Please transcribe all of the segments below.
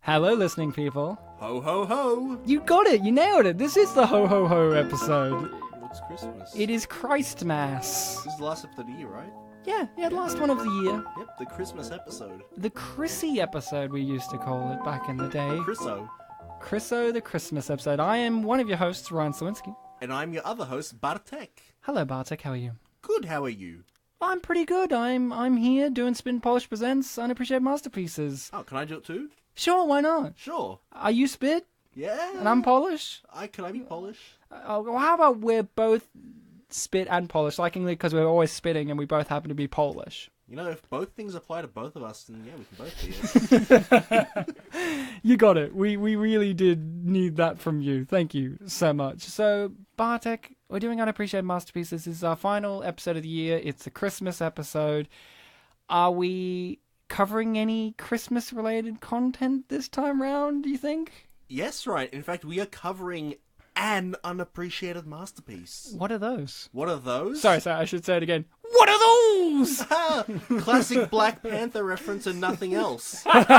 Hello, listening people. Ho, ho, ho! You got it. You nailed it. This is the Ho Ho Ho episode. What's Christmas? It is Christmas. This is the last episode of the year, right? Yeah, the last one of the year. Yep, the Christmas episode. The Chrissy episode, we used to call it back in the day. Chriso, the Christmas episode. I am one of your hosts, Ryan Sliwinski. And I'm your other host, Bartek. Hello, Bartek. How are you? Good, how are you? I'm pretty good. I'm here doing Spin Polish Presents Unappreciated Masterpieces. Oh, can I do it too? Sure, why not? Sure. Are you Spit? Yeah. And I'm Polish? Can I be Polish? Well, how about we're both Spit and Polish, likely because we're always spitting and we both happen to be Polish. You know, if both things apply to both of us, then yeah, we can both be it. You got it. We really did need that from you. Thank you so much. So, Bartek, we're doing Unappreciated Masterpieces. This is our final episode of the year. It's a Christmas episode. Are we covering any Christmas-related content this time round, do you think? Yes, right. In fact, we are covering an unappreciated masterpiece. What are those? What are those? Sorry, I should say it again. What are those? Classic Black Panther reference and nothing else. Well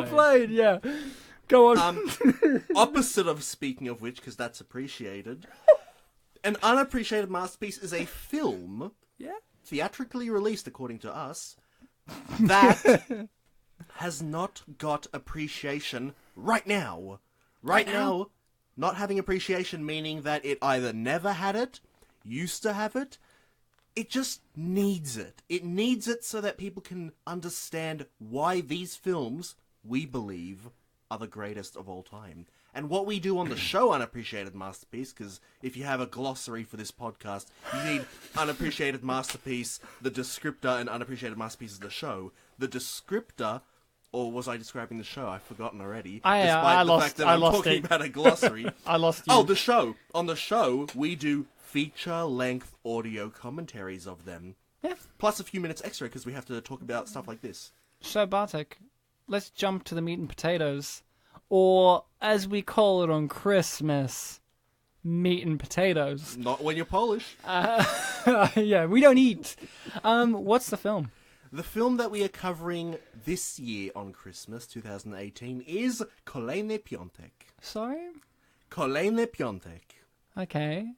played, yeah. Go on. Opposite of speaking of which, because that's appreciated, an unappreciated masterpiece is a film, theatrically released according to us, that has not got appreciation right now. Right now, not having appreciation meaning that it either never had it, used to have it, it just needs it. It needs it so that people can understand why these films, we believe, are the greatest of all time. And what we do on the show, Unappreciated Masterpiece, because if you have a glossary for this podcast, you need Unappreciated Masterpiece, the descriptor, and Unappreciated Masterpiece is the show. The descriptor, or was I describing the show? I've forgotten already. Despite the fact that I'm talking about a glossary. I lost you. Oh, the show. On the show, we do feature-length audio commentaries of them. Yeah. Plus a few minutes extra, because we have to talk about stuff like this. So, Bartek, let's jump to the meat and potatoes. Or, as we call it on Christmas, meat and potatoes. Not when you're Polish. Yeah, we don't eat. What's the film? The film that we are covering this year on Christmas, 2018, is Kolejny Piątek. Sorry? Kolejny Piątek. Okay.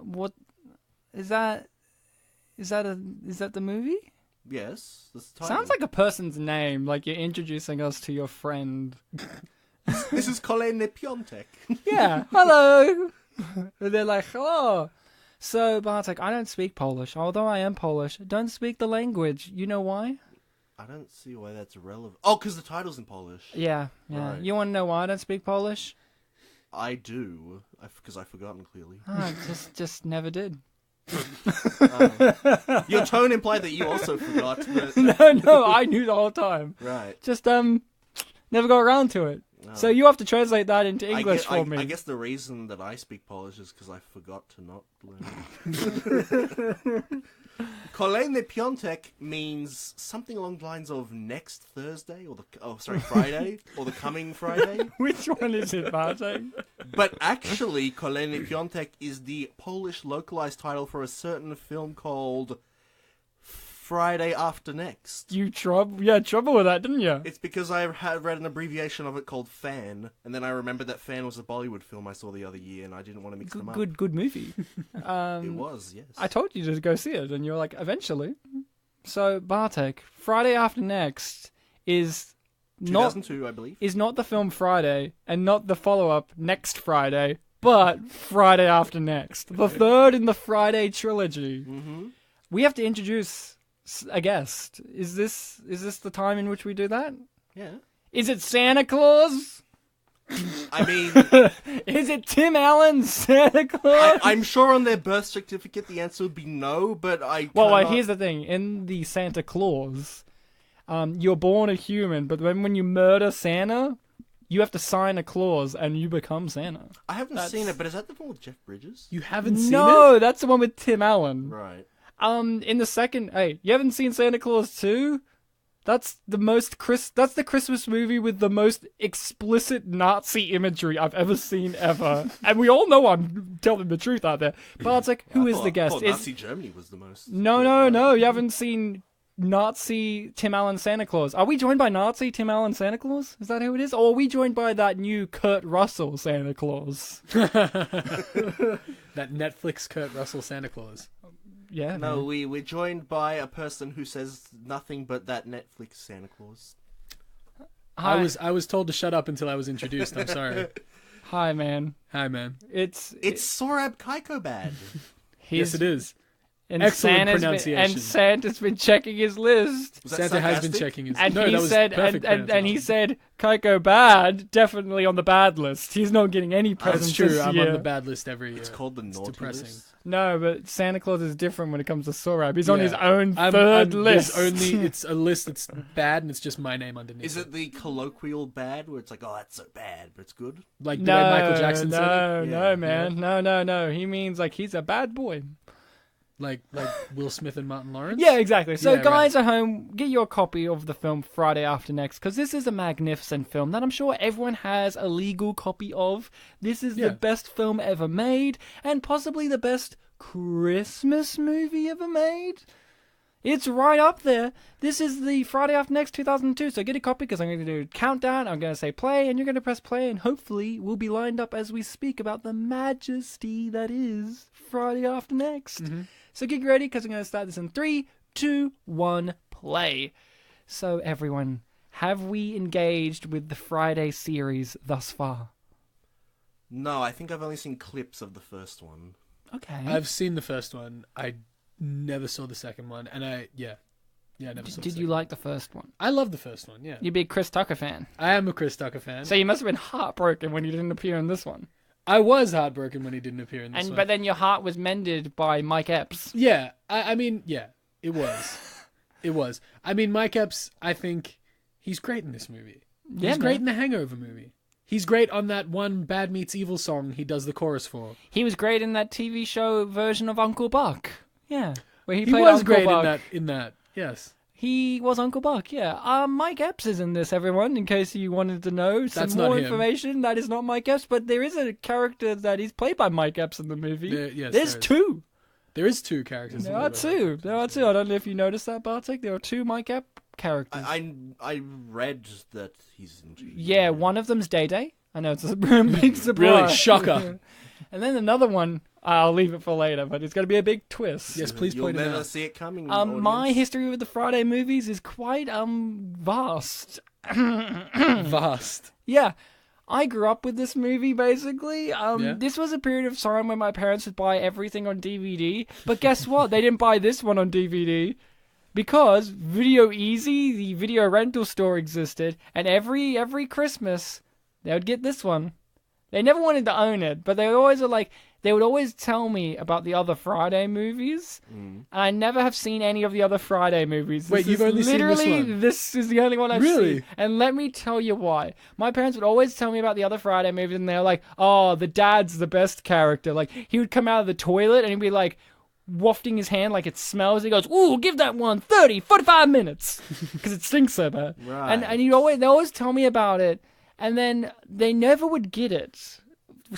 What is that? Is that the movie? Yes, that's the title. Sounds like a person's name, like you're introducing us to your friend. This is Kolejny Piątek. Yeah, hello. They're like, hello. So, Bartek, I don't speak Polish. Although I am Polish, don't speak the language. You know why? I don't see why that's relevant. Oh, because the title's in Polish. Yeah. Right. You want to know why I don't speak Polish? I do, because I've forgotten clearly. Just never did. Your tone implied that you also forgot. But... No, I knew the whole time. Right. Just never got around to it. No. So you have to translate that into English for me. I guess the reason that I speak Polish is because I forgot to not learn. Kolejny Piątek means something along the lines of next Thursday, Friday, or the coming Friday. Which one is it, Bartek? But actually, Kolejny Piątek is the Polish localized title for a certain film called Friday After Next. You had trouble with that, didn't you? It's because I had read an abbreviation of it called Fan, and then I remembered that Fan was a Bollywood film I saw the other year, and I didn't want to mix them up. Good movie. It was, yes. I told you to go see it, and you're like, eventually. So, Bartek, Friday After Next is 2002, I believe. Is not the film Friday, and not the follow-up Next Friday, but Friday After Next. The third in the Friday trilogy. Mm-hmm. We have to introduce a guest. Is this the time in which we do that? Yeah. Is it Santa Claus? I mean... Is it Tim Allen's Santa Claus? I'm sure on their birth certificate the answer would be no, but I Well, here's the thing. In the Santa Claus, you're born a human, but when you murder Santa, you have to sign a clause and you become Santa. I haven't seen it, but is that the one with Jeff Bridges? You haven't seen it? No, that's the one with Tim Allen. Right. In the second... Hey, you haven't seen Santa Claus 2? That's the Christmas movie with the most explicit Nazi imagery I've ever seen ever. And we all know I'm telling the truth out there. Bartek, who is the guest? Nazi Germany was the most. No. You haven't seen Nazi Tim Allen Santa Claus. Are we joined by Nazi Tim Allen Santa Claus? Is that who it is? Or are we joined by that new Kurt Russell Santa Claus? That Netflix Kurt Russell Santa Claus. Yeah. No, we're joined by a person who says nothing but that Netflix Santa Claus. Hi. I was told to shut up until I was introduced. I'm sorry. Hi, man. Hi, man. It's Sorab Kaikobad. Yes, it is. And Excellent pronunciation. And Santa's been checking his list. Santa has been checking his list. And he said, and he said, Kaikobad, definitely on the bad list. He's not getting any presents That's true. this I'm year. on the bad list every year. It's called the naughty depressing. list. No, but Santa Claus is different when it comes to Sorab. He's on his own third list. It's a list that's bad, and it's just my name underneath. Is it the colloquial bad, where it's like, oh, that's so bad, but it's good? Like the way Michael Jackson said it? No, man. No. He means like he's a bad boy. Like Will Smith and Martin Lawrence? Yeah, exactly. So guys at home, get your copy of the film Friday After Next, because this is a magnificent film that I'm sure everyone has a legal copy of. This is the best film ever made, and possibly the best Christmas movie ever made. It's right up there. This is the Friday After Next 2002, so get a copy, because I'm going to do a countdown, I'm going to say play, and you're going to press play, and hopefully we'll be lined up as we speak about the majesty that is Friday After Next. Mm-hmm. So get ready, because I'm going to start this in 3, 2, 1, play. So everyone, have we engaged with the Friday series thus far? No, I think I've only seen clips of the first one. Okay. I've seen the first one. I never saw the second one, and I never saw the second one. Did you like the first one? I love the first one, yeah. You're a big Chris Tucker fan. I am a Chris Tucker fan. So you must have been heartbroken when he didn't appear in this one. I was heartbroken when he didn't appear in this one. But then your heart was mended by Mike Epps. Yeah, I mean, it was. It was. I mean, Mike Epps, I think he's great in this movie. He's great in the Hangover movie. He's great on that one Bad Meets Evil song he does the chorus for. He was great in that TV show version of Uncle Buck. Yeah. Where he was Uncle great Buck. in that, yes. He was Uncle Buck, yeah. Mike Epps is in this, everyone, in case you wanted to know some more information. That is not Mike Epps, but there is a character that is played by Mike Epps in the movie. There's two. There is two characters. There are two. I don't know if you noticed that, Bartek. There are two Mike Epps characters. I read that he's in two. Yeah, one of them's Day Day. I know, it's a big surprise. Really? Shocker. And then another one, I'll leave it for later, but it's going to be a big twist. Yes, please point it out. You'll never see it coming. My history with the Friday movies is quite vast. Vast. Yeah. I grew up with this movie, basically. This was a period of time when my parents would buy everything on DVD. But guess what? They didn't buy this one on DVD. Because Video Easy, the video rental store, existed. And every Christmas, they would get this one. They never wanted to own it, but they would always tell me about the other Friday movies, and I never have seen any of the other Friday movies. Wait, you've only seen this one? This is the only one I've seen. And let me tell you why. My parents would always tell me about the other Friday movies, and they're like, oh, the dad's the best character. Like, he would come out of the toilet, and he'd be like, wafting his hand like it smells. He goes, ooh, give that one 45 minutes, because it stinks so bad. Right. And they always tell me about it. And then they never would get it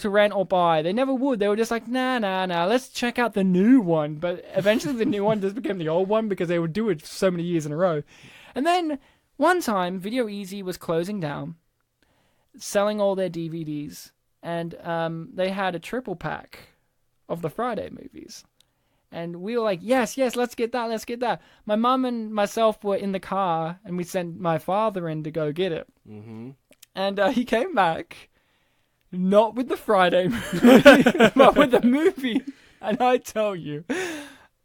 to rent or buy. They never would. They were just like, nah, let's check out the new one. But eventually the new one just became the old one because they would do it so many years in a row. And then one time, Video Easy was closing down, selling all their DVDs. And they had a triple pack of the Friday movies. And we were like, yes, let's get that. My mum and myself were in the car, and we sent my father in to go get it. Mm-hmm. And he came back, not with the Friday movie, but with the movie. And I tell you,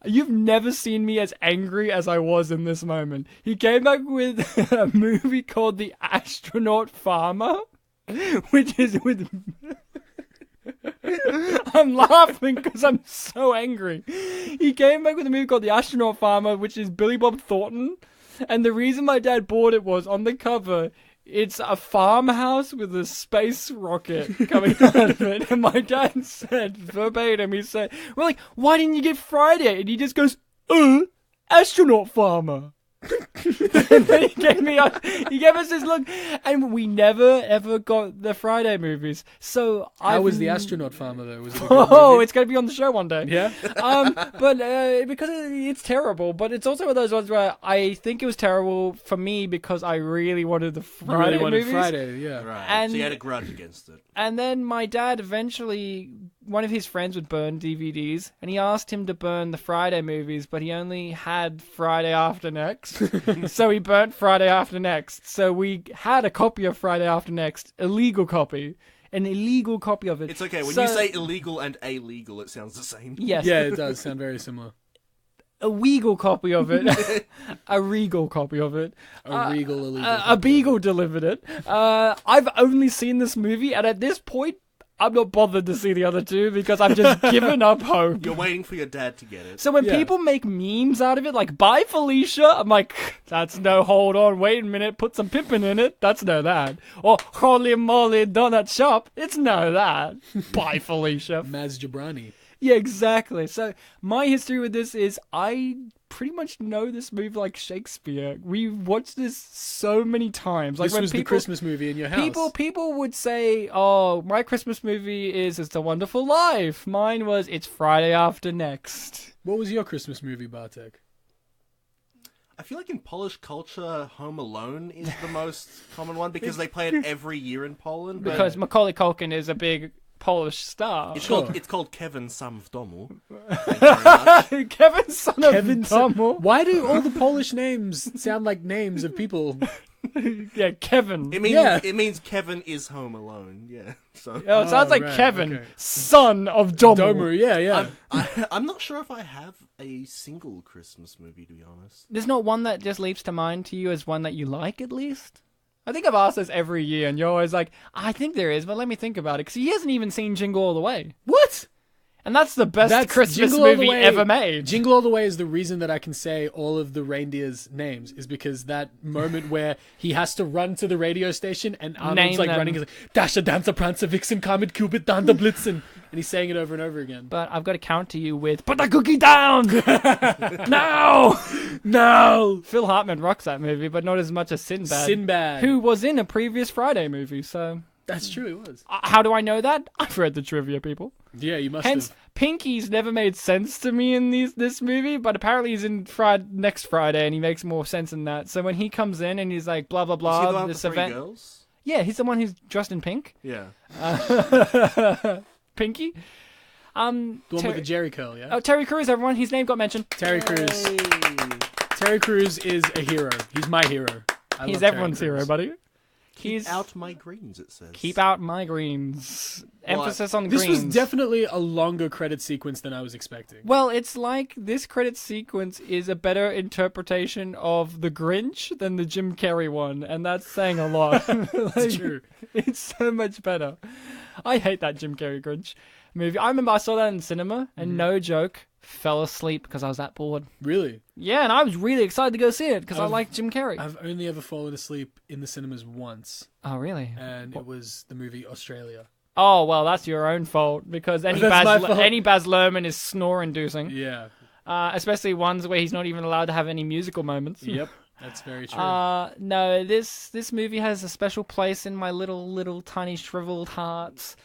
you've never seen me as angry as I was in this moment. He came back with a movie called The Astronaut Farmer, which is with... I'm laughing because I'm so angry. He came back with a movie called The Astronaut Farmer, which is Billy Bob Thornton. And the reason my dad bought it was, on the cover, it's a farmhouse with a space rocket coming out of it. And my dad said, verbatim, he said, we're like, why didn't you get Friday? And he just goes, Astronaut Farmer. And then he gave us this look, and we never ever got the Friday movies. So How was The Astronaut Farmer though? Was it a good Oh, movie? it's going to be on the show one day. Yeah. But because it's terrible, but it's also one of those ones where I think it was terrible for me because I really wanted the You Friday really wanted movies. Friday, yeah. Right. And- so you had a grudge against it. And then my dad eventually, one of his friends would burn DVDs, and he asked him to burn the Friday movies, but he only had Friday After Next. So he burnt Friday After Next. So we had a copy of Friday After Next, illegal copy. An illegal copy of it. It's okay. When So- you say illegal and illegal, it sounds the same. Yes. Yeah, it does sound very similar. A legal copy of it. A regal copy of it. A regal illegal. A beagle delivered it. I've only seen this movie, and at this point, I'm not bothered to see the other two because I've just given up hope. You're waiting for your dad to get it. So when Yeah. people make memes out of it, like, bye Felicia, I'm like, that's no hold on, wait a minute, put some pippin in it, that's no that. Or holy moly donut shop, it's no that. Bye Felicia. Maz Jobrani. Yeah, exactly. So my history with this is I pretty much know this movie like Shakespeare. We've watched this so many times. Like This when was the Christmas movie in your house. people would say, "Oh, my Christmas movie is It's a Wonderful Life." Mine was It's Friday After Next. What was your Christmas movie, Bartek? I feel like in Polish culture, Home Alone is the most common one because they play it every year in Poland. But Because Macaulay Culkin is a big Polish star. it's called Kevin Sam w domu. Thank you very much. Kevin son of Kevin Dummel. Why do all the Polish names sound like names of people? Yeah, Kevin. It means Kevin is home alone. Yeah. So Oh, it sounds like right, Kevin, okay. son of Dummel. Domu, yeah. I'm not sure if I have a single Christmas movie, to be honest. There's not one that just leaps to mind to you as one that you like, at least? I think I've asked this every year, and you're always like, I think there is, but let me think about it, because he hasn't even seen Jingle All the Way. What? And that's the best That's Christmas Jingle All the movie Way- ever made. Jingle All the Way is the reason that I can say all of the reindeers' names, is because that moment where he has to run to the radio station and Arnold's Name like them. running, he's like, Dasher, Dancer, Prancer, Vixen, Comet, Cupid, Thunder, Blitzen, and he's saying it over and over again. But I've got to counter you with, put the cookie down! No! No! Phil Hartman rocks that movie, but not as much as Sinbad. Sinbad. Who was in a previous Friday movie, so... That's true, it was. How do I know that? I've read the trivia, people. Yeah, you must Hence, have. Pinky's never made sense to me in this movie, but apparently he's in next Friday, and he makes more sense in that. So when he comes in and he's like, blah, blah, Is he the blah, one with this the three event... girls? Yeah, he's the one who's dressed in pink. Yeah. Pinky. The one with the Jerry curl, yeah? Oh, Terry Crews, everyone. His name got mentioned. Terry Crews. Terry Crews is a hero. He's my hero. I He's love Terry everyone's Crews. hero, buddy. Keep out my greens, it says. Keep out my greens. Emphasis on This greens. was definitely a longer credit sequence than I was expecting. Well, it's like this credit sequence is a better interpretation of The Grinch than the Jim Carrey one, and that's saying a lot. It's true. It's so much better. I hate that Jim Carrey Grinch movie. I remember I saw that in cinema, and no joke, fell asleep because I was that bored. Really? Yeah, and I was really excited to go see it because I like Jim Carrey. I've only ever fallen asleep in the cinemas once, Oh, really? and it was the movie Australia. Oh, well, that's your own fault because any That's my fault. any Baz Luhrmann is snore-inducing. Yeah. Especially ones where he's not even allowed to have any musical moments. Yep. That's very true. No, this movie has a special place in my little tiny shriveled heart.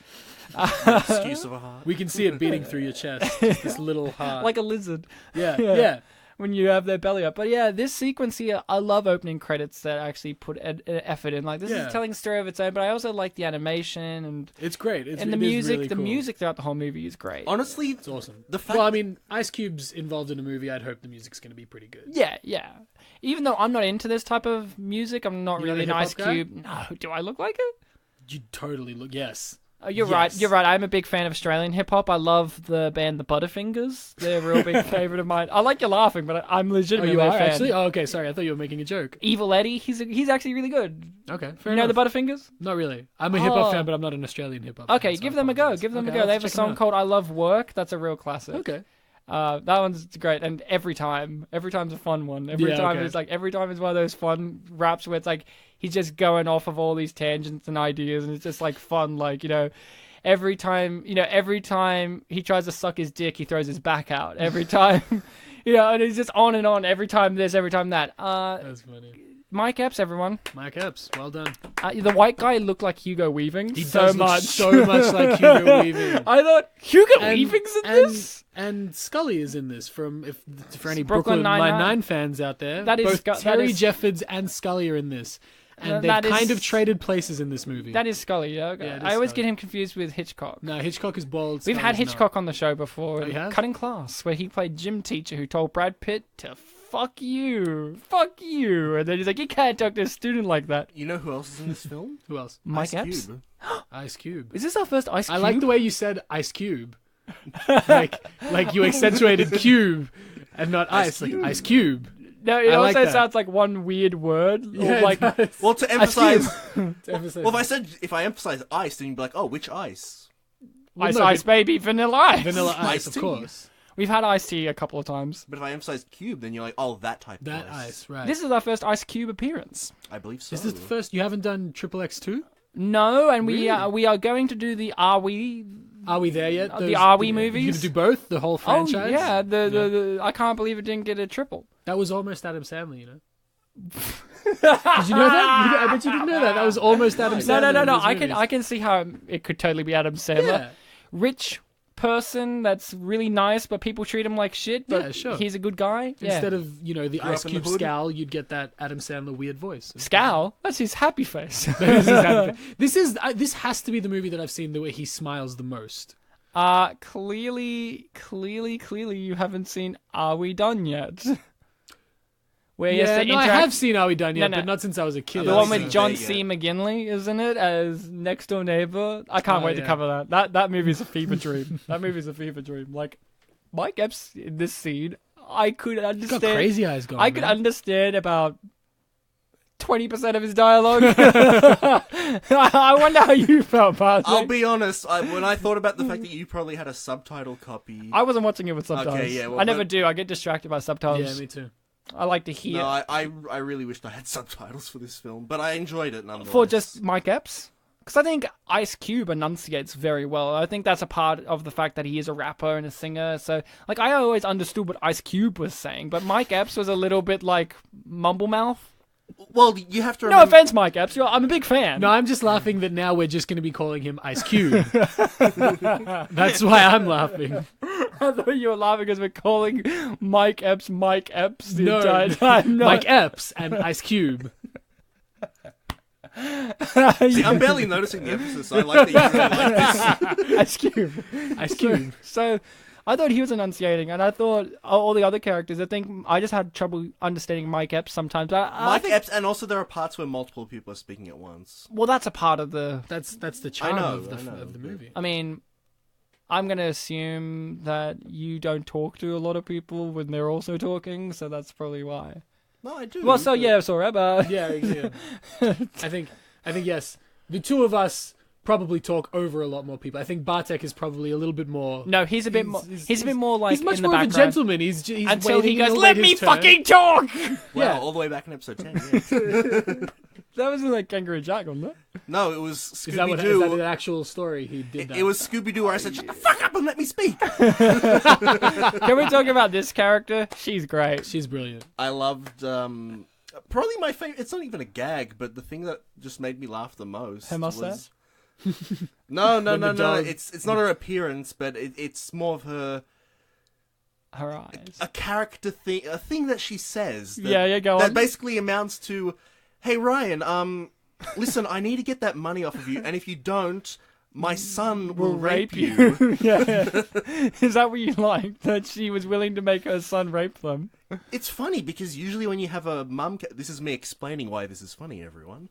Excuse of a heart. We can see it beating through your chest. Just this little heart. Like a lizard. yeah. When you have their belly up. But yeah, this sequence here, I love opening credits that actually put an effort in. Like, this is telling a story of its own, but I also like the animation and It's great. and the it is music. really The cool. music throughout the whole movie is great. Honestly, It's awesome. the fact Well, I mean, Ice Cube's involved in a movie. I'd hope the music's going to be pretty good. Yeah. Even though I'm not into this type of music, I'm not You're really not an a Ice hip-hop guy? Cube. No, do I look like it? You totally look. Yes. Oh, you're Yes. right. I'm a big fan of Australian hip hop. I love the band The Butterfingers. They're a real big favorite of mine. I like you laughing, but I'm Oh, legitimately you a are fan. actually? Oh, okay. Sorry, I thought you were making a joke. Evil Eddie, he's actually really good. Okay, fair You know enough. the Butterfingers? Not really. I'm a hip hop Oh. fan, but I'm not an Australian hip hop. Okay, fan, so give I them a go. apologize. Give them Okay, a go. I'll They have a check them song out. called "I Love Work." That's a real classic. Okay. That one's great, and every time's a fun one. Every Yeah, time okay. every time is one of those fun raps where it's like he's just going off of all these tangents and ideas, and it's just like fun. Like, every time he tries to suck his dick, he throws his back out. Every time Yeah, and it's just on and on every time this, every time that. That's funny. Mike Epps, everyone. Mike Epps, well done. The white guy looked like Hugo Weaving. He so does much. look so much like Hugo Weaving. I thought Hugo Weaving's in this. And Scully is in this. For any Brooklyn Brooklyn Nine-Nine. Nine-Nine fans out there, That is both Terry Jeffords and Scully are in this, and they've kind of traded places in this movie. That is Scully. Yeah, Yeah, it is I always Scully. get him confused with Hitchcock. No, Hitchcock is bald. We've had Scully's Hitchcock on the show before. Oh, you have? Cutting Class, where he played gym teacher who told Brad Pitt to fuck you, and then he's like, you can't talk to a student like that. You know who else is in this film? Who else? Mike Ice Epps. Cube. Ice Cube. Is this our first Ice Cube? I like the way you said Ice Cube. like you accentuated cube and not ice. Like Ice Cube. No, it I also like that. sounds like one weird word. Yeah, Or like, it does. Well, to emphasize, To emphasize- well, if I emphasize ice, then you'd be like, oh, which ice? Well, Ice no, Ice Baby, Vanilla Ice. Vanilla Ice, Iced of tea. course. We've had Ice Tea a couple of times. But if I emphasize cube, then you're like, oh, that type That of ice, right? This is our first Ice Cube appearance. I believe so. Is this the first? You haven't done Triple X2? No, and Really? we are going to do the Are We? Are we there yet? The Are We You movies? gonna do both? The whole franchise? Oh yeah, the I can't believe it didn't get a triple. That was almost Adam Sandler, you know? Did you know that? I bet you didn't know that. That was almost Adam Sandler. No. in these I movies. can see how it could totally be Adam Sandler. Yeah. Rich person that's really nice, but people treat him like shit. But Yeah, sure. he's a good guy. Instead of, the Grew Ice up in the Cube hood. scowl, you'd get that Adam Sandler weird voice. Scowl, that's his happy face. This has to be the movie that I've seen where he smiles the most. Clearly, you haven't seen Are We Done Yet? Where he has Yeah, to no, I interact- have seen Are We Done Yet, No. but not since I was a kid. The one seen with it John yet. C. McGinley, isn't it, as next door neighbor? I can't Oh, wait to yeah. cover that. That movie's a fever dream. That movie's a fever dream. Like Mike Epps in this scene, I could He's understand. got crazy eyes going. I could man. understand about 20% of his dialogue. I wonder how you felt, Bartek. I'll be honest. When I thought about the fact that you probably had a subtitle copy, I wasn't watching it with subtitles. Okay, yeah, well, I never but- do. I get distracted by subtitles. Yeah, me too. I like to hear no, I really wished I had subtitles for this film, but I enjoyed it nonetheless. for just Mike Epps. Because I think Ice Cube enunciates very well. I think that's a part of the fact that he is a rapper and a singer. So, like, I always understood what Ice Cube was saying, but Mike Epps was a little bit like mumble mouth. Well, you have to No remember. offense, Mike Epps. I'm a big fan. No, I'm just laughing that now we're just going to be calling him Ice Cube. That's why I'm laughing. I thought you were laughing because we're calling Mike Epps the No, entire time. No. Mike Epps and Ice Cube. See, I'm barely noticing the emphasis. I like that you really like this. Ice Cube. Ice Cube. So I thought he was enunciating, and I thought all the other characters. I think I just had trouble understanding Mike Epps sometimes. I Mike think, Epps, and also there are parts where multiple people are speaking at once. well, that's a part of the. That's the charm know, of I know. the movie. I mean, I'm gonna assume that you don't talk to a lot of people when they're also talking, so that's probably why. No, I do. Well, so but- yeah, Sorab. Yeah. I think yes. The two of us probably talk over a lot more people. I think Bartek is probably a little bit more. No, he's a bit more. He's a bit more like He's much in the more of a background. gentleman. He's Until he waiting goes, he'll "Let wait me his turn." fucking talk." Wow, Yeah. all the way back in episode 10. Yeah. That was like Kangaroo Jack, wasn't it? No, it was Is that Scooby is that an Doo. actual story? He did that. It was Scooby Doo where I said, "Shut the fuck up and let me speak." Can we talk about this character? She's great. She's brilliant. I loved probably my favorite. It's not even a gag, but the thing that just made me laugh the most. Her mustache? Was... No. the dog- It's not her appearance, but it's more of her Her eyes. a character thing, a thing that she says. That, Yeah, go that on. basically amounts to, "Hey Ryan, listen, I need to get that money off of you, and if you don't, my son will rape you." Yeah. Is that what you liked? That she was willing to make her son rape them? It's funny because usually when you have a mum, this is me explaining why this is funny, everyone.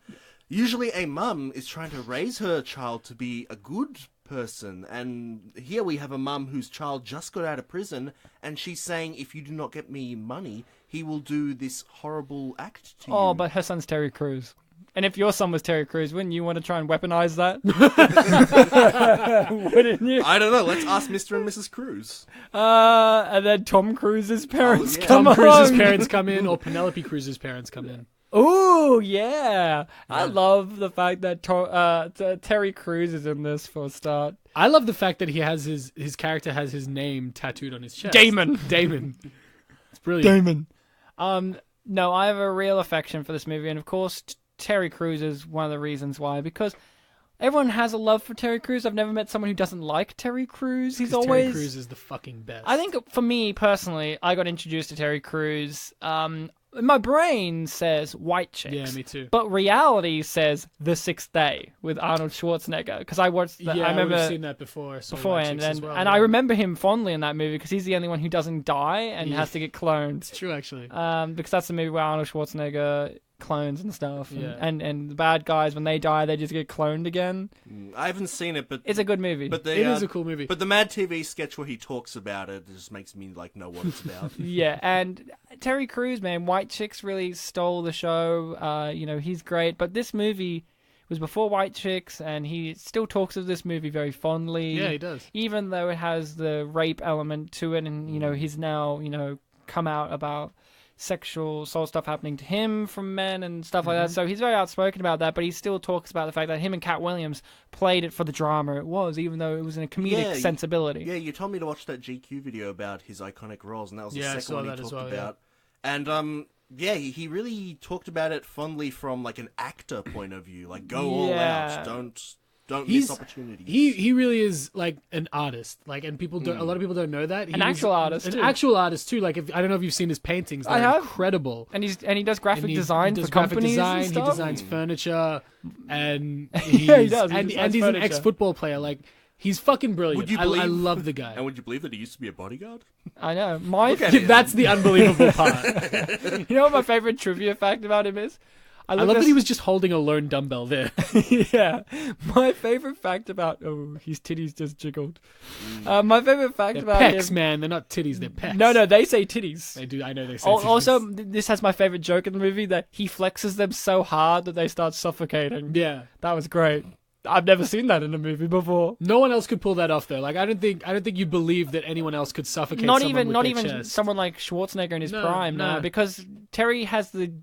Usually a mum is trying to raise her child to be a good person, and here we have a mum whose child just got out of prison, and she's saying, "If you do not get me money, he will do this horrible act to you." Oh, but her son's Terry Crews. And if your son was Terry Crews, wouldn't you want to try and weaponize that? Wouldn't you? I don't know. Let's ask Mr. and Mrs. Cruz. And then Tom Cruise's parents yeah. come Tom Cruise's along. parents come in, or Penelope Cruz's parents come in. Ooh, yeah. I love the fact that Terry Crews is in this for a start. I love the fact that he has his character has his name tattooed on his chest. Damon. Damon. It's brilliant. Damon. No, I have a real affection for this movie, and of course, Terry Crews is one of the reasons why, because everyone has a love for Terry Crews. I've never met someone who doesn't like Terry Crews. He's always... Terry Crews is the fucking best. I think, for me, personally, I got introduced to Terry Crews. My brain says White Chicks. Yeah, me too. But reality says The Sixth Day with Arnold Schwarzenegger. Because I watched that. Yeah, I remember I've seen that before. Beforehand. And I remember him fondly in that movie because he's the only one who doesn't die and has to get cloned. It's true, actually. Because that's the movie where Arnold Schwarzenegger clones and stuff. Yeah. And the bad guys, when they die, they just get cloned again. I haven't seen it, but it's a good movie. But it is a cool movie. But the Mad TV sketch where he talks about it just makes me like know what it's about. Yeah, and Terry Crews, man, White Chicks really stole the show. He's great. But this movie was before White Chicks, and he still talks of this movie very fondly. Yeah, he does. Even though it has the rape element to it, and he's now come out about sexual assault stuff happening to him from men and stuff like that. So he's very outspoken about that, but he still talks about the fact that him and Katt Williams played it for the drama it was, even though it was in a comedic sensibility. Yeah, you told me to watch that GQ video about his iconic roles, and that was the second one he talked about. Yeah. And he really talked about it fondly from like an actor point of view, like go all out, don't miss opportunities. He really is like an artist, and people don't. A lot of people don't know that. An actual artist too. Like I don't know if you've seen his paintings. They're incredible. And he does graphic design for companies and stuff. He designs furniture, and he does. And he's an ex-football player. Like he's fucking brilliant. I love the guy. And would you believe that he used to be a bodyguard? I know. That's the unbelievable part. You know what my favorite trivia fact about him is? I love that he was just holding a lone dumbbell there. Yeah. My favorite fact about... Oh, his titties just jiggled. My favorite fact about pecs, him... man. They're not titties, they're pecs. No, they say titties. They do. I know they say titties. Also, this has my favorite joke in the movie, that he flexes them so hard that they start suffocating. Yeah. That was great. I've never seen that in a movie before. No one else could pull that off though. Like I don't think you believe that anyone else could suffocate not someone even chest. someone like Schwarzenegger in his prime. No, because Terry has the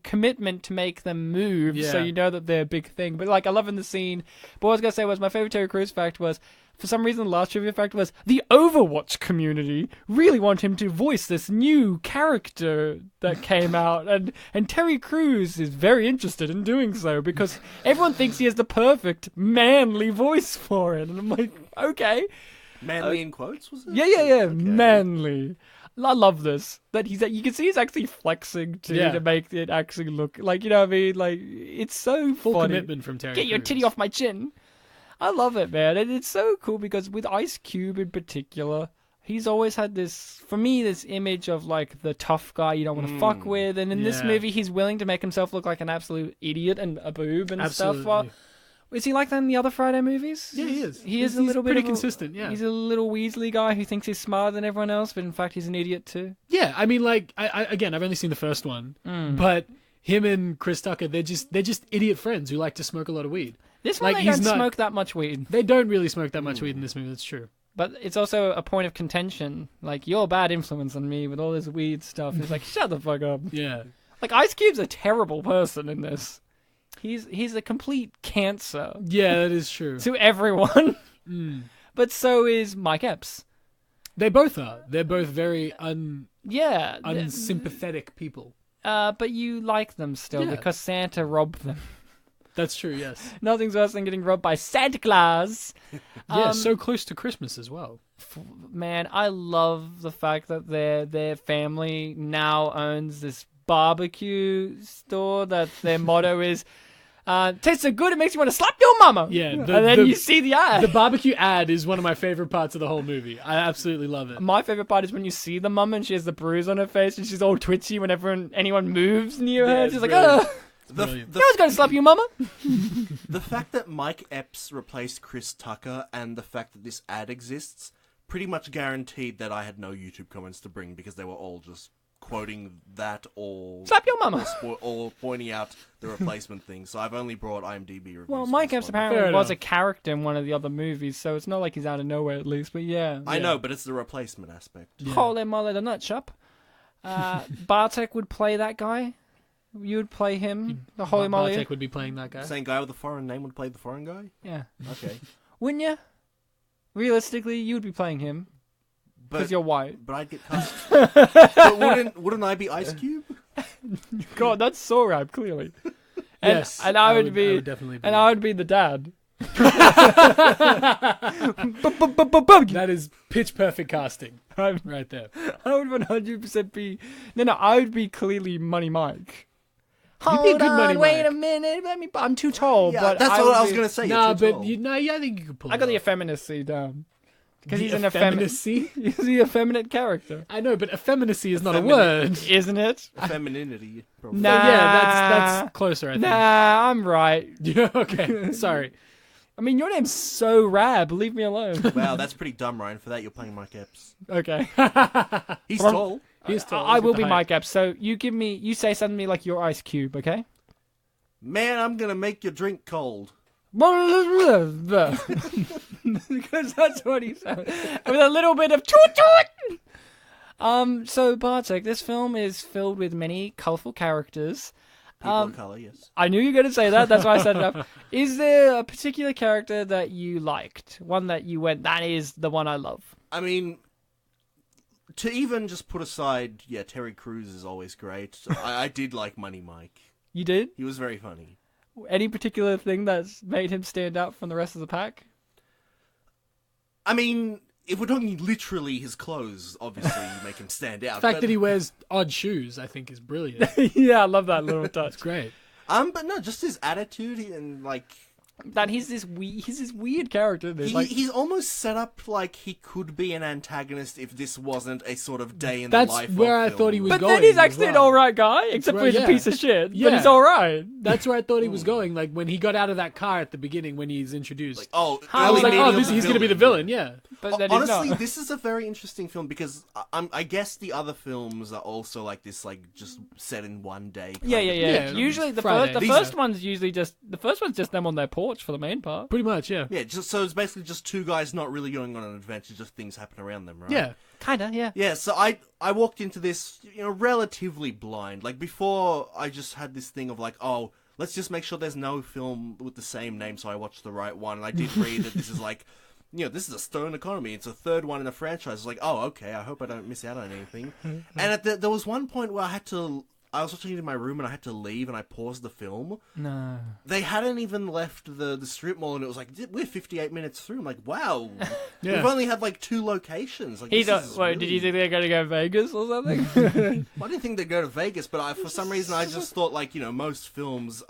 commitment to make them move, so you know that they're a big thing. But I love in the scene. But what I was gonna say was my favorite Terry Crews fact was, for some reason, the last trivia fact was the Overwatch community really want him to voice this new character that came out, and Terry Crews is very interested in doing so because everyone thinks he has the perfect manly voice for it. And I'm like, okay, manly in quotes, was it? Yeah, okay. Manly. I love this. That you can see he's actually flexing to make it actually look like, you know what I mean? Like, it's so full funny. Commitment from Terry. Get your titty off my chin. I love it, man. And it's so cool because with Ice Cube in particular, he's always had this image of like the tough guy you don't want to fuck with. And in this movie, he's willing to make himself look like an absolute idiot and a boob and stuff. Well, is he like that in the other Friday movies? Yeah, he is. He's a little bit pretty consistent. Yeah, he's a little Weasley guy who thinks he's smarter than everyone else, but in fact he's an idiot too. Yeah, I mean, like I've only seen the first one, but him and Chris Tucker, they're just idiot friends who like to smoke a lot of weed. This one, they don't smoke that much weed. They don't really smoke that much weed in this movie, that's true. But it's also a point of contention. Like, you're a bad influence on me with all this weed stuff. It's like, shut the fuck up. Yeah. Like, Ice Cube's a terrible person in this. He's a complete cancer. Yeah, that is true. To everyone. But so is Mike Epps. They both are. They're both very unsympathetic people. But you like them still because Santa robbed them. That's true, yes. Nothing's worse than getting robbed by Santa Claus. So close to Christmas as well. Man, I love the fact that their family now owns this barbecue store that their motto is, tastes so good it makes you want to slap your mama. Yeah. And then you see the ad. The barbecue ad is one of my favorite parts of the whole movie. I absolutely love it. My favorite part is when you see the mama and she has the bruise on her face and she's all twitchy whenever anyone moves near her. She's like, oh. I was going to slap you, mama. The fact that Mike Epps replaced Chris Tucker and the fact that this ad exists pretty much guaranteed that I had no YouTube comments to bring because they were all just quoting that or... Slap your mama. Or pointing out the replacement thing. So I've only brought IMDb reviews. Well, Mike Epps apparently was a character in one of the other movies, so it's not like he's out of nowhere at least, but yeah. I know, but it's the replacement aspect. Yeah. Holy moly, the nut shop. Bartek would play that guy. You would play him, the Holy Moly. Bartek would be playing that guy. The same guy with a foreign name would play the foreign guy? Yeah. Okay. Wouldn't you? Realistically, you would be playing him. Because you're white. But I'd get cussed. But wouldn't I be Ice Cube? God, that's Sorab, clearly. Yes, and I would be, definitely be. and I would be the dad. That is pitch perfect casting, right there. I would 100% be. No, I would be clearly Money Mike. You'd be a good Money wait Mike. a minute. I'm too tall. Yeah, but that's what I was going to say. No, you're too but tall. I think you could pull. I got the it off. effeminacy down. Because The he's an effeminate. effeminacy? He's the effeminate character, I know, but effeminacy is not a word. isn't it? Femininity. Probably. Nah. So, yeah, that's closer. I think. Nah, I'm right. Yeah. Okay. Sorry. I mean, your name's so rad. Leave me alone. Wow, that's pretty dumb, Ryan. For that, you're playing Mike Epps. Okay. He's tall. He's tall. I will He's be got the Mike Epps. So you say something to me like you're Ice Cube, okay? Man, I'm going to make your drink cold. Because that's what he said. With a little bit of toot toot. So Bartek, this film is filled with many colourful characters. People of color, yes. I knew you were going to say that. That's why I set it up. Is there a particular character that you liked? One that you went, that is the one I love. I mean, to even just put aside, Terry Crews is always great. I did like Money Mike. You did? He was very funny. Any particular thing that's made him stand out from the rest of the pack? I mean, if we're talking literally his clothes, obviously make him stand out. The fact that he wears odd shoes, I think, is brilliant. Yeah, I love that little touch. It's great. But no, just his attitude and like That he's this weird character. he's almost set up like he could be an antagonist if this wasn't a sort of day in That's the life. where of I thought he was But going. then he's as actually an well. alright guy, except for Well, he's a yeah. piece of shit. But Yeah. he's alright. That's where I thought he was going. Like when he got out of that car at the beginning when he's introduced. Like, oh, I was like, early oh, meeting of he's going to be the villain. Yeah. But then he's Honestly, not. this is a very interesting film because I guess the other films are also like this, like just set in one day. Yeah. Yeah, Usually the Friday. first one's just them on their porch for the main part. Pretty much, yeah. Yeah, so it's basically just two guys not really going on an adventure, just things happen around them, right? Yeah. Kinda, yeah. Yeah, so I walked into this, relatively blind. Like, before, I just had this thing of like, oh, let's just make sure there's no film with the same name so I watched the right one. And I did read that this is like, this is a stone economy. It's a third one in a franchise. It's like, oh, okay, I hope I don't miss out on anything. And there was one point where I was watching it in my room and I had to leave and I paused the film. No. They hadn't even left the strip mall and it was like, we're 58 minutes through. I'm like, wow. Yeah. We've only had like 2 locations. Like, Did really... you think they're going to go Vegas or something? I didn't think they'd go to Vegas, but for some reason I just thought like, most films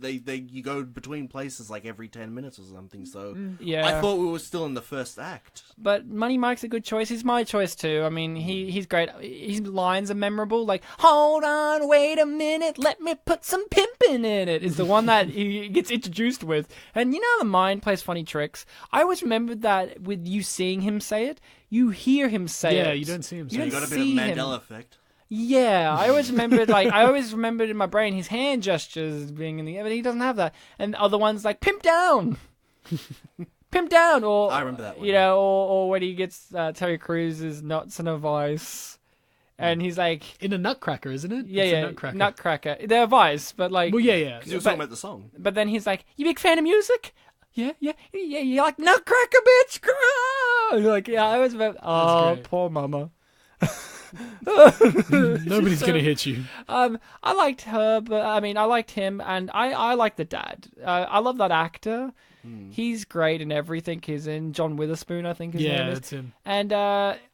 you go between places like every 10 minutes or something, so Yeah. I thought we were still in the first act. But Money Mike's a good choice. He's my choice too. I mean, he's great. His lines are memorable. Like, hold on, wait a minute, let me put some pimping in it. Is the one that he gets introduced with. And the mind plays funny tricks. I always remembered that with you seeing him say it, you hear him say it. Yeah, you don't see him. You So you don't got a bit of see him. Mandela effect. Yeah, I always remembered in my brain his hand gestures being in the air, but he doesn't have that. And other ones like pimp down, pimp down, or I remember that one. or when he gets Terry Crews' nuts in a vice, and he's like, In a Nutcracker, isn't it? yeah, It's a yeah, Nutcracker. Nutcracker. They're a vice, but like, Well, yeah. Because you were talking about the song. but then he's like, you big fan of music? Yeah, you like Nutcracker, bitch? Like, yeah, I was about, oh, great. poor mama. Nobody's going to hit you. I liked her, but I liked him, and I like the dad. I love that actor. He's great in everything he's in. John Witherspoon, I think his name Yeah, is. that's him. And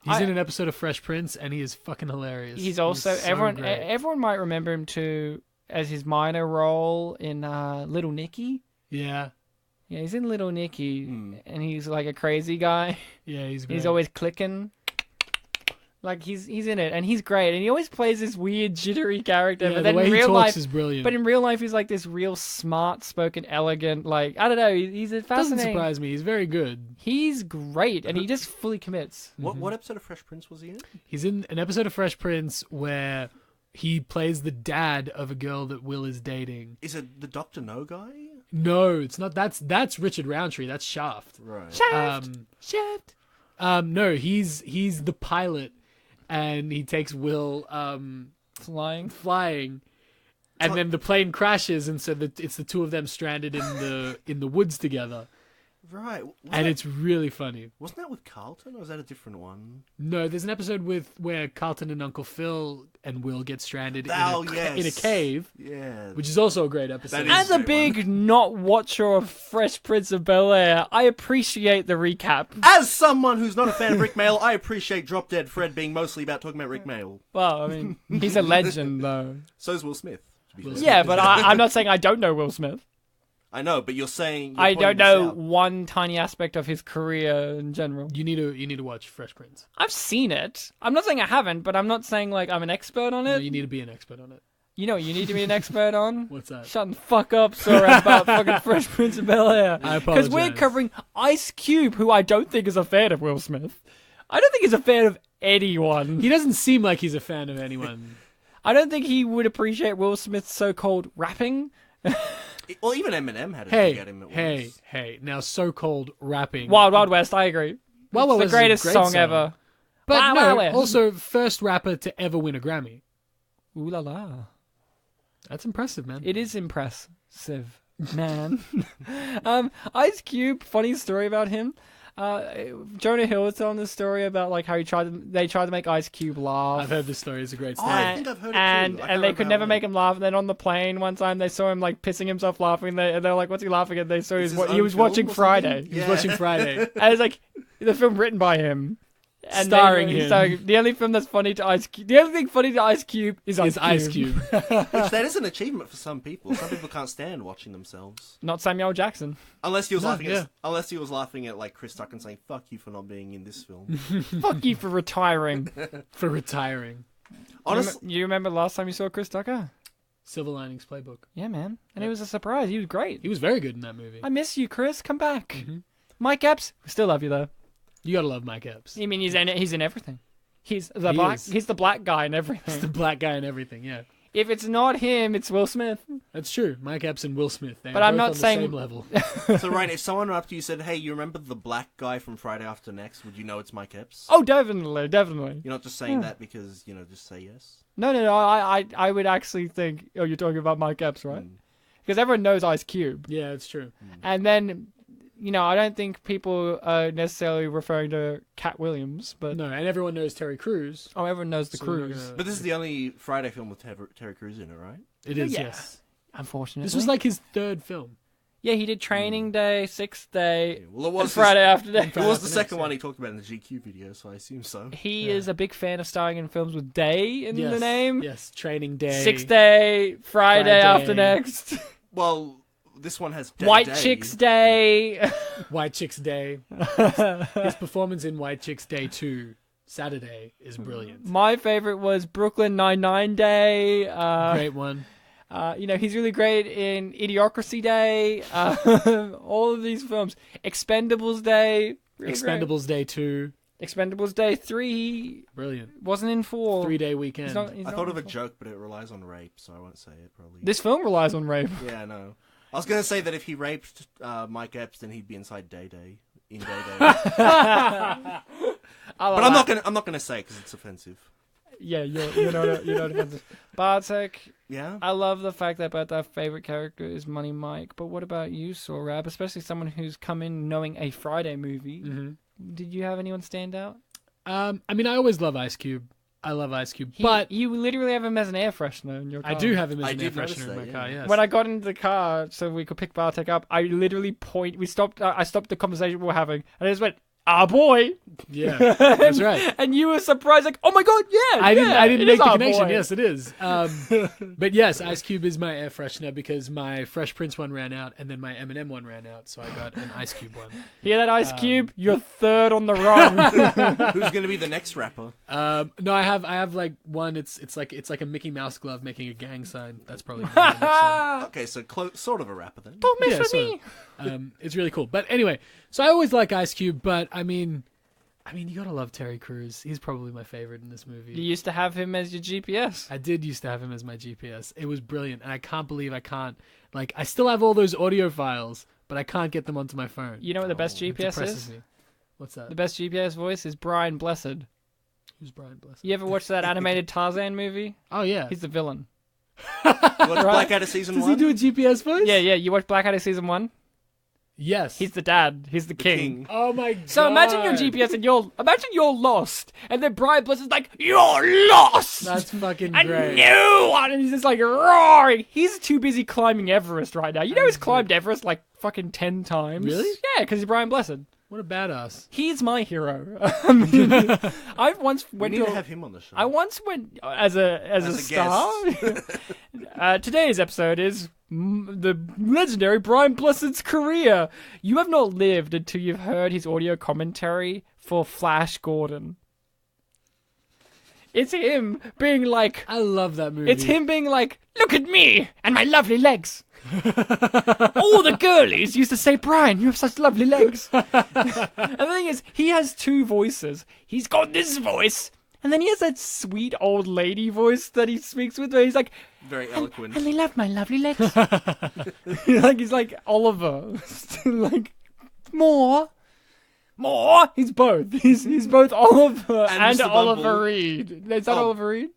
He's in an episode of Fresh Prince, and he is fucking hilarious. he's also so everyone. great. Everyone might remember him too as his minor role in Little Nicky. Yeah. Yeah, he's in Little Nicky, and he's like a crazy guy. Yeah, he's great. He's always clicking. Like he's in it, and he's great, and he always plays this weird jittery character. Yeah, but the then way in he real talks life, is brilliant. but in real life, he's like this real smart spoken, elegant. Like I don't know, he's a Doesn't fascinating. surprise me. He's very good. He's great, and he just fully commits. What episode of Fresh Prince was he in? He's in an episode of Fresh Prince where he plays the dad of a girl that Will is dating. Is it the Dr. No guy? No, it's not. That's Richard Roundtree. That's Shaft. Right. Shaft. No, he's the pilot, and he takes Will flying, and then the plane crashes, and so it's the two of them stranded in the woods together. Right. And it's really funny. Wasn't that with Carlton, or was that a different one? No, there's an episode where Carlton and Uncle Phil and Will get stranded in a cave. Yeah. Which is also a great episode. As a big not watcher of Fresh Prince of Bel-Air, I appreciate the recap. As someone who's not a fan of Rick Mayall, I appreciate Drop Dead Fred being mostly about talking about Rick Mayall. Well, I mean, he's a legend, though. So's Will Smith. Yeah, but I'm not saying I don't know Will Smith. I know, but you're saying... I don't know one tiny aspect of his career in general. You need to watch Fresh Prince. I've seen it. I'm not saying I haven't, but I'm not saying like I'm an expert on it. No, you need to be an expert on it. You know what you need to be an expert on? What's that? Shut the fuck up, Sorab, about fucking Fresh Prince of Bel-Air. I apologize. Because we're covering Ice Cube, who I don't think is a fan of Will Smith. I don't think he's a fan of anyone. He doesn't seem like he's a fan of anyone. I don't think he would appreciate Will Smith's so-called rapping. Well, even Eminem had to get him at once. Hey. Now, so-called rapping. Wild Wild West, I agree. Wild It's West the greatest is a great song ever. But Wild no, Wild West. also first rapper to ever win a Grammy. Ooh la la. That's impressive, man. It is impressive, man. Ice Cube, funny story about him. Jonah Hill was telling this story about like how they tried to make Ice Cube laugh. I've heard this story. It's a great story. I think I've heard it too. And they could never make him laugh. And then on the plane one time they saw him like pissing himself laughing. And they're like, "What's he laughing at?" They saw he was watching Friday. He was watching Friday. And it's like the film written by him. And Starring him. So the only film that's funny to Ice Cube, the only thing funny to Ice Cube is Ice Cube. Which that is an achievement for some people. Some people can't stand watching themselves. Not Samuel Jackson. Unless he was laughing at like Chris Tucker and saying "fuck you" for not being in this film. Fuck you for retiring. For retiring. Honestly, you remember last time you saw Chris Tucker? Silver Linings Playbook. Yeah, man. And it was a surprise. He was great. He was very good in that movie. I miss you, Chris. Come back. Mike Epps, we still love you though. You gotta love Mike Epps. I mean, he's in everything. He's the black guy in everything. He's the black guy in everything. Yeah. If it's not him, it's Will Smith. That's true. Mike Epps and Will Smith. But I'm not on saying the same level. So Ryan, if someone went up to you and said, "Hey, you remember the black guy from Friday After Next?" Would you know it's Mike Epps? Oh, definitely. You're not just saying that because just say yes. No. I would actually think. Oh, you're talking about Mike Epps, right? Because everyone knows Ice Cube. Yeah, it's true. And then, I don't think people are necessarily referring to Katt Williams, but no, and everyone knows Terry Crews. Oh, everyone knows the Crews. But this is the only Friday film with Terry Crews in it, right? It is, Yeah. yes. Unfortunately, This was like his third film. Yeah, he did Training Day, Sixth Day, Well, it was Friday After Next. It was the second one he talked about in the GQ video, so I assume so. He is a big fan of starring in films with day in the name. Yes, Training Day. Sixth Day, Friday After Next. Well, this one has White Chicks Day. White Chicks Day. His performance in White Chicks Day 2, Saturday, is brilliant. My favorite was Brooklyn Nine-Nine Day. Great one. He's really great in Idiocracy Day. All of these films. Expendables Day. Really Expendables Day 2. Expendables Day 3. Brilliant. Wasn't in 4. 3-day weekend. I thought of a joke, but it relies on rape, so I won't say it probably. This film relies on rape. Yeah, I know. I was going to say that if he raped Mike Epps, then he'd be inside Day Day. In Day Day. But I'm not gonna say it because it's offensive. Yeah, you're not offensive. Bartek. Yeah. I love the fact that our favorite character is Money Mike. But what about you, Sorab? Especially someone who's come in knowing a Friday movie. Mm-hmm. Did you have anyone stand out? I always love Ice Cube. I love Ice Cube, but you literally have him as an air freshener in your car. I do have him as an air freshener in my car. Yes. When I got into the car so we could pick Bartek up, I literally I stopped the conversation we were having, and I just went, "Ah, boy." Yeah, that's right. And you were surprised, like, "Oh my god, yeah!" I didn't make the connection. Boy. Yes, it is. But yes, Ice Cube is my air freshener because my Fresh Prince one ran out, and then my Eminem one ran out, so I got an Ice Cube one. Hear that, Ice Cube? You're third on the run. Who's going to be the next rapper? No, I have like one. It's like a Mickey Mouse glove making a gang sign. That's probably the next one. Okay, so sort of a rapper then. Don't mess with me. It's really cool. But anyway, so I always like Ice Cube, but I mean, you gotta love Terry Crews. He's probably my favorite in this movie. You used to have him as your GPS. I did used to have him as my GPS. It was brilliant, and I can't believe I can't. Like, I still have all those audio files, but I can't get them onto my phone. You know what the best GPS is? Me. What's that? The best GPS voice is Brian Blessed. Who's Brian Blessed? You ever watched that animated Tarzan movie? Oh yeah, he's the villain. Blackadder season 1? Does he do a GPS voice? Yeah. You watched Blackadder season 1? Yes. He's the dad. He's the king. Oh my god. So imagine your GPS and you're lost, and then Brian Bless is like, "You're lost." That's fucking and great. no one, and he's just like roaring. He's too busy climbing Everest right now. You know, he's climbed Everest like fucking 10 times. Really? Yeah, because he's Brian Blessed. What a badass. He's my hero. I once went We need to to have him on the show. I once went as a star. Today's episode is the legendary Brian Blessed's career. You have not lived until you've heard his audio commentary for Flash Gordon. It's him being like, I love that movie. it's him being like, "Look at me and my lovely legs." All the girlies used to say, "Brian, you have such lovely legs." And the thing is, he has 2 voices. He's got this voice, and then he has that sweet old lady voice that he speaks with, where he's like, Very eloquent. "And they love my lovely legs." Like he's like Oliver, like more. He's both. He's both Oliver and Mr. Oliver Bumble. Reed. Is that Oh. Oliver Reed?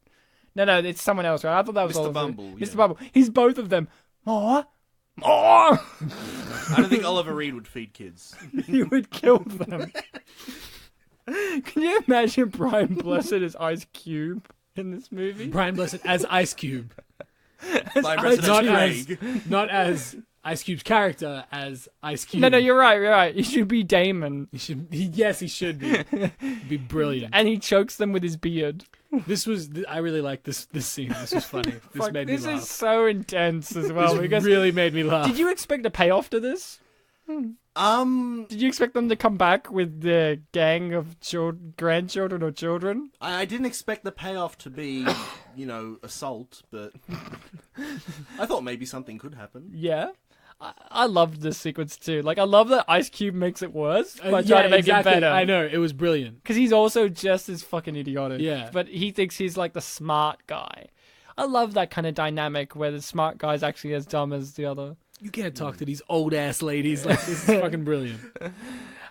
No, it's someone else, right? I thought that was Mr. Oliver Bumble, Reed. yeah. Mr. Bumble. He's both of them. More. I don't think Oliver Reed would feed kids. You would kill them. Can you imagine Brian Blessed as Ice Cube in this movie? Brian Blessed as Ice Cube. My resident Craig. Not as Ice Cube's character, as Ice Cube. No, you're right. He should be Damon. He should. Yes, he should be. It'd be brilliant. And he chokes them with his beard. I really like this scene. This was funny. This Fuck, made me this laugh. is so intense as well. This Because really made me laugh. did you expect a payoff to this? Did you expect them to come back with the gang of grandchildren or children? I didn't expect the payoff to be, assault, but I thought maybe something could happen. Yeah. I loved this sequence too. Like, I love that Ice Cube makes it worse by trying to make exactly. it better. I know, it was brilliant. Because he's also just as fucking idiotic. Yeah. But he thinks he's like the smart guy. I love that kind of dynamic where the smart guy's actually as dumb as the other. You can't talk to these old ass ladies like this. Is fucking brilliant.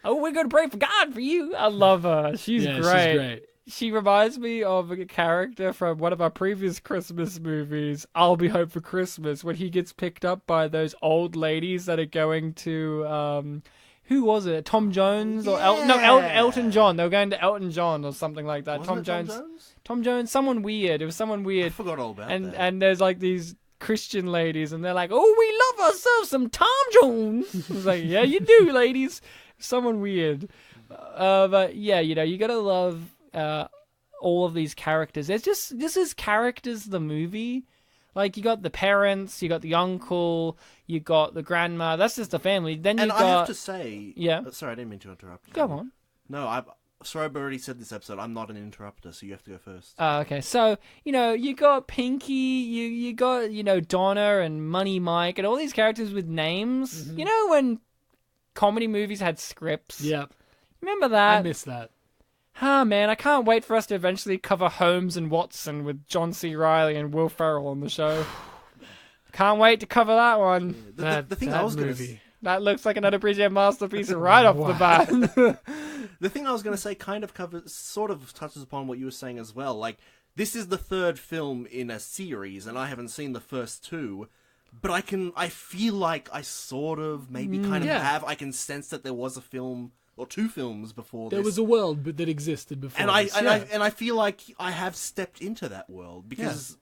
Oh, we're going to pray for God for you. I love her. She's Yeah, great. she's great. She reminds me of a character from one of our previous Christmas movies, I'll Be Home for Christmas, when he gets picked up by those old ladies that are going to, who was it? Tom Jones? Or Elton John. They were going to Elton John or something like that. Wasn't it Tom Jones? Someone weird. It was someone I weird. forgot all about that. And there's like these Christian ladies, and they're like, "Oh, we love ourselves some Tom Jones." I was like, "Yeah, you do, ladies." Someone weird. But yeah, you gotta love all of these characters. This is characters, the movie. Like, you got the parents, you got the uncle, you got the grandma. That's just the family. Then you And got... I have to say... Yeah. Sorry, I didn't mean to interrupt you. Go on. No, Sorab already said this episode, I'm not an interrupter, so you have to go first. Okay, so, you got Pinky, you got, Donna and Money Mike, and all these characters with names. Mm-hmm. You know when comedy movies had scripts? Yeah. Remember that? I miss that. Man, I can't wait for us to eventually cover Holmes and Watson with John C. Reilly and Will Ferrell on the show. Can't wait to cover that one. The thing I was going to movie. That looks like an unappreciated masterpiece right off the bat. The thing I was going to say sort of touches upon what you were saying as well. Like, this is the 3rd film in a series, and I haven't seen the first 2. But I feel like I sort of maybe kind of have. I can sense that there was a film or 2 films before this. There was a world that existed before. And this. I feel like I have stepped into that world because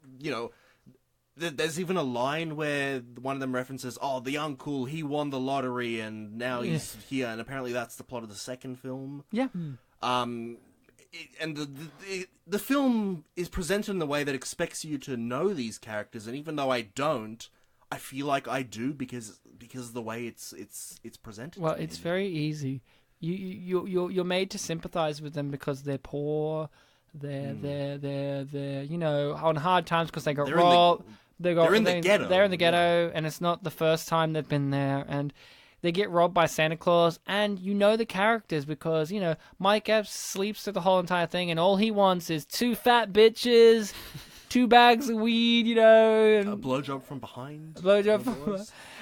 there's even a line where one of them references, "Oh, the uncle, he won the lottery and now he's here," and apparently that's the plot of the 2nd film. Yeah. And the film is presented in a way that expects you to know these characters, and even though I don't, I feel like I do because of the way it's presented. Well, to me. it's very easy. You're made to sympathize with them because they're poor. They're on hard times because they got robbed. They're in the ghetto. They're in the ghetto, and it's not the first time they've been there. And they get robbed by Santa Claus, and the characters because Mike Epps sleeps through the whole entire thing, and all he wants is 2 fat bitches, 2 bags of weed, and a blowjob from behind.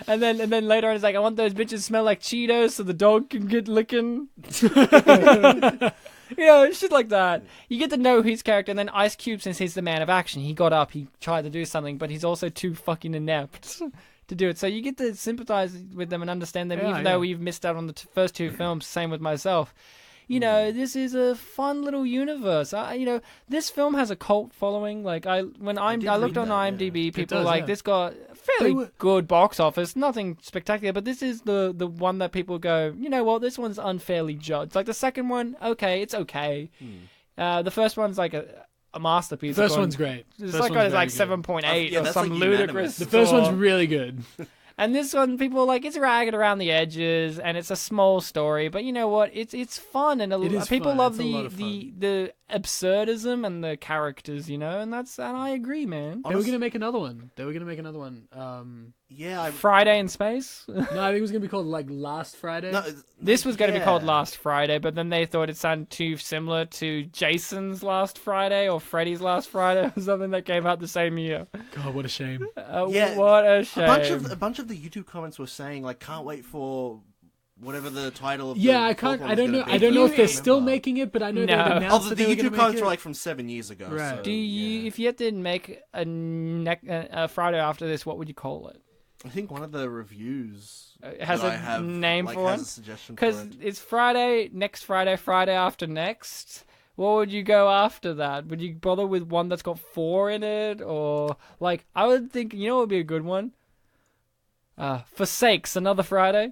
And then later on, he's like, "I want those bitches to smell like Cheetos so the dog can get licking." Shit like that. You get to know his character, and then Ice Cube, since he's the man of action, he got up, he tried to do something, but he's also too fucking inept. to do it. So you get to sympathize with them and understand them, even though we've missed out on the first two films. Same with myself. You know, this is a fun little universe. This film has a cult following. Like I looked on IMDb, people this got fairly good box office, nothing spectacular, but this is the one that people go, you know what, this one's unfairly judged. Like the second one, okay, it's okay. The first one's like a masterpiece. The first one's great. It's like 7.8 or some ludicrous. The first one's really good. And this one, people are like, it's ragged around the edges, and it's a small story. But you know what? It's fun, and people love the absurdism and the characters, you know. And I agree, man. They were gonna make another one. Friday in Space. No, I think it was gonna be called like Last Friday. No, this was gonna be called Last Friday, but then they thought it sounded too similar to Jason's Last Friday or Freddy's Last Friday or something that came out the same year. God, what a shame. What a shame. A bunch of the YouTube comments were saying like, can't wait for whatever the title of I don't know if they're still making it, but I know they've announced that the YouTube comments were like from 7 years ago. Right. So, Do you, if you had to make a Friday after this, what would you call it? I think one of the reviews has that a I have, name like, for has it. a suggestion Because for it. it's Friday, next Friday, Friday after next. What would you go after that? Would you bother with one that's got 4 in it, or like I would think, you know, what would be a good one? Forsakes, another Friday.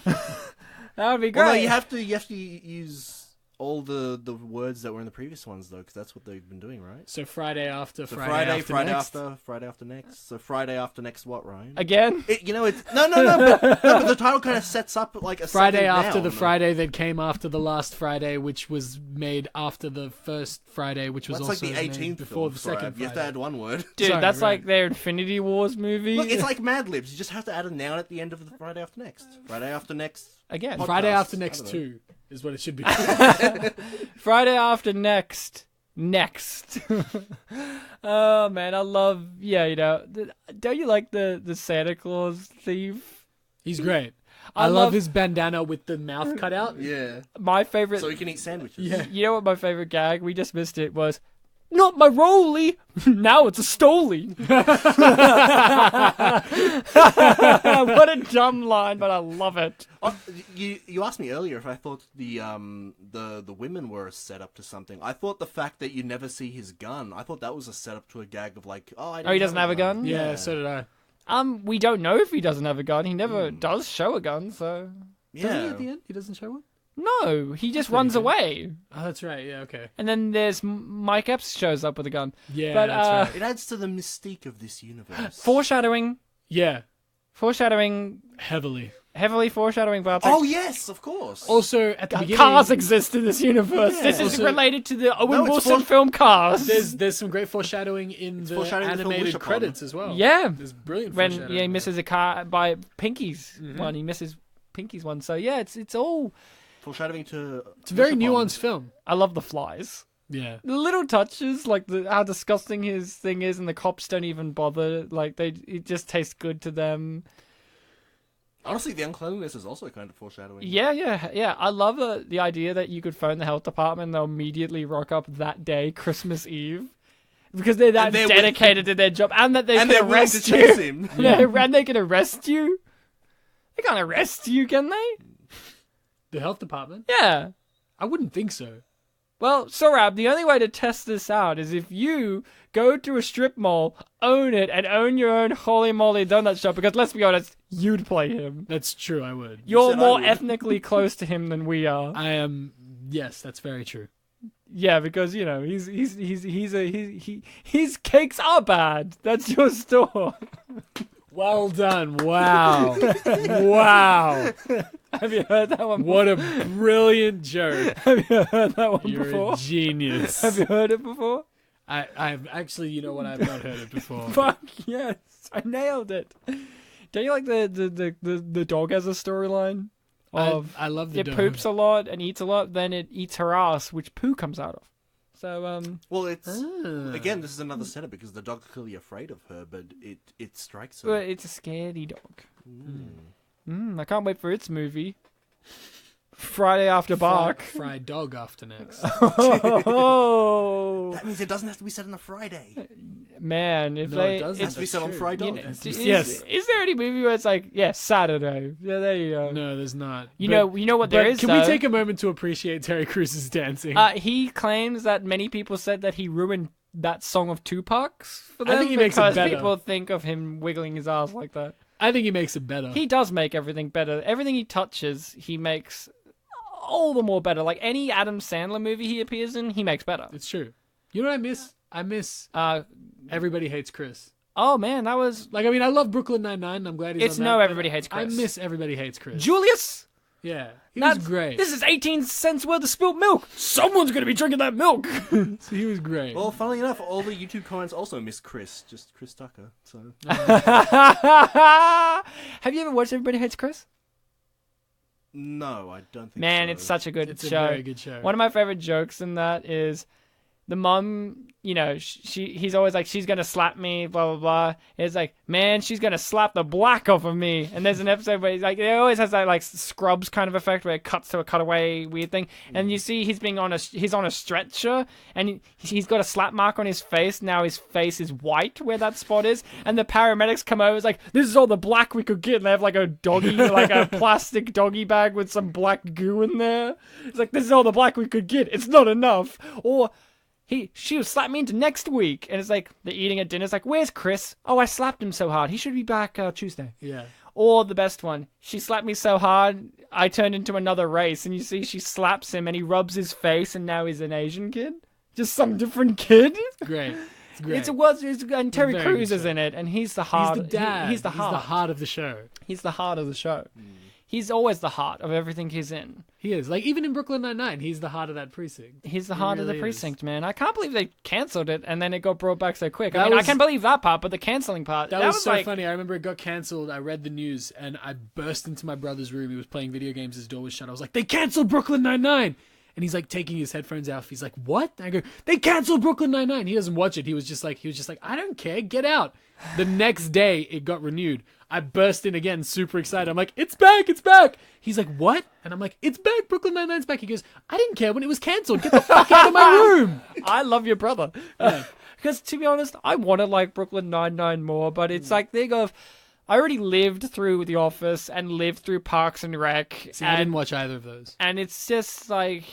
That would be great. Well, no, you have to use all the words that were in the previous ones, though, because that's what they've been doing, right? So Friday after, So Friday after next. Friday after next. So Friday after next, what, Ryan? Again? It's but the title kind of sets up like a Friday second after down. the Friday that came after the last Friday, which was made after the first Friday, which was That's also like the named 18th before film, the second You have to Friday. add one word. Dude, Sorry, that's right. like their Infinity Wars movie. Look, it's like Mad Libs. You just have to add a noun at the end of the Friday after next. Friday after next. Again. Podcast. Friday after I next don't know. 2 is what it should be. Friday after next. Oh man, I love. Yeah, you know. Don't you like the Santa Claus thief? He's great. I I love love his bandana with the mouth cut out. Yeah. My favorite. So he can eat sandwiches. Yeah. You know what my favorite gag? We just missed it. Was not my rolly. Now it's a stoley. What a dumb line, but I love it. Oh, you asked me earlier if I thought the women were a setup to something. I thought the fact that you never see his gun, I thought that was a setup to a gag of like, he doesn't have a gun? Yeah, so did I. We don't know if he doesn't have a gun. He never does show a gun, so Yeah. Doesn't he at the end? He doesn't show one? no, he just runs away. Oh, that's right. Yeah, okay. And then there's Mike Epps shows up with a gun. Yeah, But, that's right. It adds to the mystique of this universe. Foreshadowing, Yeah, heavily. heavily foreshadowing. Bartek. Oh yes, of course. Also, at the beginning... Cars exist in this universe. Yeah. This is Also- related to the Owen No, it's Wilson film Cars. There's some great foreshadowing in the foreshadowing the film animated Wish Upon. credits as well. Yeah. There's brilliant When foreshadowing. he misses a car by Pinky's one, he misses Pinky's one. So yeah, it's all. Foreshadowing to. It's a very Wish Upon. nuanced film. I love the flies. Yeah. The little touches, like how disgusting his thing is, and the cops don't even bother. Like it just tastes good to them. Honestly, the uncleanliness is also kind of foreshadowing. Yeah. I love the idea that you could phone the health department and they'll immediately rock up that day, Christmas Eve, because they're that And they're dedicated to their job, and that they And can they're willing arrest to chase you. him. And they can arrest you. They can't arrest you, can they? The health department? Yeah. I wouldn't think so. Well, Sorab, the only way to test this out is if you go to a strip mall, own it, and own your own holy moly donut shop, because let's be honest, you'd play him. That's true, I would. You're said I more would. ethnically close to him than we are. I am... Yes, that's very true. Yeah, because you know his cakes are bad. That's your store. Well done. Wow. Wow. Have you heard that one? What a brilliant joke. Have you heard that one You're before? a genius. Have you heard it before? I've actually, you know what? I've not heard it before. Fuck yes, I nailed it. Don't you like the dog has a storyline of I love the it dog. poops a lot and eats a lot, then it eats her ass, which poo comes out of. So Well, it's Ah. again. This is another setup because the dog's clearly afraid of her, but it strikes well, her. it's a scaredy dog. I can't wait for its movie. Friday After Bark. Fried dog after next. Oh, That means it doesn't have to be set on a Friday. man, if No, they, it doesn't. Has to be set on Friday. you know, Yes. is there any movie where it's like, yeah, Saturday? Yeah, there you go. No, there's not. You know what there is. Can though? we take a moment to appreciate Terry Crews' dancing? He claims that many people said that he ruined that song of Tupac's for them I think he makes it because better. people think of him wiggling his ass like that. I think he makes it better. He does make everything better. Everything he touches, he makes all the more better. Like any Adam Sandler movie he appears in, he makes better. It's true. You know what I miss? I miss Everybody Hates Chris. Oh man, that was Like, I mean, I love Brooklyn Nine-Nine. I'm glad he's it's on no that, Everybody but Hates Chris. I miss Everybody Hates Chris. Julius. Yeah, he was That's great. This is 18 cents worth of spilt milk. Someone's gonna be drinking that milk. So he was great. Well, funnily enough, all the YouTube comments also miss Chris, just Chris Tucker. So Have you ever watched Everybody Hates Chris? no, I don't think. Man, so. it's such a good It's show. a very good show. One of my favorite jokes in that is the mum, you know, he's always like, she's gonna slap me, blah blah blah. It's like, man, she's gonna slap the black off of me. And there's an episode where he's like, it always has that like Scrubs kind of effect where it cuts to a cutaway weird thing, and you see he's on a stretcher, and he's got a slap mark on his face. Now his face is white where that spot is, and the paramedics come over. It's like, this is all the black we could get, and they have like a doggy, like a plastic doggy bag with some black goo in there. It's like, this is all the black we could get. It's not enough. Or she would slap me into next week. And it's like, they're eating at dinner. It's like, where's Chris? Oh, I slapped him so hard. He should be back Tuesday. Yeah. Or the best one, she slapped me so hard, I turned into another race. And you see, she slaps him and he rubs his face and now he's an Asian kid. Just some different kid. Great. It's great. And Terry Very Crews good is show. in it. And he's the heart. He's the dad. He's the heart. He's the heart of the show. He's the heart of the show. He's always the heart of everything he's in. He is. Like, even in Brooklyn Nine-Nine, he's the heart of that precinct. He's the He heart of really the is. precinct, man. I can't believe they cancelled it and then it got brought back so quick. That I mean, I was- can believe that part, but the cancelling part, That was so like, funny. I remember it got cancelled. I read the news and I burst into my brother's room. He was playing video games. His door was shut. I was like, they canceled Brooklyn Nine-Nine. And he's like taking his headphones off. He's like, what? And I go, they canceled Brooklyn Nine-Nine. He doesn't watch it. He was just like, I don't care. Get out. The next day it got renewed. I burst in again, super excited. I'm like, it's back, it's back. He's like, what? And I'm like, it's back. Brooklyn Nine-Nine's back. He goes, I didn't care when it was cancelled. Get the fuck out of my room. I love your brother. Because to be honest, I want to like Brooklyn Nine-Nine more, but it's like they go, I already lived through The Office and lived through Parks and Rec. See, I didn't watch either of those. And it's just like,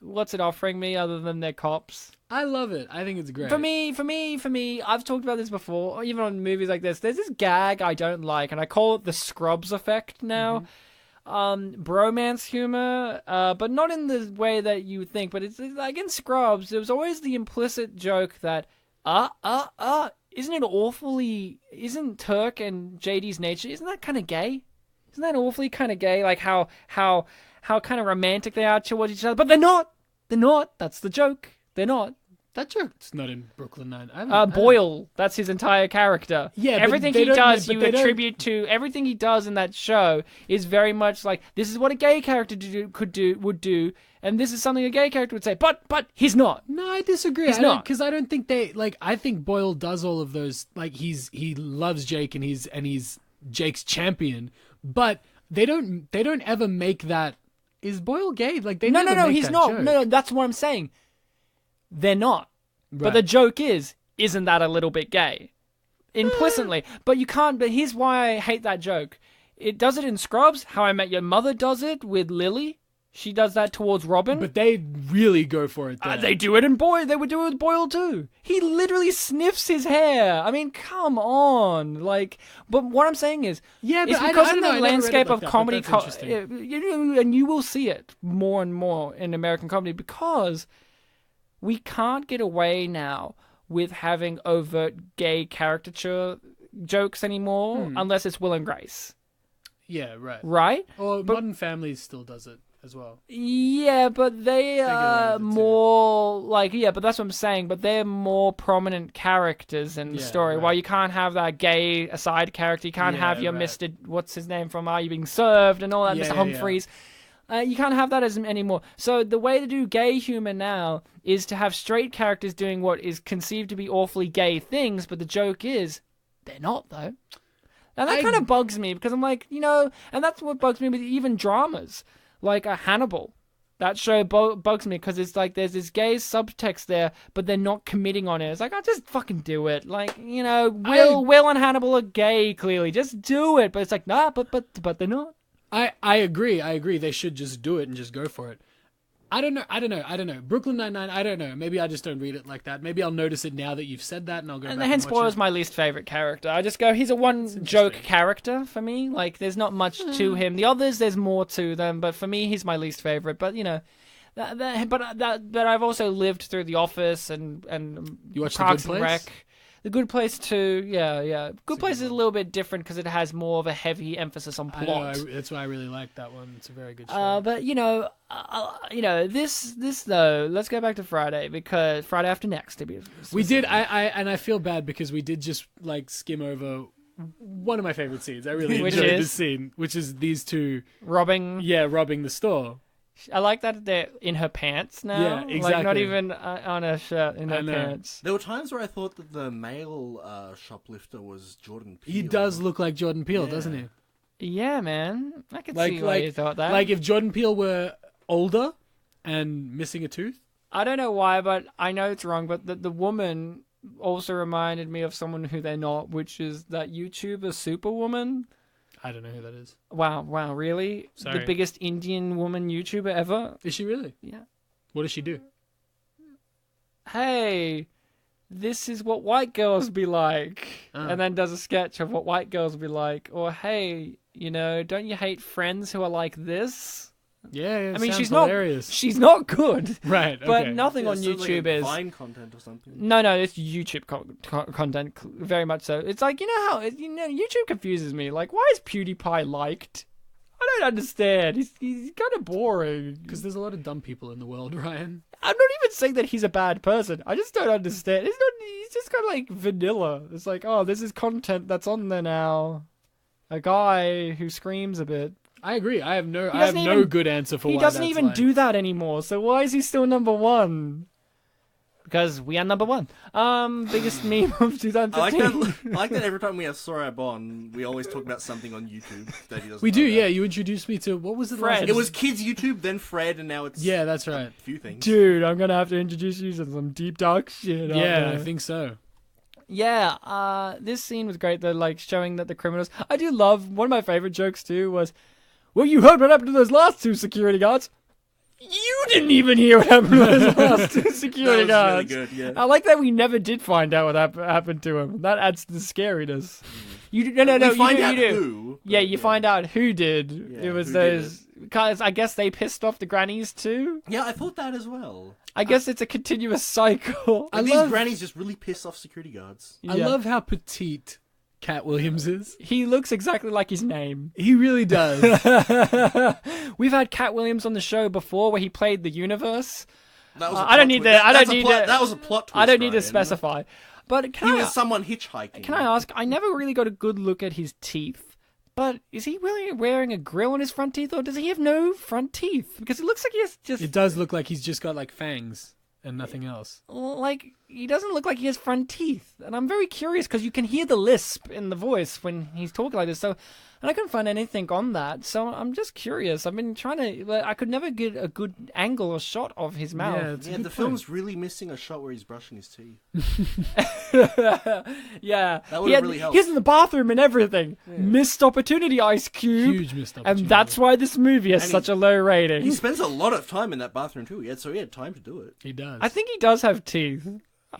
what's it offering me other than their cops? I love it. I think it's great. For me, I've talked about this before, even on movies like this. There's this gag I don't like, and I call it the Scrubs effect now. Bromance humor, but not in the way that you would think. But it's like in Scrubs, there was always the implicit joke that, isn't Turk and JD's nature, isn't that kind of gay? Isn't that awfully kind of gay? Like how kind of romantic they are towards each other, but they're not. They're not. That's the joke. They're not. That joke's not in Brooklyn Nine. Boyle, that's his entire character. Yeah, but everything they he don't- does, but you they don't- attribute to everything he does in that show is very much like, this is what a gay character would do, and this is something a gay character would say. But he's not. No, I disagree. He's not. Because I don't think they like. I think Boyle does all of those. Like he loves Jake and he's Jake's champion. But they don't ever make that. Is Boyle gay? Like they No, never make he's that not. joke. No, that's what I'm saying. They're not. But Right. the joke isn't that a little bit gay? Implicitly. But you can't, but here's why I hate that joke. It does it in Scrubs. How I Met Your Mother does it with Lily. She does that towards Robin. But they really go for it. There. They do it in Boyle. They would do it with Boyle too. He literally sniffs his hair. I mean, come on. Like, but what I'm saying is, Yeah, but it's I because don't of know. I the never read it landscape like of that, but comedy, that's interesting. and you will see it more and more in American comedy because we can't get away now with having overt gay caricature jokes anymore, unless it's Will and Grace, Yeah, right. right? Or Modern Family still does it as well. Yeah, but they away are with it too. more like, yeah, but that's what I'm saying. But they're more prominent characters in the Yeah, story. right. While you can't have that gay aside character, you can't Yeah, have your right. Mr. What's his name from Are You Being Served and all that, Yeah, Mr. yeah, Humphreys. You can't have that as anymore. So the way to do gay humor now is to have straight characters doing what is conceived to be awfully gay things, but the joke is they're not though. And that kind of bugs me because I'm like, and that's what bugs me with even dramas like a Hannibal. That show bugs me because it's like there's this gay subtext there, but they're not committing on it. It's like, just fucking do it. Like, Will and Hannibal are gay, clearly. Just do it. But it's like, nah, but they're not. I agree. They should just do it and just go for it. I don't know. Brooklyn Nine-Nine, I don't know. Maybe I just don't read it like that. Maybe I'll notice it now that you've said that, and I'll go back and hence watch was it. my least favorite character. I just go, he's a one-joke character for me. Like, there's not much to him. The others, there's more to them, but for me, he's my least favorite. But, but I've also lived through The Office and You watched Parks The Good and Place? Rec. The Good Place too, yeah. Good Place is a little bit different because it has more of a heavy emphasis on plot. That's why I really like that one. It's a very good show. But this though, let's go back to Friday because Friday after next. To be we did. I feel bad because we did just like skim over one of my favorite scenes. I really enjoyed this scene, which is these two robbing the store. I like that they're in her pants now. Yeah, exactly. Like not even on her shirt, in her pants. There were times where I thought that the male shoplifter was Jordan Peele. He does look like Jordan Peele, doesn't he? Yeah, man. I can see why you thought that. Like if Jordan Peele were older and missing a tooth. I don't know why, but I know it's wrong, but the woman also reminded me of someone who they're not, which is that YouTuber Superwoman. I don't know who that is. Wow, really? Sorry. The biggest Indian woman YouTuber ever? Is she really? Yeah. What does she do? Hey, this is what white girls be like. And then does a sketch of what white girls be like. Or, hey, don't you hate friends who are like this? Yeah, I mean, she's hilarious. She's not good. Right, But okay. nothing on YouTube is... Vine content or something. No, it's YouTube content, very much so. It's like, how YouTube confuses me. Like, why is PewDiePie liked? I don't understand. He's kind of boring. Because there's a lot of dumb people in the world, Ryan. I'm not even saying that he's a bad person. I just don't understand. He's just kind of like vanilla. It's like, oh, this is content that's on there now. A guy who screams a bit. I agree. I have no good answer for why he doesn't that's even like. do that anymore. So why is he still number one? Because we are number one. Biggest meme of 2015. I like that every time we have Sorab on, we always talk about something on YouTube that he doesn't. We do, know yeah. about. You introduced me to what was it? Fred. It was kids YouTube, then Fred, and now it's that's right. a few things. Dude, I'm gonna have to introduce you to some deep dark shit. Yeah, I think so. Yeah, this scene was great though, like showing that the criminals. I do love one of my favorite jokes too was, well, you heard what happened to those last two security guards. You didn't even hear what happened to those last two security guards. Really good, yeah. I like that we never did find out what happened to him. That adds to the scariness. You We find out you do. who. Yeah, you find out who did. Yeah, It was who those guys. I guess they pissed off the grannies too. Yeah, I thought that as well. I guess it's a continuous cycle. These grannies just really piss off security guards. I love how petite Katt Williams is. He looks exactly like his name. He really does. We've had Katt Williams on the show before, where he played the universe. That was I don't need that. That was a plot twist. I don't need to Ryan. specify. But He was someone hitchhiking. Can I ask? I never really got a good look at his teeth. But is he really wearing a grill on his front teeth, or does he have no front teeth? Because it looks like he has just... It does look like he's just got like fangs and nothing else. Like, he doesn't look like he has front teeth. And I'm very curious, because you can hear the lisp in the voice when he's talking like this. So, and I couldn't find anything on that. So I'm just curious. I've been trying to... I could never get a good angle or shot of his mouth. Yeah, the film's really missing a shot where he's brushing his teeth. Yeah. That would have really helped. He's in the bathroom and everything. Yeah. Missed opportunity, Ice Cube. Huge missed opportunity. And that's why this movie has such a low rating. He spends a lot of time in that bathroom too. So he had time to do it. He does. I think he does have teeth.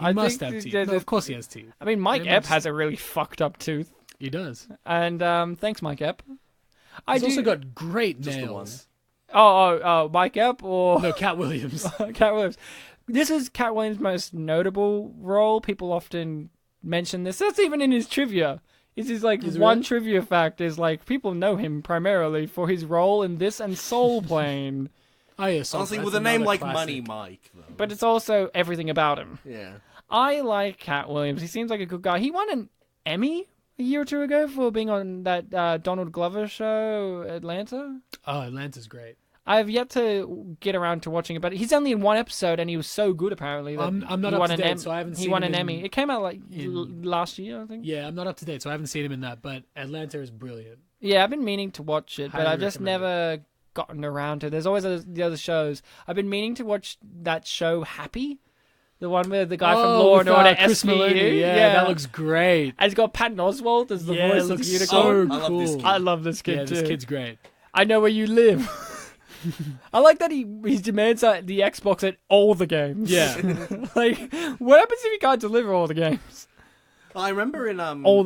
He must have teeth. No, of course he has teeth. I mean, Mike Epps has a really fucked up tooth. He does. And thanks, Mike Epps. He's also got great Just nails. Oh, Mike Epps or... No, Katt Williams. Katt Williams. This is Katt Williams' most notable role. People often mention this. That's even in his trivia. It's his one trivia fact is like people know him primarily for his role in this and Soul Plane. Oh yeah, honestly, with a name like Money Mike, though. But it's also everything about him. Yeah. I like Katt Williams. He seems like a good guy. He won an Emmy a year or two ago for being on that Donald Glover show, Atlanta. Oh, Atlanta's great. I've yet to get around to watching it, but he's only in one episode, and he was so good, apparently. That I'm not up to date, so I haven't seen him. He won an Emmy. It came out last year, I think. Yeah, I'm not up to date, so I haven't seen him in that, but Atlanta is brilliant. Yeah, I've been meaning to watch it, but I just never gotten around to. There's always the other shows. I've been meaning to watch that show Happy. The one with the guy from Law and Order Chris Maloney. SVU. Yeah, that looks great. And it's got Patton Oswalt as the voice of the unicorn. So I love this cool. kid. I love this kid Yeah, too. this kid's great. I know where you live. I like that he demands the Xbox at all the games. Yeah. Like, what happens if you can't deliver all the games? I remember in Or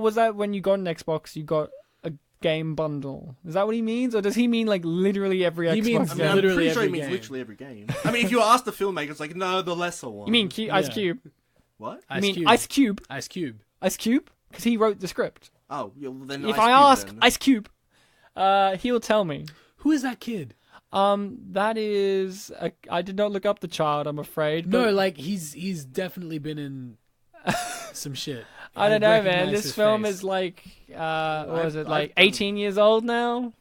was that when you got an Xbox, you got a game bundle? Is that what he means, or does he mean like literally every Xbox? He means I mean, game? I'm literally pretty sure he every means game. literally every game. I mean, if you ask the filmmaker, it's like, no, the lesser one. You mean Ice Cube? what? You mean Ice Cube? Ice Cube. Ice Cube? Because he wrote the script. Oh, yeah, well, then If Ice I Cube, ask then. Ice Cube, he'll tell me. Who is that kid? That is. I did not look up the child, I'm afraid. No, but like he's definitely been in some shit. I don't know, man. recognize This his film face. is like, what was it, like I've 18 years old now?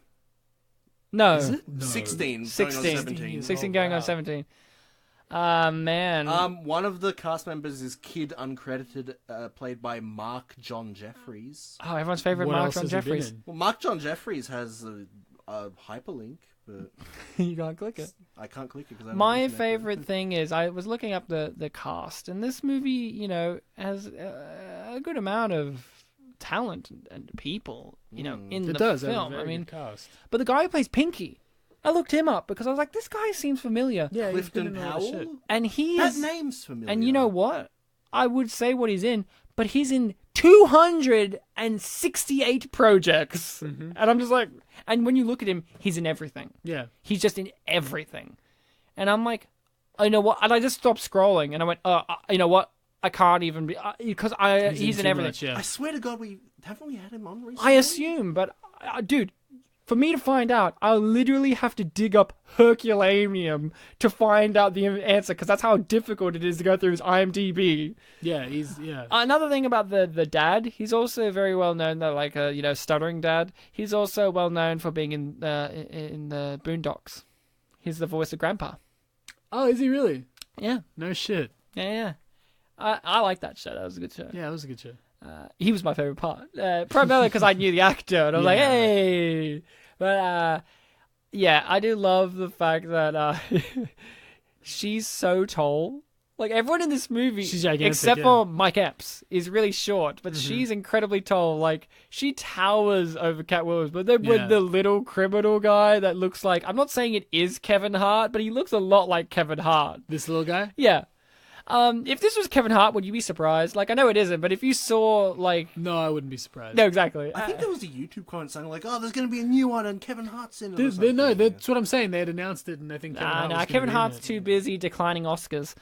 No. Is it? No. 16, going on 16. 17. 16 Oh, going wow. on 17. Man. One of the cast members is kid uncredited, played by Mark John Jeffries. Oh, everyone's favorite What Mark else John has he been Jeffries. in? Well, Mark John Jeffries has a hyperlink, but You can't click it. I can't click it because I My favorite thing is I was looking up the cast, and this movie, you know, has a good amount of talent and people, you know, in It the does have a film. very I mean, good cast. but the guy who plays Pinky, I looked him up because I was like, this guy seems familiar. Yeah, he's been Clifton in a lot of shit. Powell. And he That is, name's familiar. and you know what? I would say what he's in, but he's in 268 projects. And I'm just like, and when you look at him, he's in everything. Yeah. He's just in everything. And I'm like, you know what? And I just stopped scrolling and I went, you know what? I can't even be, because he's in too everything. much, yeah. I swear to God, haven't we had him on recently? I assume, but dude, for me to find out, I'll literally have to dig up Herculaneum to find out the answer, because that's how difficult it is to go through his IMDb. Yeah, yeah. Another thing about the dad, he's also very well known, like a stuttering dad. He's also well known for being in the Boondocks. He's the voice of Grandpa. Oh, is he really? Yeah, No shit. yeah. I like that show. That was a good show. Yeah, it was a good show. He was my favorite part, primarily because I knew the actor, and I was like, Yeah. hey. But yeah, I do love the fact that she's so tall. Like, everyone in this movie, She's gigantic, except yeah. for Mike Epps, is really short, but she's incredibly tall. Like, she towers over Katt Williams. But then Yeah. with the little criminal guy that looks like, I'm not saying it is Kevin Hart, but he looks a lot like Kevin Hart. This little guy? Yeah. If this was Kevin Hart, would you be surprised? Like, I know it isn't, but if you saw, like... No, I wouldn't be surprised. No, exactly. I think there was a YouTube comment saying like, "Oh, there's going to be a new one and Kevin Hart's in it." or No, something. that's what I'm saying. They had announced it, and I think Kevin Hart was gonna Kevin be in Hart's it. too busy declining Oscars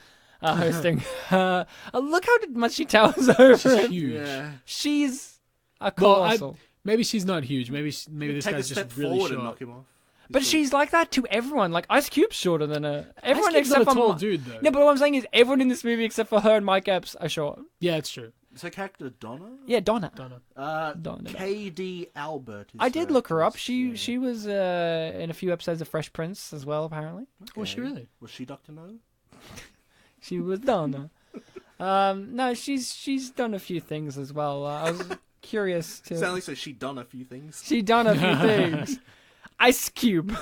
hosting. Look how much she towers over She's him. huge. Yeah. She's a Well, colossal. maybe she's not huge. Maybe this Take a guy's step just really forward short. and knock him off. But she's like that to everyone. Like, Ice Cube's shorter than her. Everyone Cube's except not a for tall dude, though. No, but what I'm saying is everyone in this movie except for her and Mike Epps are short. Yeah, it's true. Is her character Donna? Yeah, Donna. Donna. K.D. Albert. Is I did look her up. actress. She Yeah. she was in a few episodes of Fresh Prince as well, apparently. Was she really? Was she Dr. No? She was Donna. No, she's done a few things as well. I was curious to. Sounds like so she done a few things. She done a few things. Ice Cube.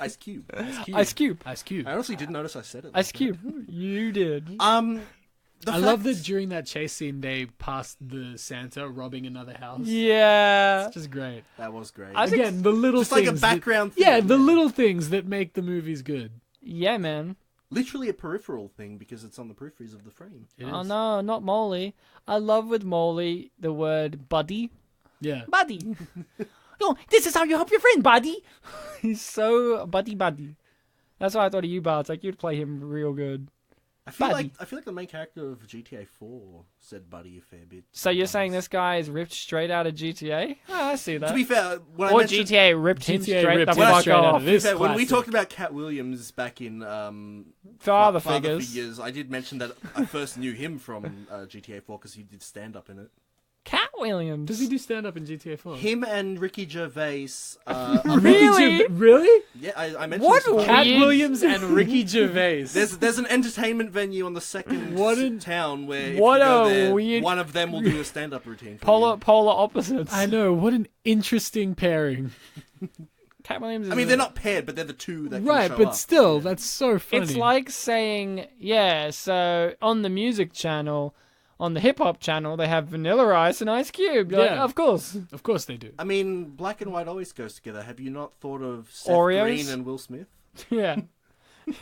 Ice Cube. Ice Cube. Ice Cube. I honestly didn't notice I said it. Ice Cube. You did. The I fact- love that during that chase scene they passed the Santa robbing another house. Yeah. It's just great. That was great. I think- Again, the little Just like things a background that, thing. Yeah, the little things that make the movies good. Yeah, man. Literally a peripheral thing because it's on the peripheries of the frame. It Oh is. no, not Molly. I love with Molly the word buddy. Yeah. Buddy. No, this is how you help your friend, buddy. He's so buddy. That's why I thought of you, Bart. Like, you'd play him real good. I feel Buddy. like the main character of GTA 4 said buddy a fair bit. So you're saying sometimes. this guy is ripped straight out of GTA? Oh, I see that. To be fair, when I Or mentioned, GTA ripped him GTA straight ripped the him fuck straight out off. of this. to be fair, when we classic. talked about Katt Williams back in Father Father Figures. I did mention that I first knew him from GTA 4 because he did stand up in it. Katt Williams. Does he do stand up in GTA 4? Him and Ricky Gervais. Really? Really? Yeah, I mentioned What this before. Cat Weird. Williams and Ricky Gervais. There's an entertainment venue on the second What an- town where if What you go a there, weird- one of them will do a stand-up routine. For Polar you. opposites. I know. What an interesting pairing. Katt Williams is I mean, they're not paired, but they're the two that can Right, show but up. still, that's so funny. It's like saying, so on the music channel, on the hip-hop channel, they have Vanilla Ice and Ice Cube. You're like, Yeah. of course. Of course they do. I mean, black and white always goes together. Have you not thought of Seth Oreos? Green and Will Smith? Yeah.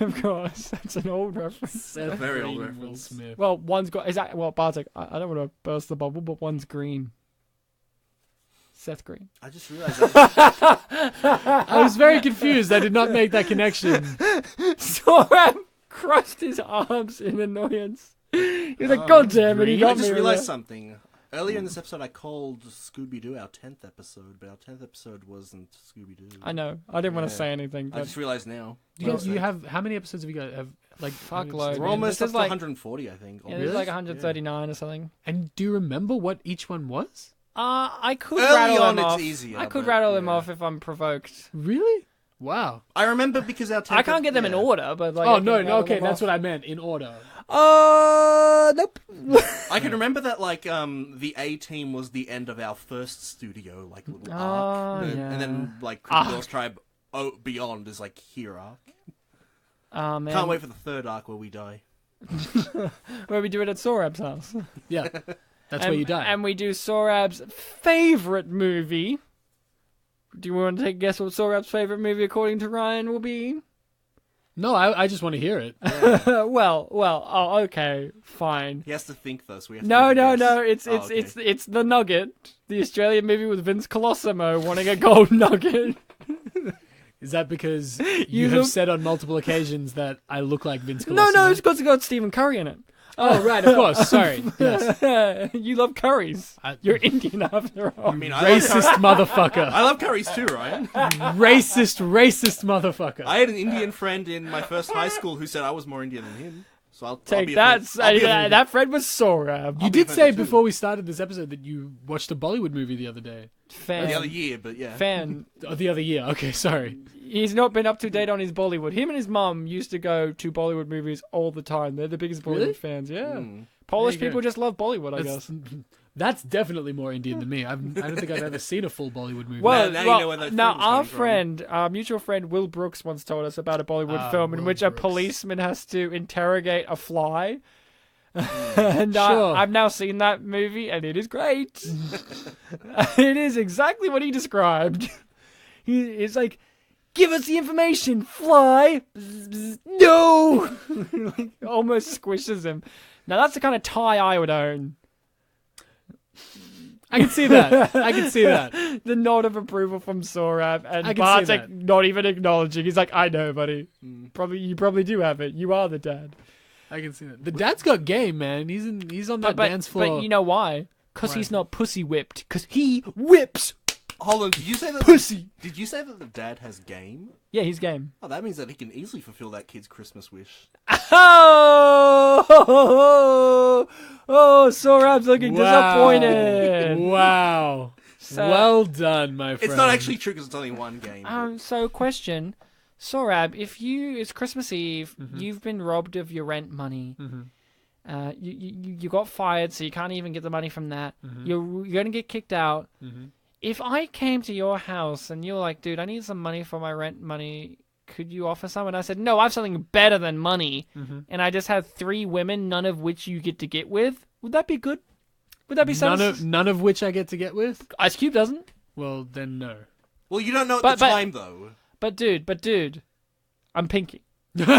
Of course. That's an old reference. A very old Will reference. Smith. Well, one's got... Bartek, I don't want to burst the bubble, but one's green. Seth Green. I just realized that. I was very confused. I did not make that connection. Sorab crossed his arms in annoyance. He was like, God damn it, he I got just me. realized something. Earlier in this episode, I called Scooby-Doo our 10th episode, but our 10th episode wasn't Scooby-Doo. I know. I didn't want to Yeah. say anything. I But just realized now. You have how many episodes have you got? Have like Fuck how many load. episodes? We're man. almost This up is to like- 140, I think. yeah, there's like 139 or something. And do you remember what each one was? I could Early rattle on, them it's off. easier, I could but, rattle them yeah. off if I'm provoked. Really? Wow. I remember because our 10th... I can't get them in yeah. order, but like. Oh no, okay, that's what I meant. In order. Nope. I can remember that, like, the A-Team was the end of our first studio, like, little arc. Oh, And then, yeah. like, Creepy Girls Tribe Beyond is, like, here arc. Oh man. Can't wait for the third arc where we die. Where we do it at Sorab's house. Yeah. That's where you die. And we do Sorab's favorite movie. Do you want to take a guess what Sorab's favorite movie, according to Ryan, will be? No, I just want to hear it. well. Oh, okay, fine. He has to think, though, so we have to No. make a guess. It's The Nugget, the Australian movie with Vince Colosimo wanting a gold nugget. Is that because You you have look- said on multiple occasions that I look like Vince No, Colosimo? it's because it's got Stephen Curry in it. Oh, right, of course. Sorry. Yes. You love curries. You're Indian after all. I mean, I love, Racist motherfucker. I love curries too, Ryan. Racist motherfucker. I had an Indian friend in my first high school who said I was more Indian than him. So I'll Take be that. offended. I'll be That friend was Sorab. You be did say offended too. before we started this episode that you watched a Bollywood movie the other day. Fan. the other year, but yeah. Fan. Oh, the other year. Okay, sorry. He's not been up to date on his Bollywood. Him and his mum used to go to Bollywood movies all the time. They're the biggest Bollywood Really? fans. Yeah. Mm. Polish There you go. people just love Bollywood, I That's, guess. that's definitely more Indian than me. I don't think I've ever seen a full Bollywood movie. Well, Now you know where that now film's our coming from. friend, our mutual friend Will Brooks once told us about a Bollywood film in Will which Brooks. a policeman has to interrogate a fly. And Sure. I've now seen that movie, and it is great. It is exactly what he described. It's like, give us the information, fly. No! Like, almost squishes him. Now that's the kind of tie I would own. I can see that. I can see that. The nod of approval from Sorab, and I can see Bartek that. not even acknowledging. He's like, I know, buddy. Mm. You probably do have it. You are the dad. I can see that. The dad's got game, man. He's on that dance floor. But you know why? Because Why? he's not pussy whipped. Because he whips Hold on, did you say that? pussy. Did you say that the dad has game? Yeah, he's game. Oh, that means that he can easily fulfill that kid's Christmas wish. Oh, Sorab's looking disappointed. Wow. So- well done, my friend. It's not actually true because it's only one game. but- So question, Sorab, if it's Christmas Eve, you've been robbed of your rent money. You got fired, so you can't even get the money from that. You're gonna get kicked out. If I came to your house and you're like, dude, I need some money for my rent money, could you offer some? And I said, no, I have something better than money. And I just have 3 women, none of which you get to get with. Would that be good? Would that be none of which I get to get with? Ice Cube doesn't. Well, then no. Well, you don't know at But- the time, though. But dude, I'm Pinky. Sorry,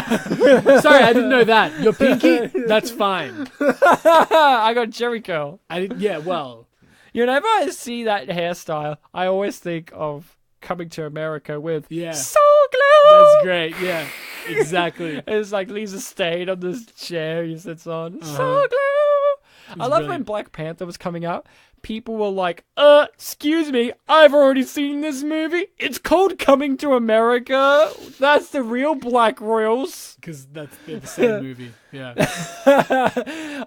I didn't know that. You're Pinky? That's fine. I got Jerry curl. Yeah, well. Whenever I see that hairstyle, I always think of Coming to America with Yeah. Soul Glow. That's great. Yeah, exactly. It's like leaves a stain on this chair he sits on. Uh-huh. Soul Glow. I love when brilliant. Black Panther was coming out. People were like, excuse me, I've already seen this movie. It's called Coming to America. That's the real Black Royals. Because they're the same movie. Yeah.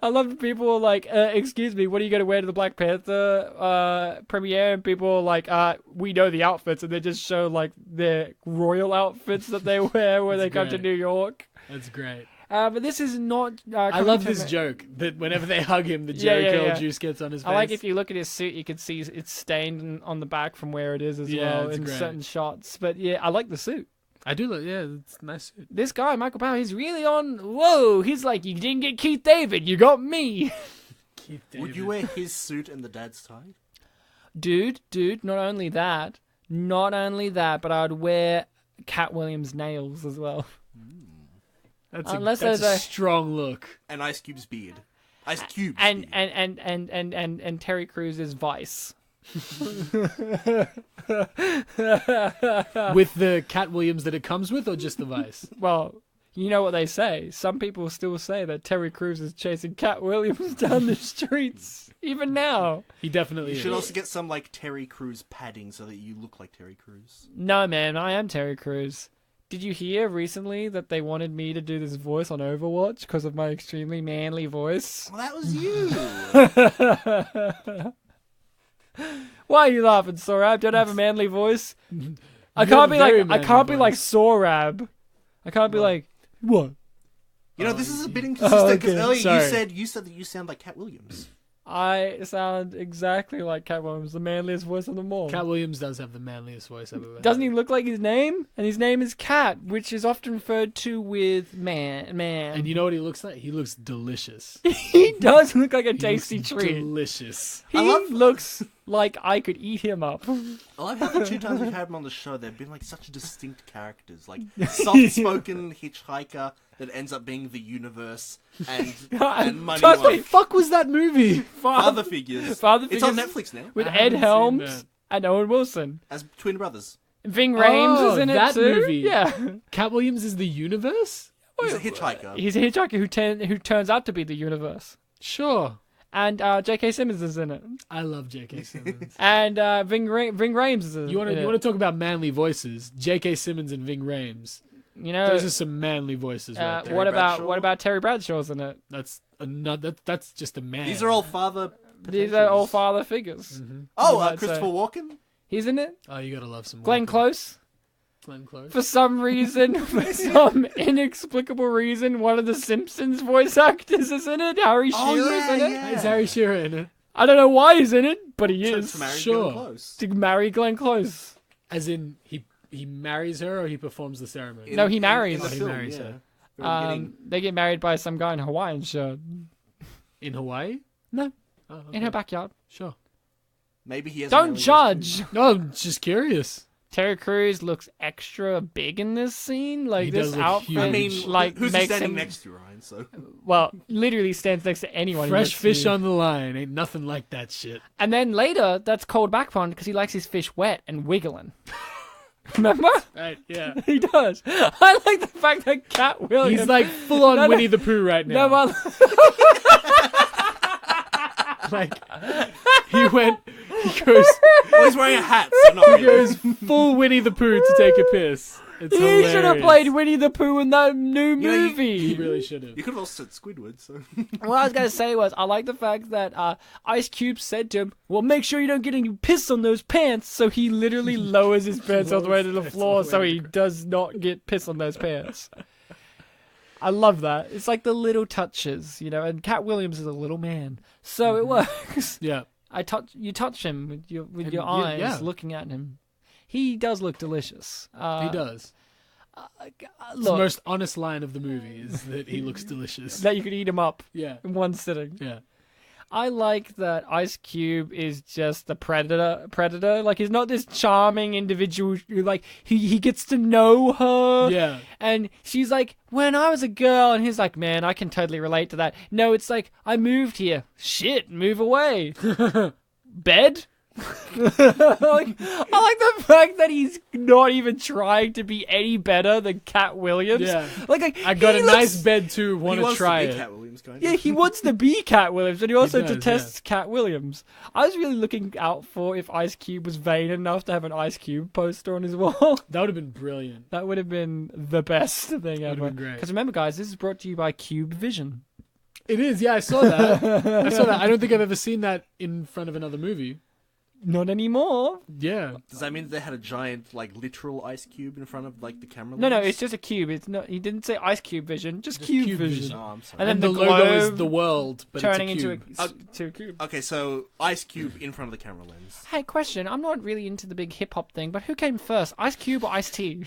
I love when people were like, excuse me, what are you going to wear to the Black Panther premiere? And people were like, we know the outfits. And they just show like their royal outfits that they wear when they come to great. New York. That's great. But this is not... I love this joke that whenever they hug him, the Jerry curl juice gets on his face. I like if you look at his suit, you can see it's stained on the back from where it is as well in certain shots. But yeah, I like the suit. I do look, it's a nice suit. This guy, Michael Powell, he's really on... Whoa, he's like, you didn't get Keith David, you got me. Keith David. Would you wear his suit and the dad's tie? Dude, not only that, but I would wear Katt Williams' nails as well. That's a strong look. And Ice Cube's beard. Ice Cube's and, beard. and Terry Crews's Vice. With the Katt Williams that it comes with, or just the Vice? Well, you know what they say. Some people still say that Terry Crews is chasing Katt Williams down the streets, even now. He definitely You is. should also get some, like, Terry Crews padding so that you look like Terry Crews. No, man, I am Terry Crews. Did you hear recently that they wanted me to do this voice on Overwatch because of my extremely manly voice? Well, that was you! Why are you laughing, Sorab? Don't I have a manly voice? I can't be like Sorab. I can't be like, what? You know, this is a bit inconsistent because earlier Sorry. you said that you sound like Katt Williams. I sound exactly like Katt Williams, the manliest voice of them all. Katt Williams does have the manliest voice I've ever heard. Doesn't he look like his name? And his name is Cat, which is often referred to with man. And you know what he looks like? He looks delicious. He does look like a tasty treat. Delicious. He looks like I could eat him up. I love how the 2 times we've had him on the show, they've been like such distinct characters, like soft-spoken hitchhiker that ends up being the universe, and money. Trust What me. the fuck was that movie? Father Figures. Father It's on Figures Netflix now with I Ed haven't seen Helms that. and Owen Wilson. as twin brothers. Ving Rhames is in it that too. movie. Yeah, Katt Williams is the universe? He's a hitchhiker. he's a hitchhiker who turns out to be the universe. Sure. And J.K. Simmons is in it. I love J.K. Simmons. And Ving Rhames is in it. You want to talk about manly voices? J.K. Simmons and Ving Rhames. You know, Those are some manly voices right there. what Bradshaw? about Terry Bradshaw's in it? That's another. That's just a man. These are all father. These are all father figures. Oh, might Christopher say. Walken. He's in it. Oh, you gotta love some. Glenn Walken. Close. Glenn Close. For some reason, for some inexplicable reason, one of the Simpsons voice actors is in it. Harry Shearer's in it. Is Harry Shearer in it? I don't know why he's in it, but he So is. it's married Sure. Glenn Close. To marry Glenn Close. As in, he marries her, or he performs the ceremony. No, he marries. In the He film, marries yeah. her. Very beginning. They get married by some guy in a Hawaiian shirt. In Hawaii? No, Oh, okay. in her backyard. Sure. Maybe he has. Don't judge. No, I'm just curious. Terry Crews looks extra big in this scene. Like He this does look outfit, huge. I mean, like who's he makes standing him next to, Ryan? So well, literally stands next to anyone. he Fresh looks fish huge. on the line. Ain't nothing like that shit. And then later, that's cold back pond because he likes his fish wet and wiggling. Remember? Right, yeah. He does. I like the fact that Katt Williams. He's like full on No, no. Winnie the Pooh right now. No, well, Like, he goes well, he's wearing a hat. So not he really. goes full Winnie the Pooh to take a piss. It's he hilarious. should have played Winnie the Pooh in that new know, you- movie. He really should have. You could have also said Squidward. So What I was going to say was, I like the fact that Ice Cube said to him, well, make sure you don't get any piss on those pants. So he literally lowers his pants all the way to the floor so he does not get piss on those pants. I love that. It's like the little touches, you know, and Katt Williams is a little man. So it works. Yeah. You touch him with your And eyes, yeah. looking at him. He does look delicious. He does. It's the Look, most honest line of the movie is that he looks delicious. that you could eat him up Yeah. in one sitting. Yeah. I like that Ice Cube is just a predator. Like, he's not this charming individual who, like, he gets to know her. Yeah. And she's like, when I was a girl, and he's like, man, I can totally relate to that. No, it's like, I moved here. Shit, move away. Bed? like, I like the fact that he's not even trying to be any better than Katt Williams. Yeah. Like I got he a looks- nice bed too. Want he to wants try to be it? Katt Williams, kind of. Yeah, he wants to be Katt Williams, but he also does, detests Katt Williams. I was really looking out for if Ice Cube was vain enough to have an Ice Cube poster on his wall. That would have been brilliant. That would have been the best thing ever. been great. Because remember, guys, this is brought to you by Cube Vision. It is. Yeah, I saw that. I don't think I've ever seen that in front of another movie. Not anymore. Yeah. Does that mean they had a giant, like, literal ice cube in front of, like, the camera? No, lens? it's just a cube. It's not. He didn't say ice cube vision. Just cube vision. Oh, I'm sorry. And then And the the logo is globe the world, but turning it's a into cube. to a cube. Okay, so ice cube in front of the camera lens. Hey, question. I'm not really into the big hip hop thing, but who came first, Ice Cube or Ice T?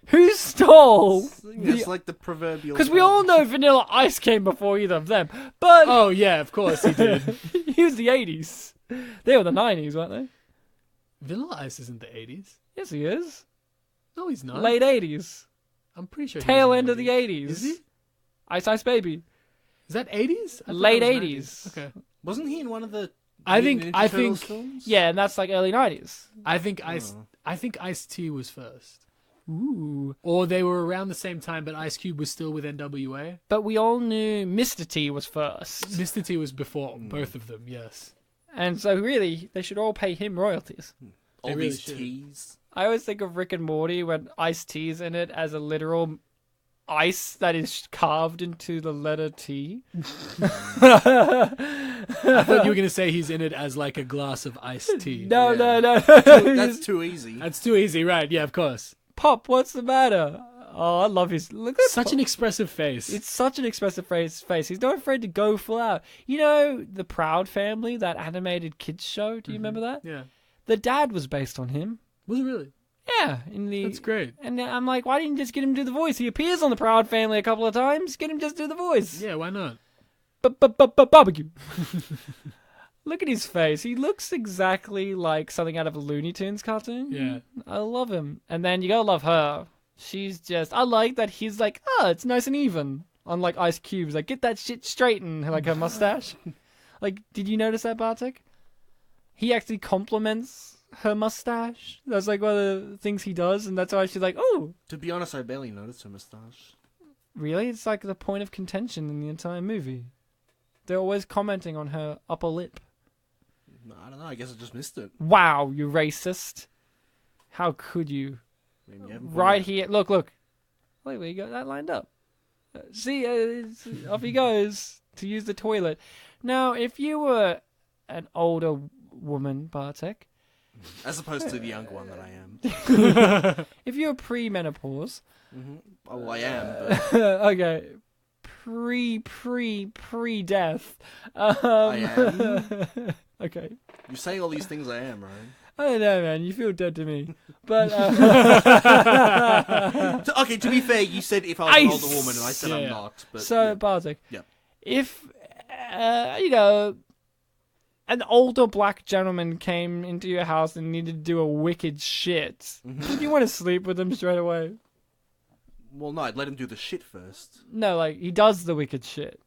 Who stole? It's like the proverbial. Because we all know Vanilla Ice came before either of them, but Oh yeah, of course he did. he was the 80s. They were the 90s, weren't they? Vanilla Ice isn't the 80s. Yes, he is. No, he's not. Late 80s. I'm pretty sure. Tail he's in end of the 80s. Is he? Ice Ice Baby. Is that 80s? I thought Late that was 80s. 90s. Okay. Wasn't he in one of the? I Ninja think. Turtles films? Yeah, and that's like early 90s. I think Ice-T was first. Ooh. Or they were around the same time, but Ice Cube was still with NWA. But we all knew Mr. T was first. Mr. T was before both of them. Yes. And so really, they should all pay him royalties. All really these should. T's. I always think of Rick and Morty when Ice-T's in it as a literal ice that is carved into the letter T. I thought you were going to say he's in it as like a glass of iced tea. No, Yeah. no. That's too easy. That's too easy, right? Yeah, of course. Pop, what's the matter? Oh, I love his... Look at Such Pop. an expressive face. It's such an expressive face. He's not afraid to go full out. You know, The Proud Family, that animated kids show? Do you remember that? Yeah. The dad was based on him. Was it really? Yeah. That's great. And I'm like, why didn't you just get him to do the voice? He appears on The Proud Family a couple of times. Get him just to do the voice. Yeah, why not? Barbecue. Look at his face. He looks exactly like something out of a Looney Tunes cartoon. Yeah. I love him. And then you gotta love her. She's just... I like that he's like, it's nice and even. Unlike Ice Cube's like, get that shit straight in, like her mustache. Like, did you notice that, Bartek? He actually compliments her mustache. That's like one of the things he does, and that's why she's like, oh. To be honest, I barely noticed her moustache. Really? It's like the point of contention in the entire movie. They're always commenting on her upper lip. No, I don't know. I guess I just missed it. Wow, you racist. How could you? Maybe you haven't Right pointed here. Look. Look where you got that lined up. See, off he goes to use the toilet. Now, if you were an older woman, Bartek, out. As opposed to the younger one that I am. if you're pre-menopause, Oh, I am. But okay, pre-death. I am. Okay. You say all these things, I am, right? I don't know, man. You feel dead to me. But Okay, to be fair, you said if I was an Ice. older woman, and I said I'm Yeah. not. But so, yeah. Bartek, Yep. if an older black gentleman came into your house and needed to do a wicked shit, would you want to sleep with him straight away? Well, no, I'd let him do the shit first. No, like he does the wicked shit.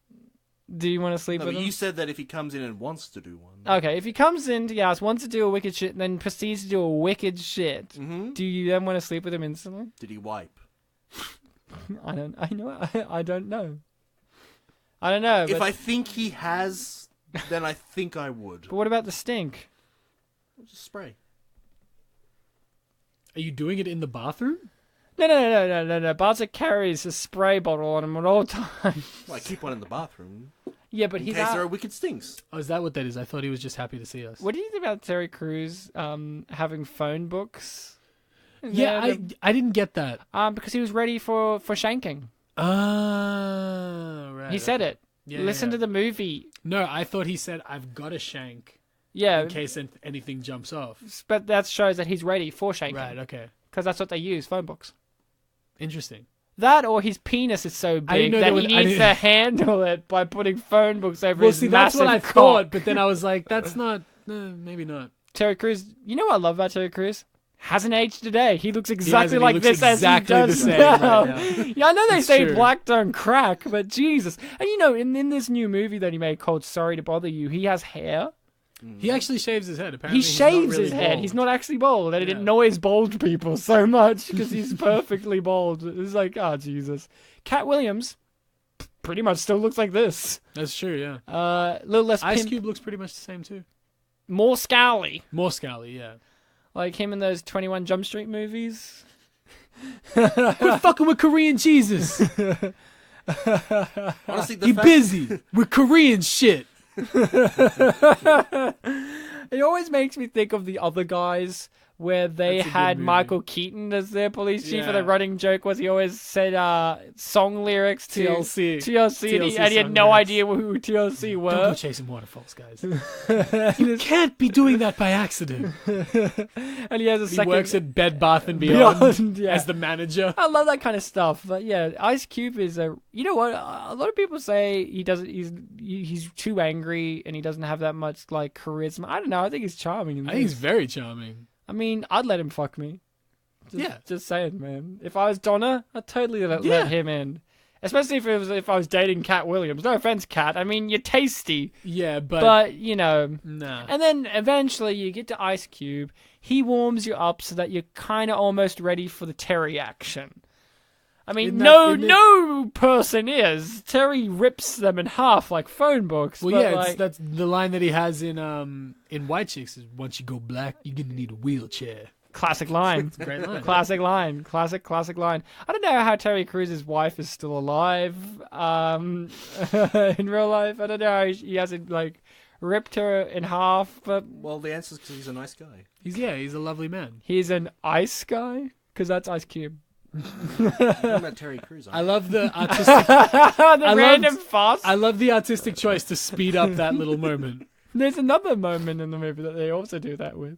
Do you want to sleep No, with but him? you said that if he comes in and wants to do one. Okay, if he comes into your house, wants to do a wicked shit, and then proceeds to do a wicked shit, do you then want to sleep with him instantly? Did he wipe? I don't know. I don't know. If But, I think he has, then I think I would. but what about the stink? Just spray. Are you doing it in the bathroom? No. Bartek carries a spray bottle on him at all times. Well, I keep one in the bathroom Yeah, but in he's case out. there are wicked stinks. Oh, is that what that is? I thought he was just happy to see us. What do you think about Terry Crews having phone books? Yeah, I didn't get that. Because he was ready for shanking. Ah, right. He said it. Yeah, Listen yeah. to the movie. No, I thought he said, I've got a shank Yeah, in case anything jumps off. but that shows that he's ready for shanking. Right, okay. Because that's what they use, phone books. Interesting. That or his penis is so I didn't big know that there he was- I needs didn't- to handle it by putting phone books over Well, his see, that's massive what I cock. thought, but then I was like, that's not, maybe not. Terry Crews, you know what I love about Terry Crews? Hasn't aged today. He looks exactly hasn't. He like looks this exactly as he the does same now. right now. Yeah, I know they That's say true. black don't crack, but Jesus. And you know, in this new movie that he made called Sorry to Bother You, he has hair. He actually shaves his head, apparently. He he's not shaves really his head. bald. He's not actually bald. And it Yeah. annoys bald people so much because he's perfectly bald. It's like, Jesus. Katt Williams pretty much still looks like this. That's true, yeah. A little less Ice pimp, Cube looks pretty much the same, too. more scowly. More scowly, yeah. Like him in those 21 Jump Street movies. Quit fucking with Korean Jesus. Honestly, He busy with Korean shit. It always makes me think of the other guys where they That's a good had movie. Michael Keaton as their police chief, and the Yeah. running joke was he always said song lyrics to TLC. TLC, and he had song no lyrics. idea who TLC Don't were. go chasing waterfalls, guys. You can't be doing that by accident. And he has a He second. works at Bed Bath and Beyond, yeah. as the manager. I love that kind of stuff, but yeah, Ice Cube is a. You know what? A lot of people say he doesn't. He's too angry and he doesn't have that much like charisma. I don't know. I think he's charming. In I think he's this. very charming. I mean, I'd let him fuck me. Yeah. Just saying, man. If I was Donna, I'd totally let Yeah. him in. Especially if I was dating Katt Williams. No offense, Katt. I mean, you're tasty, Yeah, but you know. nah. And then eventually you get to Ice Cube. He warms you up so that you're kind of almost ready for the Terry action. I mean, no person is. Terry rips them in half like phone books. Well, but yeah, like, that's the line that he has in White Chicks is, once you go black, you're going to need a wheelchair. classic line. Great line. Classic line. Classic line. I don't know how Terry Crews' wife is still alive in real life. I don't know how he hasn't, like, ripped her in half, but Well, the answer is because he's a nice guy. He's a lovely man. he's an ice guy? Because that's Ice Cube. What about Terry Crews? I love the artistic. The random fuss. I love the artistic choice to speed up that little moment. There's another moment in the movie that they also do that with.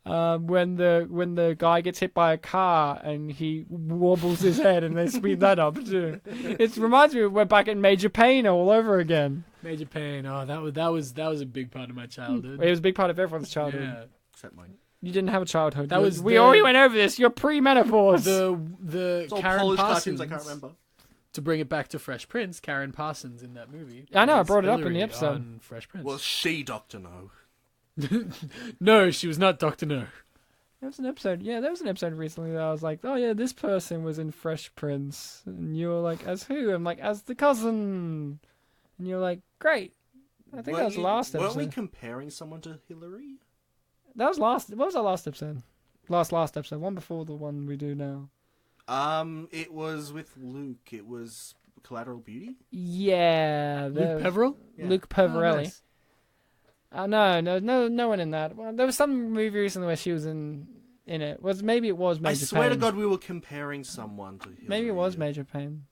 When the guy gets hit by a car and he wobbles his head and they speed that up too. It reminds me of we're back in Major Pain all over again. Major Pain. Oh, that was a big part of my childhood. It was a big part of everyone's childhood. Yeah. Except mine. You didn't have a childhood. That was we the- already went over this. You're pre-menopause. The It's all Karen Polish Parsons. cartoons I can't remember. To bring it back to Fresh Prince, Karen Parsons in that movie. I know, I was brought it up in the Hillary episode. on Fresh Prince. Was she Dr. No? No, she was not Dr. No. There was an episode. Yeah, there was an episode recently that I was like, oh yeah, this person was in Fresh Prince, and you were like, as who? I'm like, as the cousin, and you're like, great. I think that was the last episode. Weren't we comparing someone to Hillary? That was last. What was our last episode? Last episode. One before the one we do now. It was with Luke. It was Collateral Beauty. Yeah. Luke Peverell? Yeah. Luke Peverelli. Oh, nice. No one in that. Well, there was some movie recently where she was in it. It was Major I swear Payne. to God, we were comparing someone to Hillary. Maybe it was Major Payne.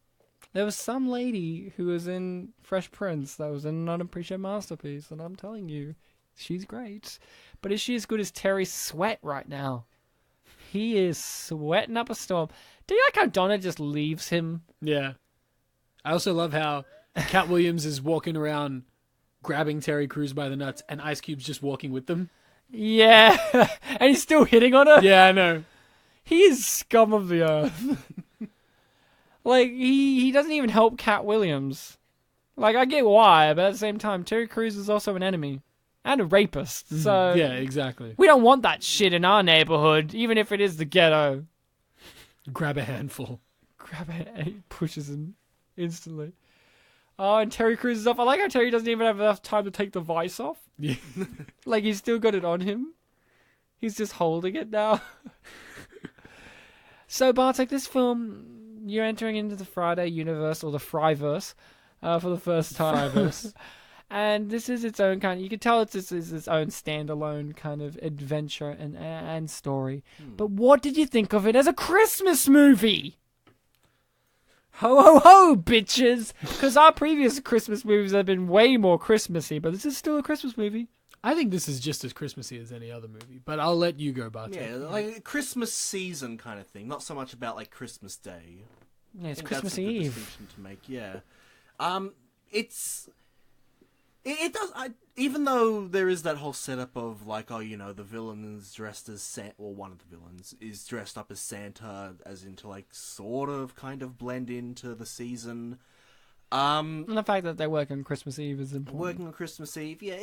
There was some lady who was in Fresh Prince that was in an unappreciated masterpiece, and I'm telling you, she's great. But is she as good as Terry Sweat right now? He is sweating up a storm. Do you like how Donna just leaves him? Yeah. I also love how Katt Williams is walking around grabbing Terry Crews by the nuts and Ice Cube's just walking with them. Yeah, and he's still hitting on her. Yeah, I know. He is scum of the earth. Like, he doesn't even help Katt Williams. Like, I get why, but at the same time, Terry Crews is also an enemy. And a rapist, so... Yeah, exactly. We don't want that shit in our neighborhood, even if it is the ghetto. Grab a handful. Grab it and he pushes him instantly. Oh, and Terry Crews is off. I like how Terry doesn't even have enough time to take the vice off. Yeah. Like, he's still got it on him. He's just holding it now. So, Bartek, this film, you're entering into the Friday universe, or the Fryverse, for the first time. Fryverse. And this is its own kind. You can tell it's its own standalone kind of adventure and story. But what did you think of it as a Christmas movie? Ho ho ho, bitches! Because our previous Christmas movies have been way more Christmassy, but this is still a Christmas movie. I think this is just as Christmassy as any other movie, but I'll let you go, Bartek. Yeah, like a Christmas season kind of thing. Not so much about like Christmas Day. Yeah, it's I think Christmas that's a good Eve. distinction to make. Yeah, it does. Even though there is that whole setup of like, oh, you know, the villain is dressed as Santa, or one of the villains is dressed up as Santa, as in to like sort of kind of blend into the season. And the fact that they work on Christmas Eve is important. Working on Christmas Eve, yeah.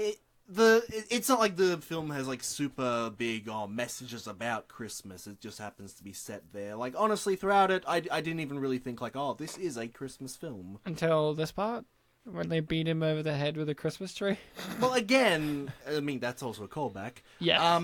It's not like the film has like super big messages about Christmas. It just happens to be set there. Like honestly, throughout it, I didn't even really think like, oh, this is a Christmas film. Until this part, when they beat him over the head with a Christmas tree. Well, again, I mean that's also a callback. Yeah.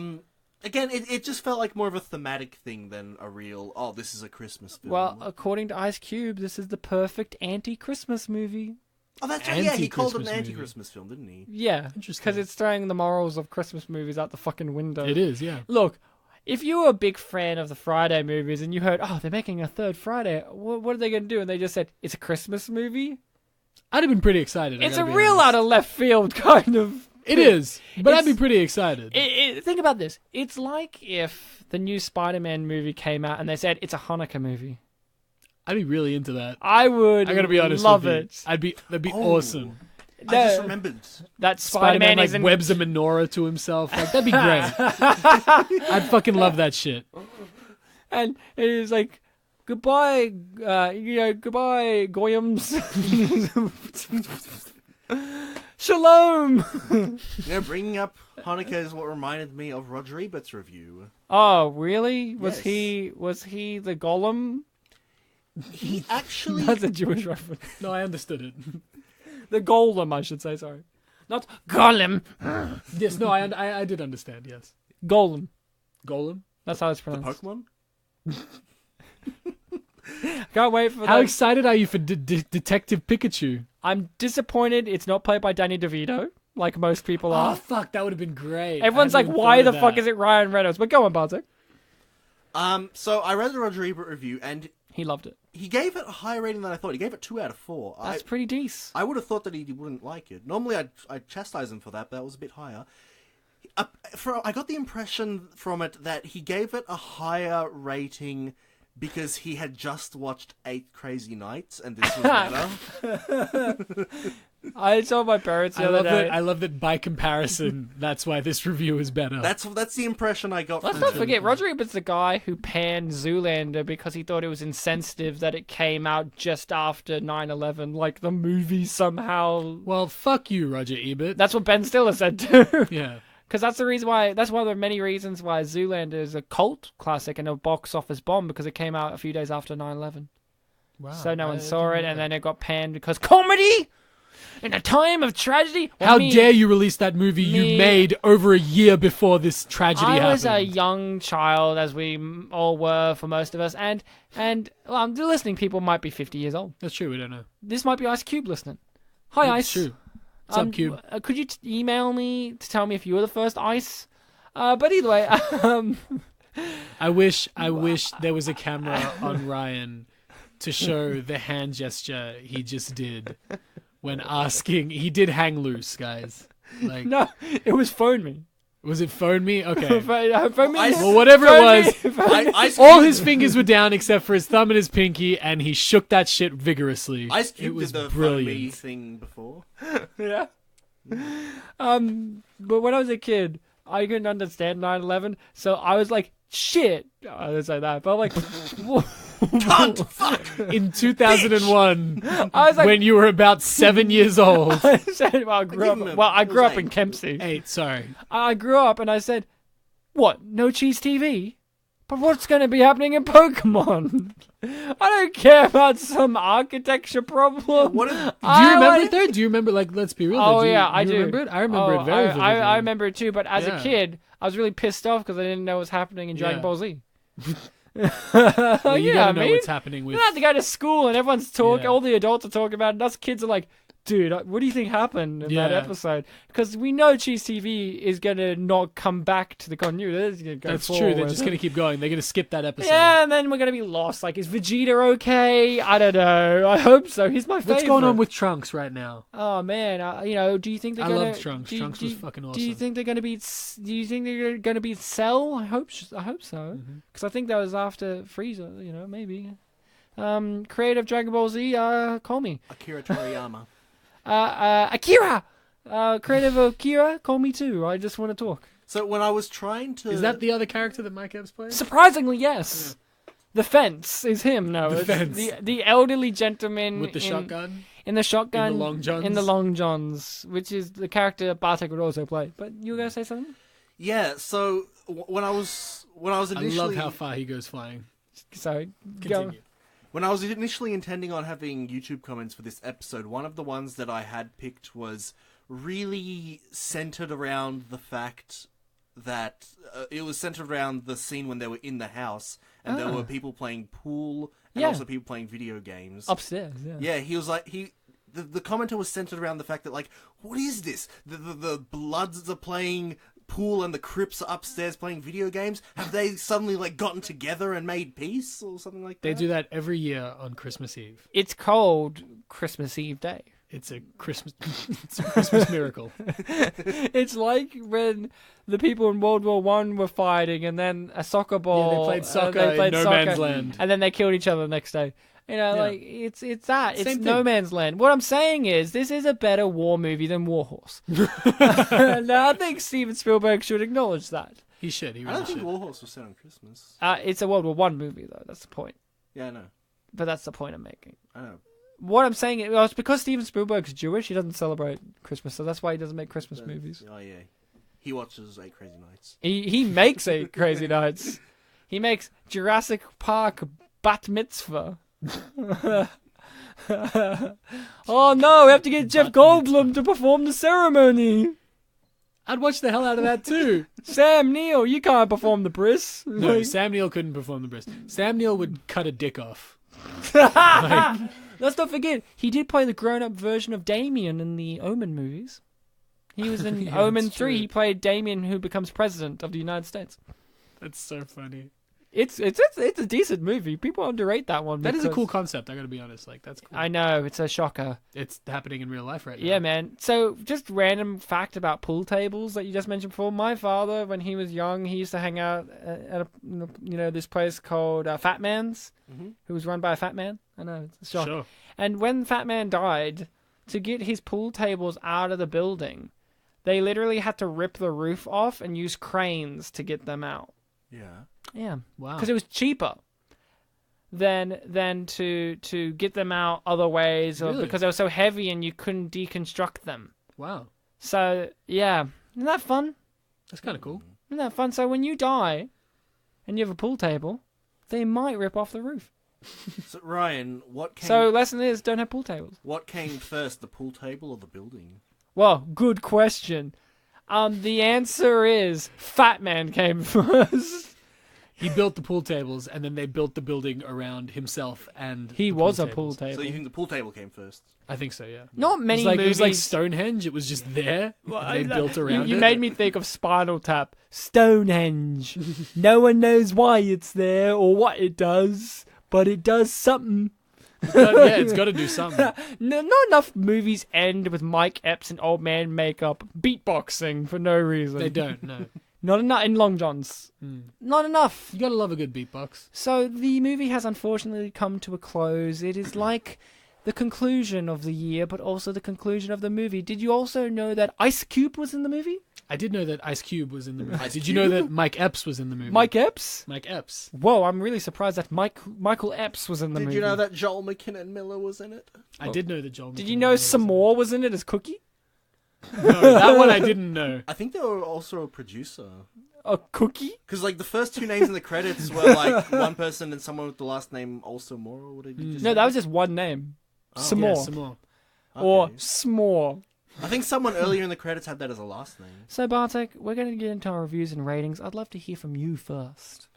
Again, it just felt like more of a thematic thing than a real, oh, this is a Christmas film. Well, according to Ice Cube, this is the perfect anti-Christmas movie. Oh, that's right. Yeah, he called it an Anti-Christmas anti-Christmas film, didn't he? Yeah, Interesting. because it's throwing the morals of Christmas movies out the fucking window. It is, yeah. Look, if you were a big fan of the Friday movies and you heard, oh, they're making a third Friday, what are they going to do? And they just said, it's a Christmas movie? I'd have been pretty excited. It's a real out of left field kind of... It is, but I'd be pretty excited. Think about this. It's like if the new Spider-Man movie came out and they said, it's a Hanukkah movie. I'd be really into that. I would I gotta be honest love with you. it. That'd be awesome. I just remembered. That Spider-Man Spider-Man like webs a menorah to himself. Like, that'd be great. I'd fucking love that shit. And it is like, goodbye, goodbye, Goyams. Shalom. Bringing up Hanukkah is what reminded me of Roger Ebert's review. Oh, really? Was Yes. he the golem? He actually... That's a Jewish reference. No, I understood it. The golem, I should say, sorry. Not golem. Yes, no, I did understand, yes. Golem. Golem? That's how it's The pronounced. Pokemon? Can't wait for How that. excited are you for Detective Pikachu? I'm disappointed it's not played by Danny DeVito, like most people Oh, are. fuck, that would have been great. Everyone's like, why the fuck is it Ryan Reynolds? But go on, Bartek. So I read the Roger Ebert review, and He loved it. he gave it a higher rating than I thought. He gave it 2 out of 4. That's pretty decent. I would have thought that he wouldn't like it. Normally, I'd chastise him for that, but that was a bit higher. I got the impression from it that he gave it a higher rating because he had just watched 8 Crazy Nights, and this was better. I told my parents the other day. I love that by comparison, that's why this review is better. That's the impression I got Let's from not him. forget, Roger Ebert's the guy who panned Zoolander because he thought it was insensitive that it came out just after 9/11, like the movie somehow. Well, fuck you, Roger Ebert. That's what Ben Stiller said too. Yeah. Because that's the reason why. That's one of the many reasons why Zoolander is a cult classic and a box office bomb, because it came out a few days after 9/11. Wow. So no one saw it, and then it got panned because comedy in a time of tragedy. Well, How me- dare you release that movie you made over a year before this tragedy happened? I was a young child, as we all were for most of us, and the listening people might be 50 years old. That's true, we don't know. This might be Ice Cube listening. Hi, That's Ice. true. What's up, Cube? Could you email me to tell me if you were the first Ice? But either way, I wish there was a camera on Ryan to show the hand gesture he just did when asking. He did hang loose, guys. Like, no, it was phone me. was it phone me? Okay. Phone me. Well, whatever it was, Ice all Cube- his fingers were down except for his thumb and his pinky, and he shook that shit vigorously. Ice It Cube was did the brilliant. phone me thing before. Yeah. But when I was a kid, I couldn't understand 9/11, so I was like, shit. I didn't say that, but I'm like, Cunt! Fuck! In 2001, I was like, when you were about 7 years old. I said, well, I grew Give him a- up. I grew up it was in Kempsey. 8, sorry. I grew up and I said, what? No cheese TV? But what's going to be happening in Pokemon? I don't care about some architecture problem. What if- Do you remember it though? Do you remember, like, let's be real. Oh, do you, yeah, I you do. remember it? I remember it very vividly. I remember it too, but as Yeah. a kid, I was really pissed off because I didn't know what was happening in Dragon Yeah. Ball Z. Well, you yeah, gotta know what's happening with... You have to go to school and everyone's talking, Yeah. all the adults are talking about it, and us kids are like, dude, what do you think happened in that Yeah. episode? Because we know Cheese TV is going to not come back to the continuity. It's gonna go That's forward. true. They're just going to keep going. They're going to skip that episode. Yeah, and then we're going to be lost. Like, is Vegeta okay? I don't know. I hope so. He's my favorite. What's going on with Trunks right now? Oh, man. Do you think they're I going to... loved Trunks. Trunks was fucking awesome. Do you think they're going to be... Do you think they're going to be Cell? I hope so. Mm-hmm. Because I think that was after Frieza, maybe. Creative Dragon Ball Z, call me. Akira Toriyama. Akira! Creative Akira, call me too. I just want to talk. So when I was trying to... Is that the other character that Mike Epps plays? Surprisingly, yes. The fence is him. No, The it's fence. the elderly gentleman With the shotgun? in the shotgun, In the long johns? in the long johns, which is the character Bartek would also play. But you were gonna say something? Yeah, so when I was I initially... love how far he goes flying. Sorry, go. Continue. When I was initially intending on having YouTube comments for this episode, one of the ones that I had picked was really centered around the fact that it was centered around the scene when they were in the house and there were people playing pool and Yeah. also people playing video games. Upstairs, yeah. Yeah, he was like the commenter was centered around the fact that, like, what is this? The Bloods are playing pool and the Crips are upstairs playing video games. Have they suddenly, like, gotten together and made peace or something like that? They do that every year on Christmas Eve. It's called Christmas Eve Day. It's a Christmas miracle. It's like when the people in World War One were fighting, and then a soccer ball. Yeah, they played soccer in No Man's Land, and then they killed each other the next day. You know, like it's that. It's Same No thing. Man's Land. What I'm saying is, this is a better war movie than War Horse. Now, I think Steven Spielberg should acknowledge that. He should. He I really don't think should. Warhorse was set on Christmas. It's a World War One movie, though. That's the point. Yeah, I know. But that's the point I'm making. I know. What I'm saying is, well, it's because Steven Spielberg's Jewish. He doesn't celebrate Christmas, so that's why he doesn't make Christmas movies. Oh, yeah. He watches 8 Crazy Nights. He makes 8 Crazy Nights. He makes Jurassic Park Bat Mitzvah. Oh no, we have to get Jeff Goldblum to perform the ceremony. I'd watch the hell out of that too. Sam Neill, you can't perform the bris. No, Sam Neill couldn't perform the bris. Sam Neill would cut a dick off. Let's not forget, he did play the grown-up version of Damien in the Omen movies. He was in Yeah, Omen that's 3. true. He played Damien, who becomes president of the United States. That's so funny. It's a decent movie. People underrate that one. That is a because- cool concept. I gotta be honest. Like that's cool. I know, it's a shocker. It's happening in real life right now. Yeah, man. So, just random fact about pool tables that you just mentioned before. My father, when he was young, he used to hang out at this place called Fat Man's, who was run by a fat man. I know, it's a shock. Sure. And when Fat Man died, to get his pool tables out of the building, they literally had to rip the roof off and use cranes to get them out. Yeah. Yeah. Wow. Because it was cheaper than to get them out other ways, or Really? because they were so heavy and you couldn't deconstruct them. Wow. So, yeah. Isn't that fun? That's kind of cool. Isn't that fun? So when you die and you have a pool table, they might rip off the roof. So, Ryan, what So lesson is, don't have pool tables. came first, the pool table or the building? Well, good question. The answer is Fat Man came first. He built the pool tables, and then they built the building around himself and He the was a tables. pool table. So you think the pool table came first? I think so, yeah. Not many It movies. was like Stonehenge. It was just there. They built around You it. made me think of Spinal Tap. Stonehenge. No one knows why it's there or what it does, but it does something. It's got to do something. No, not enough movies end with Mike Epps and old man makeup beatboxing for no reason. They don't, no. Not enough in Long Johns. Not enough. You got to love a good beatbox. So the movie has unfortunately come to a close. It is like the conclusion of the year, but also the conclusion of the movie. Did you also know that Ice Cube was in the movie? I did know that Ice Cube was in the movie. Ice Did you know Cube? that Mike Epps was in the movie? Mike Epps? Mike Epps. Whoa, I'm really surprised that Michael Epps was in the movie. Did you know that Joel McKinnon Miller was in it? I did know that Joel. Did McKinnon you know was in it. Samore was in it as Cookie? No, that one I didn't know. I think they were also a producer. A Cookie? Because, like, the first 2 names in the credits were, like, one person and someone with the last name also Moore, or what did you just No, say? that was just one name. Yeah, Samore. Samore. Or Okay. S'more. I think someone earlier in the credits had that as a last name. So, Bartek, we're going to get into our reviews and ratings. I'd love to hear from you first.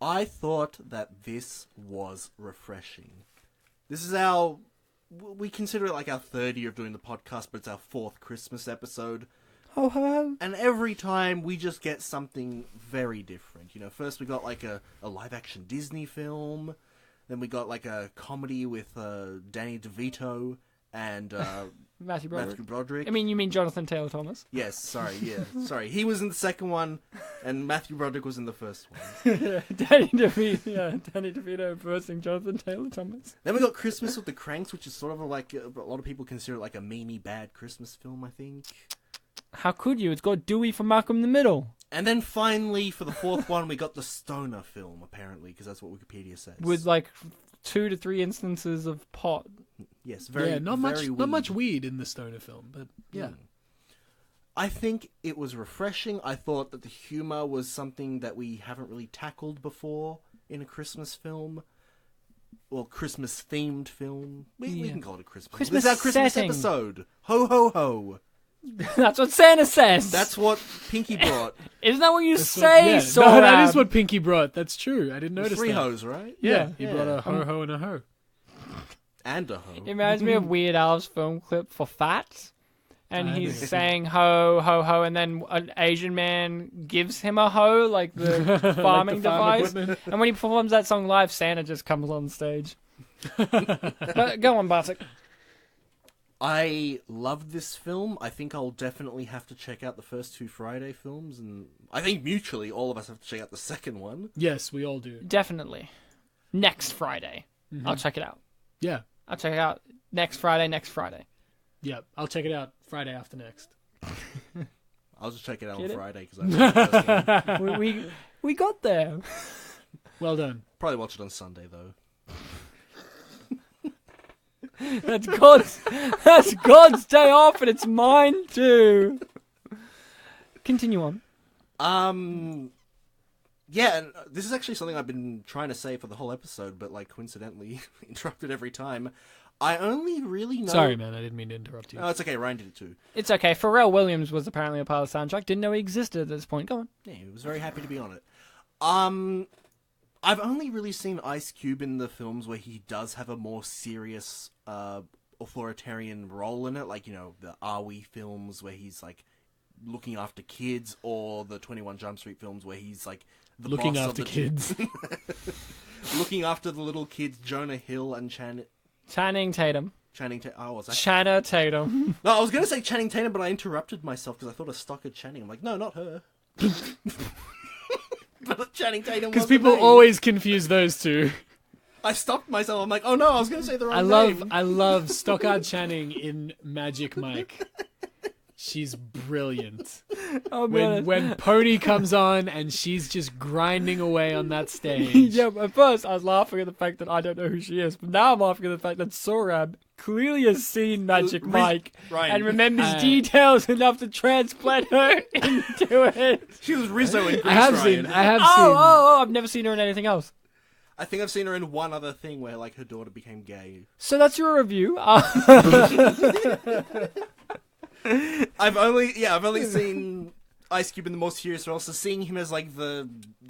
I thought that this was refreshing. This is we consider it like our 3rd year of doing the podcast, but it's our 4th Christmas episode. Ho, ho, ho. And every time we just get something very different. You know, first we got like a live-action Disney film. Then we got like a comedy with Danny DeVito and Matthew Broderick. Matthew Broderick. I mean, you mean Jonathan Taylor Thomas? Yes, sorry, yeah. Sorry, he was in the second one, and Matthew Broderick was in the first one. Danny DeVito versing Jonathan Taylor Thomas. Then we got Christmas with the Cranks, which is sort of like, a lot of people consider it like a memey bad Christmas film, I think. How could you? It's got Dewey from Malcolm in the Middle. And then finally, for the 4th one, we got the Stoner film, apparently, because that's what Wikipedia says. With like 2 to 3 instances of pot. Yes, very, not very much weed in the Stoner film, but yeah. I think it was refreshing. I thought that the humor was something that we haven't really tackled before in a Christmas film. Well, Christmas-themed film. We can call it a Christmas. Christmas This is our Christmas setting. episode. Ho, ho, ho. That's what Santa says. That's what Pinky brought. Isn't that what you say, No, Sorab? that is what Pinky brought. That's true. I didn't notice 3 that. hoes, right? Yeah, he Yeah. brought a ho-ho and a ho. And a hoe. It reminds me of Weird Al's film clip for Fat. And he's saying ho, ho, ho, and then an Asian man gives him a hoe, like the farming device. And when he performs that song live, Santa just comes on stage. But go on, Bartek. I loved this film. I think I'll definitely have to check out the first 2 Friday films, and I think mutually all of us have to check out the second one. Yes, we all do. Definitely. Next Friday. I'll check it out. Yeah. I'll check it out next Friday. Yeah, I'll check it out Friday after next. I'll just check it out Get on it? Friday because we got there. Well done. probably watch it on Sunday though. That's God's day off, and it's mine too. Continue on. Yeah, and this is actually something I've been trying to say for the whole episode, but like coincidentally interrupted every time. I only really know. Sorry, man, I didn't mean to interrupt you. Oh, it's okay. Ryan did it too. It's okay. Pharrell Williams was apparently a part of the soundtrack. Didn't know he existed at this point. Go on. Yeah, he was very happy to be on it. I've only really seen Ice Cube in the films where he does have a more serious, authoritarian role in it, like, you know, the Are We films where he's like looking after kids, or the 21 Jump Street films where he's like the Looking boss after of the kids. looking after the little kids, Jonah Hill and Channing Tatum. Oh, was that? Channing Tatum. No, I was going to say Channing Tatum, but I interrupted myself because I thought of Stockard Channing. I'm like, no, not her. But Channing Tatum. Because people always confuse those two. I stopped myself. I'm like, oh no, I was going to say the wrong name. I love Stockard Channing in Magic Mike. She's brilliant. Oh, man. When Pony comes on and she's just grinding away on that stage. Yeah, at first I was laughing at the fact that I don't know who she is, but now I'm laughing at the fact that Sorab clearly has seen Magic Mike Ryan. and remembers details enough to transplant her into it. She was Rizzo in Grease, I have Ryan. seen. I've never seen her in anything else. I think I've seen her in one other thing where like her daughter became gay. So that's your review. I've only seen Ice Cube in the more serious role, so seeing him as like the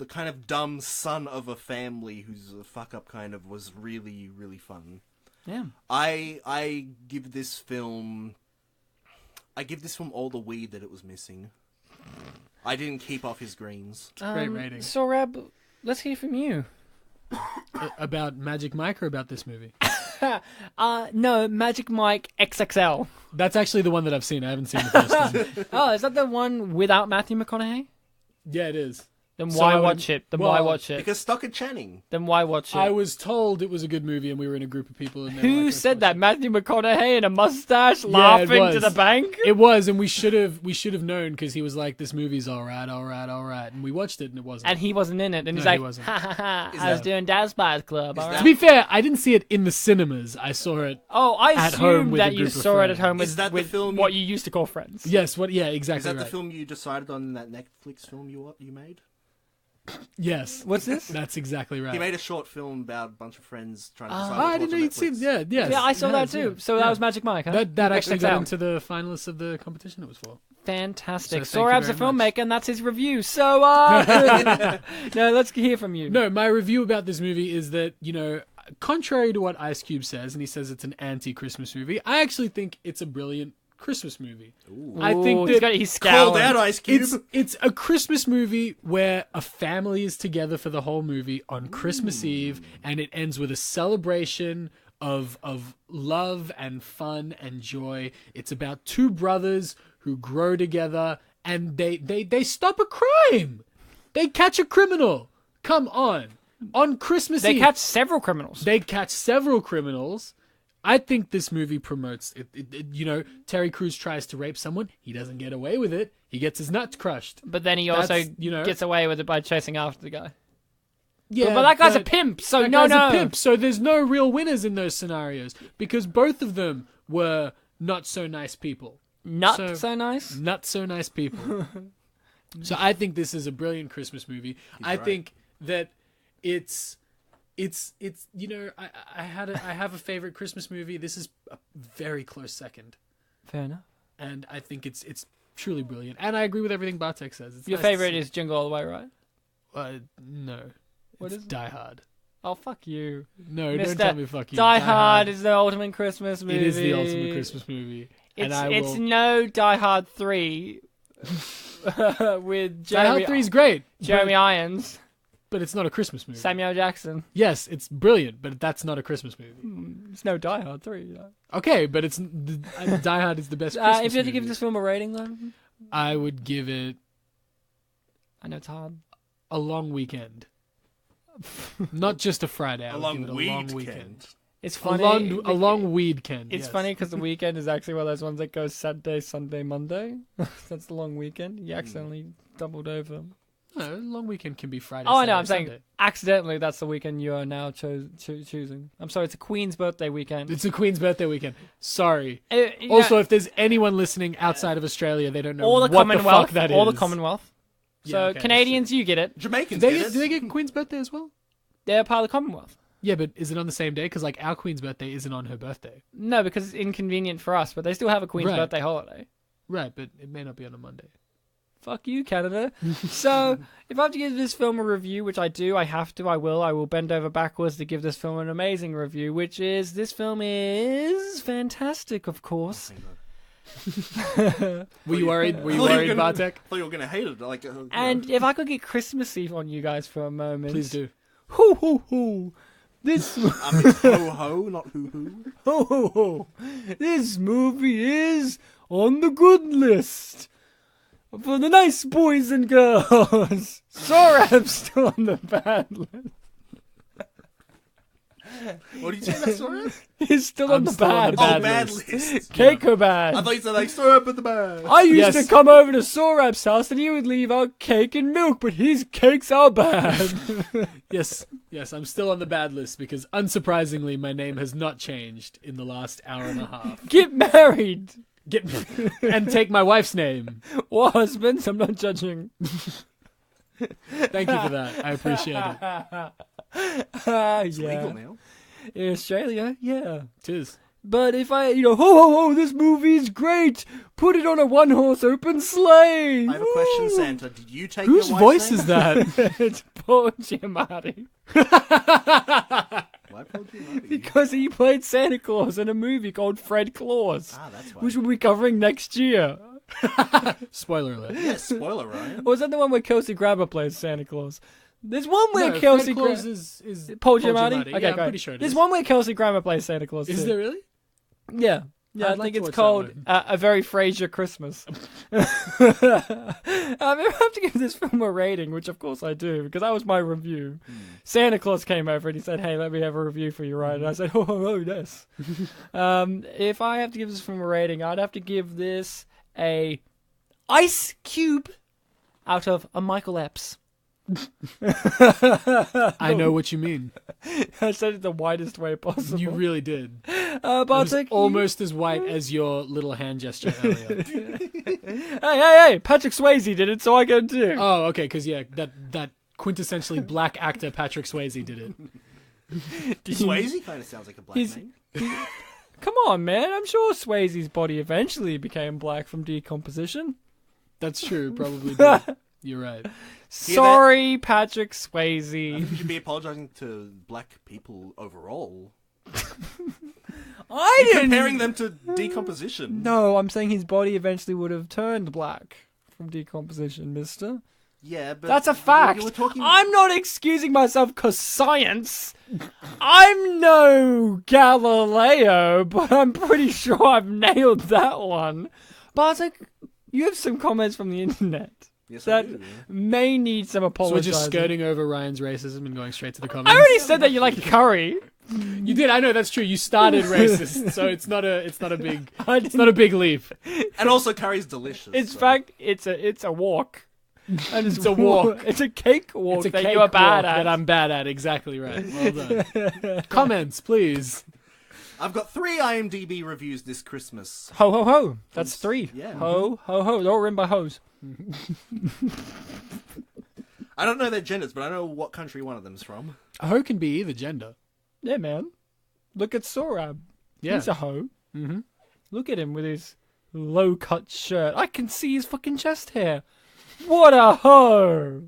kind of dumb son of a family who's a fuck up kind of was really, really fun. Yeah. I give this film all the weed that it was missing. I didn't keep off his greens. Great rating. Sorab, let's hear from you. About Magic Mike or about this movie? No, Magic Mike XXL. That's actually the one that I've seen. I haven't seen the first one. Oh, is that the one without Matthew McConaughey? Yeah, it is. Then So why I would- watch it? Because Stockard Channing. Then why watch it? I was told it was a good movie and we were in a group of people. And they were Who like, "Let's said watch that? Matthew McConaughey in a mustache it." laughing Yeah, it to was. the bank? It was, and we should have known because he was like, "This movie's all right," and we watched it and it wasn't. And he wasn't in it. And he's No, he like, wasn't. ha ha ha, Is I was that- doing Daz Bars Club. All that- right. To be fair, I didn't see it in the cinemas. I saw it. Oh, I at home assumed with a that you group of saw it at friends. home Is with, that the with film what you used to call friends. Yes. What? Yeah. Is Exactly. that the right. film you decided on in that Netflix film you made? Yes. What's this? That's exactly right. He made a short film about a bunch of friends trying to decide. Oh, what I to didn't know watch on you'd seen. Netflix. Yeah. Yes. Yeah, I saw that Yes, too. yeah. So Yeah. that was Magic Mike, huh? That actually got XXL. into the finalists of the competition it was for. Fantastic. So thank you Sorab's a very filmmaker, and that's his review. So, no, let's hear from you. No, my review about this movie is that, you know, contrary to what Ice Cube says, and he says it's an anti-Christmas movie, I actually think it's a brilliant Christmas movie. I think Ooh, that he's scowling. Called out Ice Cube. it's a Christmas movie where a family is together for the whole movie on Christmas Eve, and it ends with a celebration of love and fun and joy. It's about two brothers who grow together and they stop a crime. They catch a criminal. Come on Christmas They Eve. catch several criminals. They catch several criminals. I think this movie promotes it. You know, Terry Crews tries to rape someone. He doesn't get away with it. He gets his nuts crushed. But then he also That's, you know- gets away with it by chasing after the guy. Yeah, But that guy's a pimp, so that no, guy's no. a pimp. So there's no real winners in those scenarios because both of them were not so nice people. Not So- so nice. Not so nice people. So I think this is a brilliant Christmas movie. I right. think that it's you know, I have a favorite Christmas movie. This is a very close second, Fair enough. and I think it's truly brilliant. And I agree with everything Bartek says. It's Your nice to favorite see. is Jingle All the Way, right? No. What It's is it? Die Hard. Oh, fuck you. No, Mister, don't tell me fuck you. Die Hard is the ultimate Christmas movie. It is the ultimate Christmas movie. It's no Die Hard 3 with Die Hard 3 is great. Jeremy Irons. But it's not a Christmas movie. Samuel Jackson. Yes, it's brilliant, but that's not a Christmas movie. It's no Die Hard 3. You know? Okay, but it's Die Hard is the best Christmas movie. If you had to give this film a rating, though? I would give it... I know it's hard. A long weekend. Not just a Friday. A long weekend. It's funny. A long weekend. It's funny because the weekend is actually one of those ones that goes Saturday, Sunday, Monday. That's the long weekend. You accidentally doubled over. No, a long weekend can be Friday. Oh, I Saturday, know. I'm saying Sunday. accidentally that's the weekend you are now choosing. I'm sorry. It's a Queen's birthday weekend. It's a Queen's birthday weekend. Sorry. You Also, know, if there's anyone listening outside of Australia, they don't know all the what the Commonwealth, fuck that is. all the Commonwealth. So Yeah, okay, Canadians, you get it. Jamaicans Do get it. they get Queen's birthday as well? They're part of the Commonwealth. Yeah, but is it on the same day? Because like our Queen's birthday isn't on her birthday. No, because it's inconvenient for us, but they still have a Queen's Right. birthday holiday. Right, but it may not be on a Monday. Fuck you, Canada. So, if I have to give this film a review, which I do, I have to, I will bend over backwards to give this film an amazing review, which is, this film is fantastic, of course. Were you worried? Were you worried, Bartek? I thought you were going to hate it. Like, And if I could get Christmassy on you guys for a moment. Please do. Hoo, hoo, hoo. This... it's ho-ho, not hoo-hoo. Ho, ho, ho. This movie is on the good list. For the nice boys and girls. Sorab's still on the bad list. What did you say that story? He's still on the still on bad, the bad Bad list. list. Kaikobad. I thought you said like store up at the bag. I used Yes. to come over to Sorab's house and he would leave out cake and milk, but his cakes are bad. Yes, I'm still on the bad list because unsurprisingly my name has not changed in the last hour and a half. Get married. And take my wife's name. Or husbands, I'm not judging. Thank you for that. I appreciate it. It's yeah. legal now. In Australia, yeah. Tis. But if I, ho, ho, ho, this movie's great. Put it on a one-horse open sleigh. I have a question, Santa. Did you take Whose your voice wife's name? is that? It's Paul Giamatti. Why Paul Giamatti? Because he played Santa Claus in a movie called Fred Claus, Ah, that's why. which we'll be covering next year. Spoiler alert. Yeah, spoiler, Ryan. Or is that the one where Kelsey Grammer plays Santa Claus? There's one where No, Kelsey Fred Claus Grammer... is Paul Giamatti? Okay, Yeah, I'm great. pretty sure it There's is. one where Kelsey Grammer plays Santa Claus, Is too. there really? Yeah. Yeah, I'd I like think to it's watch called that A Very Frasier Christmas. If I have to give this film a rating, which of course I do, because that was my review. Santa Claus came over and he said, hey, let me have a review for you, right? And I said, oh, yes. If I have to give this film a rating, I'd have to give this a ice cube out of a Michael Epps. I know what you mean. I said it the whitest way possible. You really did. It was Bartek, almost as white as your little hand gesture earlier. Hey, Patrick Swayze did it, so I can too. Oh, okay, because yeah, that quintessentially black actor Patrick Swayze did it. Swayze kind of sounds like a black He's- name. Come on, man. I'm sure Swayze's body eventually became black from decomposition. That's true, probably did. You're right. Sorry, Patrick I Swayze. think you should be apologizing to black people overall. I didn't... Comparing them to decomposition. No, I'm saying his body eventually would have turned black from decomposition, mister. Yeah, but... That's a fact. You were talking... I'm not excusing myself because science. I'm no Galileo, but I'm pretty sure I've nailed that one. Bartek, you have some comments from the internet Yes, that I do, yeah. may need some So we're apologizing. just skirting over Ryan's racism and going straight to the I comments. already said that you like curry. You did. I know that's true. You started racist, so it's not a big leap. And also curry's delicious. In so- fact, it's a walk. And It's a walk. It's a cake walk It's a that cake you are bad walk at. that I'm bad at. Exactly right. Well done. Comments, please. I've got 3 IMDB reviews this Christmas. Ho ho ho. That's 3. Yeah. Ho ho ho. They're all written by hoes. I don't know their genders, but I know what country one of them's from. A hoe can be either gender. Yeah, man. Look at Sorab. Yeah. He's a hoe. Mm-hmm. Look at him with his low-cut shirt. I can see his fucking chest hair. What a hoe!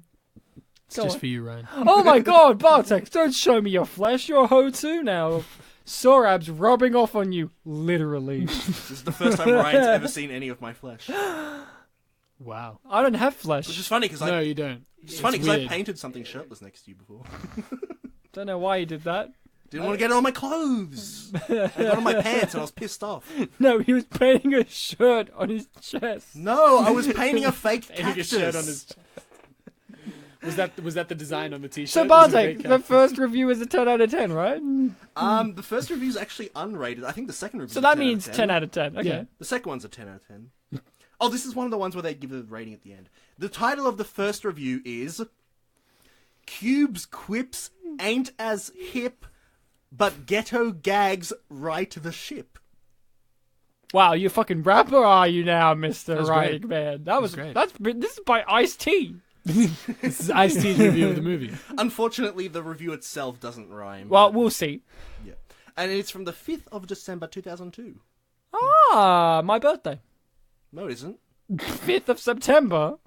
It's just for you, Ryan. Oh my god, Bartek, don't show me your flesh. You're a hoe too now. Sorab's rubbing off on you, literally. This is the first time Ryan's ever seen any of my flesh. Wow. I don't have flesh. Which is funny because No, you don't. It's funny because I painted something shirtless next to you before. Don't know why you did that. Didn't want to get it on my clothes. I got it on my pants and I was pissed off. No, he was painting a shirt on his chest. No, I was painting a fake Painting cactus. a shirt on his chest. Was that the design on the t-shirt? So Bartek, the first review is a 10 out of 10, right? The first review is actually unrated. I think the second review. So that means 10 out of 10. Okay. Yeah. The second one's a 10 out of 10. Oh, this is one of the ones where they give a rating at the end. The title of the first review is Cube's Quips Ain't As Hip, but Ghetto Gags Right the Ship. Wow, you a fucking rapper are you now, Mr. was Writing great. Man? That was great. This is by Ice-T. This is Ice-T's review of the movie. Unfortunately, the review itself doesn't rhyme. Well, we'll see. Yeah. And it's from the 5th of December 2002. Ah, my birthday. No, it isn't. 5th of September.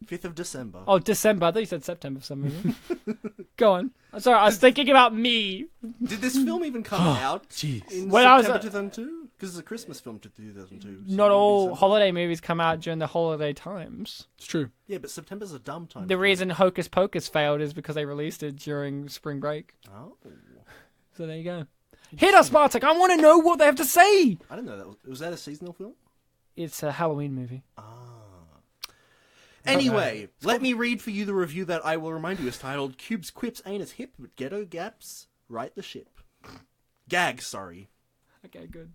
5th of December. Oh, December. I thought you said September for some reason. Go on. I'm sorry, I was thinking about me. Did this film even come out Jeez. in When I was September 2002? Because it's a Christmas film to 2002. so Not maybe all December. holiday movies come out during the holiday times. It's true. Yeah, but September's a dumb time. The for reason Hocus Pocus failed is because they released it during spring break. it. Oh. So there you go. Hit us, Bartek. I want to know what they have to say. I don't know. Was that a seasonal film? It's a Halloween movie. Anyway, let me read for you the review that I will remind you is titled Cube's Quips Ain't As Hip, but Ghetto Gaps Right the Ship. Gags, sorry. Okay, good.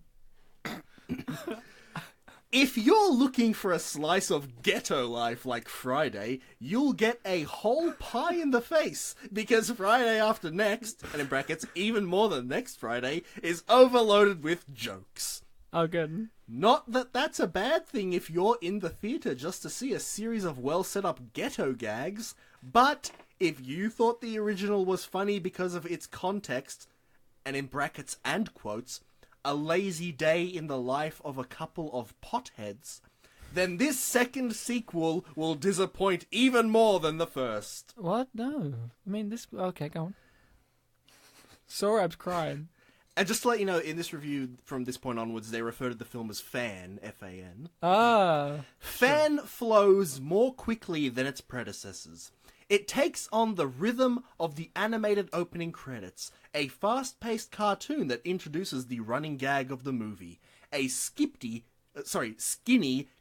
If you're looking for a slice of ghetto life like Friday, you'll get a whole pie in the face, because Friday after next, and in brackets, even more than next Friday, is overloaded with jokes. Oh, good. Not that that's a bad thing if you're in the theatre just to see a series of well-set-up ghetto gags, but if you thought the original was funny because of its context, and in brackets and quotes, a lazy day in the life of a couple of potheads, then this second sequel will disappoint even more than the first. What? No. I mean, this... Okay, go on. Sorab's crying. And just to let you know, in this review, from this point onwards, they refer to the film as Fan, F-A-N. Ah. Fan flows more quickly than its predecessors. It takes on the rhythm of the animated opening credits, a fast-paced cartoon that introduces the running gag of the movie, a skinny,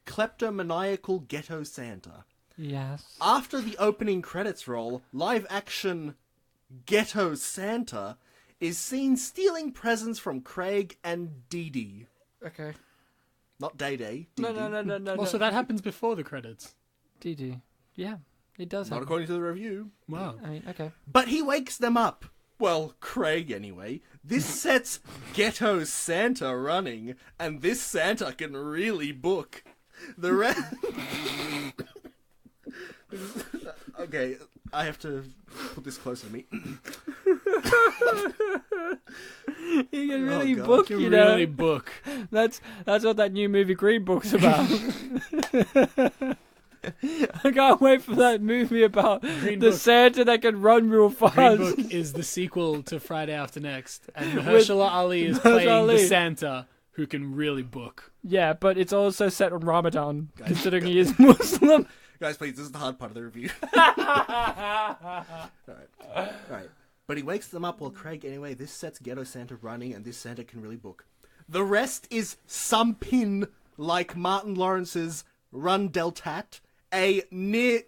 kleptomaniacal ghetto Santa. Yes. After the opening credits roll, live-action ghetto Santa is seen stealing presents from Craig and Dee Dee. Okay. Not Day Day. No. Also, that happens before the credits. DD. Yeah, it does Not happen. according to the review. Wow. I mean, okay. But he wakes them up. Well, Craig anyway. This sets Ghetto Santa running, and this Santa can really book. The rest... Okay, I have to put this closer to me. He can really God. book, You you know. really book. That's what that new movie Green Book's about. I can't wait for that movie about Green the Book. Santa that can run real fast. Green Book is the sequel to Friday After Next, and Mahershala Ali is playing Ali. the Santa who can really book. Yeah, but it's also set on Ramadan, considering he is Muslim. Guys, please, this is the hard part of the review. Alright. But he wakes them up while Craig, anyway, this sets Ghetto Santa running, and this Santa can really book. The rest is some pin, like Martin Lawrence's Run Del Tat, a near...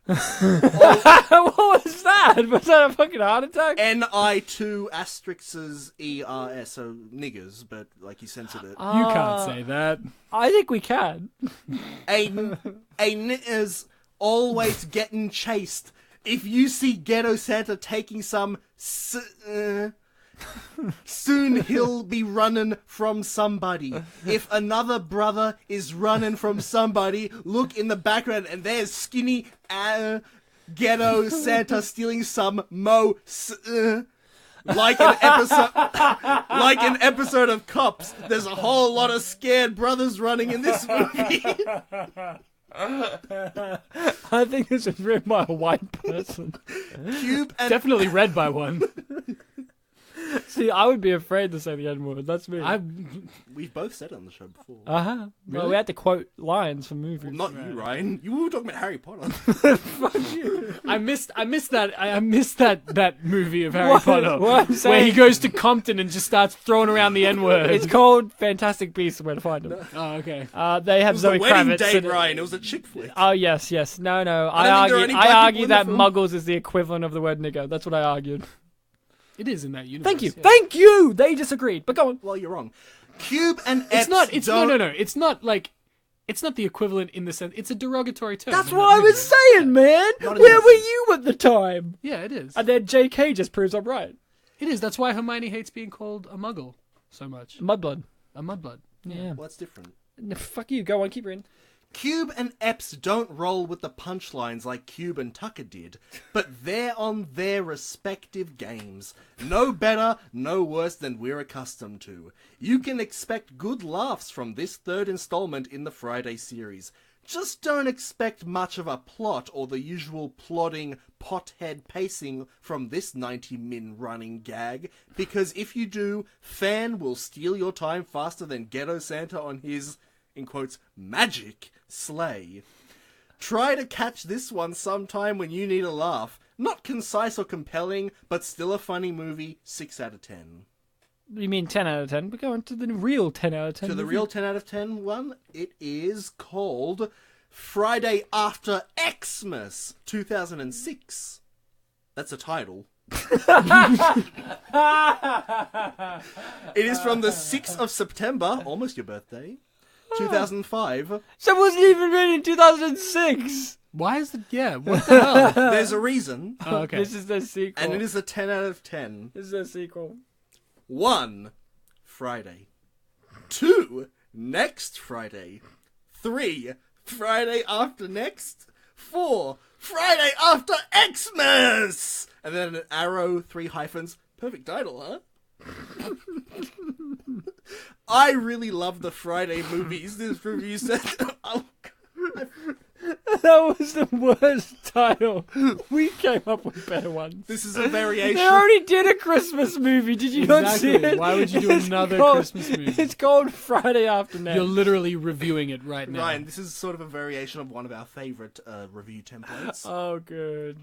What was that? Was that a fucking heart attack? NI2 asterisks ERS, so niggers, but like he censored it. You can't say that. I think we can. A nigger's always getting chased. If you see Ghetto Santa taking some, soon he'll be running from somebody. If another brother is running from somebody, look in the background and there's skinny Ghetto Santa stealing some mo. Like an episode of Cops. There's a whole lot of scared brothers running in this movie. I think this was written by a white person. Cube and Definitely read by one. See, I would be afraid to say the N-word. That's me. We've both said it on the show before. Uh-huh. Well, Really? we had to quote lines from movies. Well, not you, Ryan. You were talking about Harry Potter. Fuck you. I missed that. I missed that movie of Harry What? Potter What I'm where saying- he goes to Compton and just starts throwing around the N-word. It's called Fantastic Beasts and Where to Find Them. Oh, okay. They It have was Zoe the wedding Kravitz date, in it. Ryan. It was a chick flick. Oh, yes. No. I don't think there are any black people argue in the that film. muggles is the equivalent of the word nigger. That's what I argued. It is in that universe. Thank you. yeah. Thank you. They disagreed. But go on. Well, you're wrong. Cube and It's Epps not. It's don't... no. It's not like. It's not the equivalent in the sense. It's a derogatory term. That's in what that I was movie. saying, man. Not in Where this. were you at the time? Yeah, it is. And then JK just proves I'm right. It is. That's why Hermione hates being called a Muggle so much. Mudblood. A mudblood. Yeah. Well, that's different. No, fuck you. Go on. Keep reading. Cube and Epps don't roll with the punchlines like Cube and Tucker did, but they're on their respective games. No better, no worse than we're accustomed to. You can expect good laughs from this third installment in the Friday series. Just don't expect much of a plot or the usual plodding, pothead pacing from this 90-min running gag, because if you do, Fan will steal your time faster than Ghetto Santa on his, in quotes, magic sleigh. Try to catch this one sometime when you need a laugh. Not concise or compelling, but still a funny movie, 6 out of 10. You mean 10 out of 10? But go on to the real 10 out of 10. To the movie. real 10 out of 10 one, it is called Friday After Xmas 2006. That's a title. It is from the 6th of September, almost your birthday, 2005. So it wasn't even written in 2006. Why is it? Yeah. What the hell? There's a reason, Oh, okay. This is the sequel. and it is a 10 out of 10. This is the sequel. 1. Friday. 2. Next Friday. 3. Friday after next. 4. Friday after Xmas! And then an arrow, 3 hyphens. Perfect title, huh? I really love the Friday movies. This review said... Oh, God. That was the worst title. We came up with better ones. This is a variation. They already did a Christmas movie. Did you not see Exactly. it? Why would you do It's another called- Christmas movie? It's called Friday After Next. You're literally reviewing it right now. Ryan, this is sort of a variation of one of our favourite review templates. Oh, good.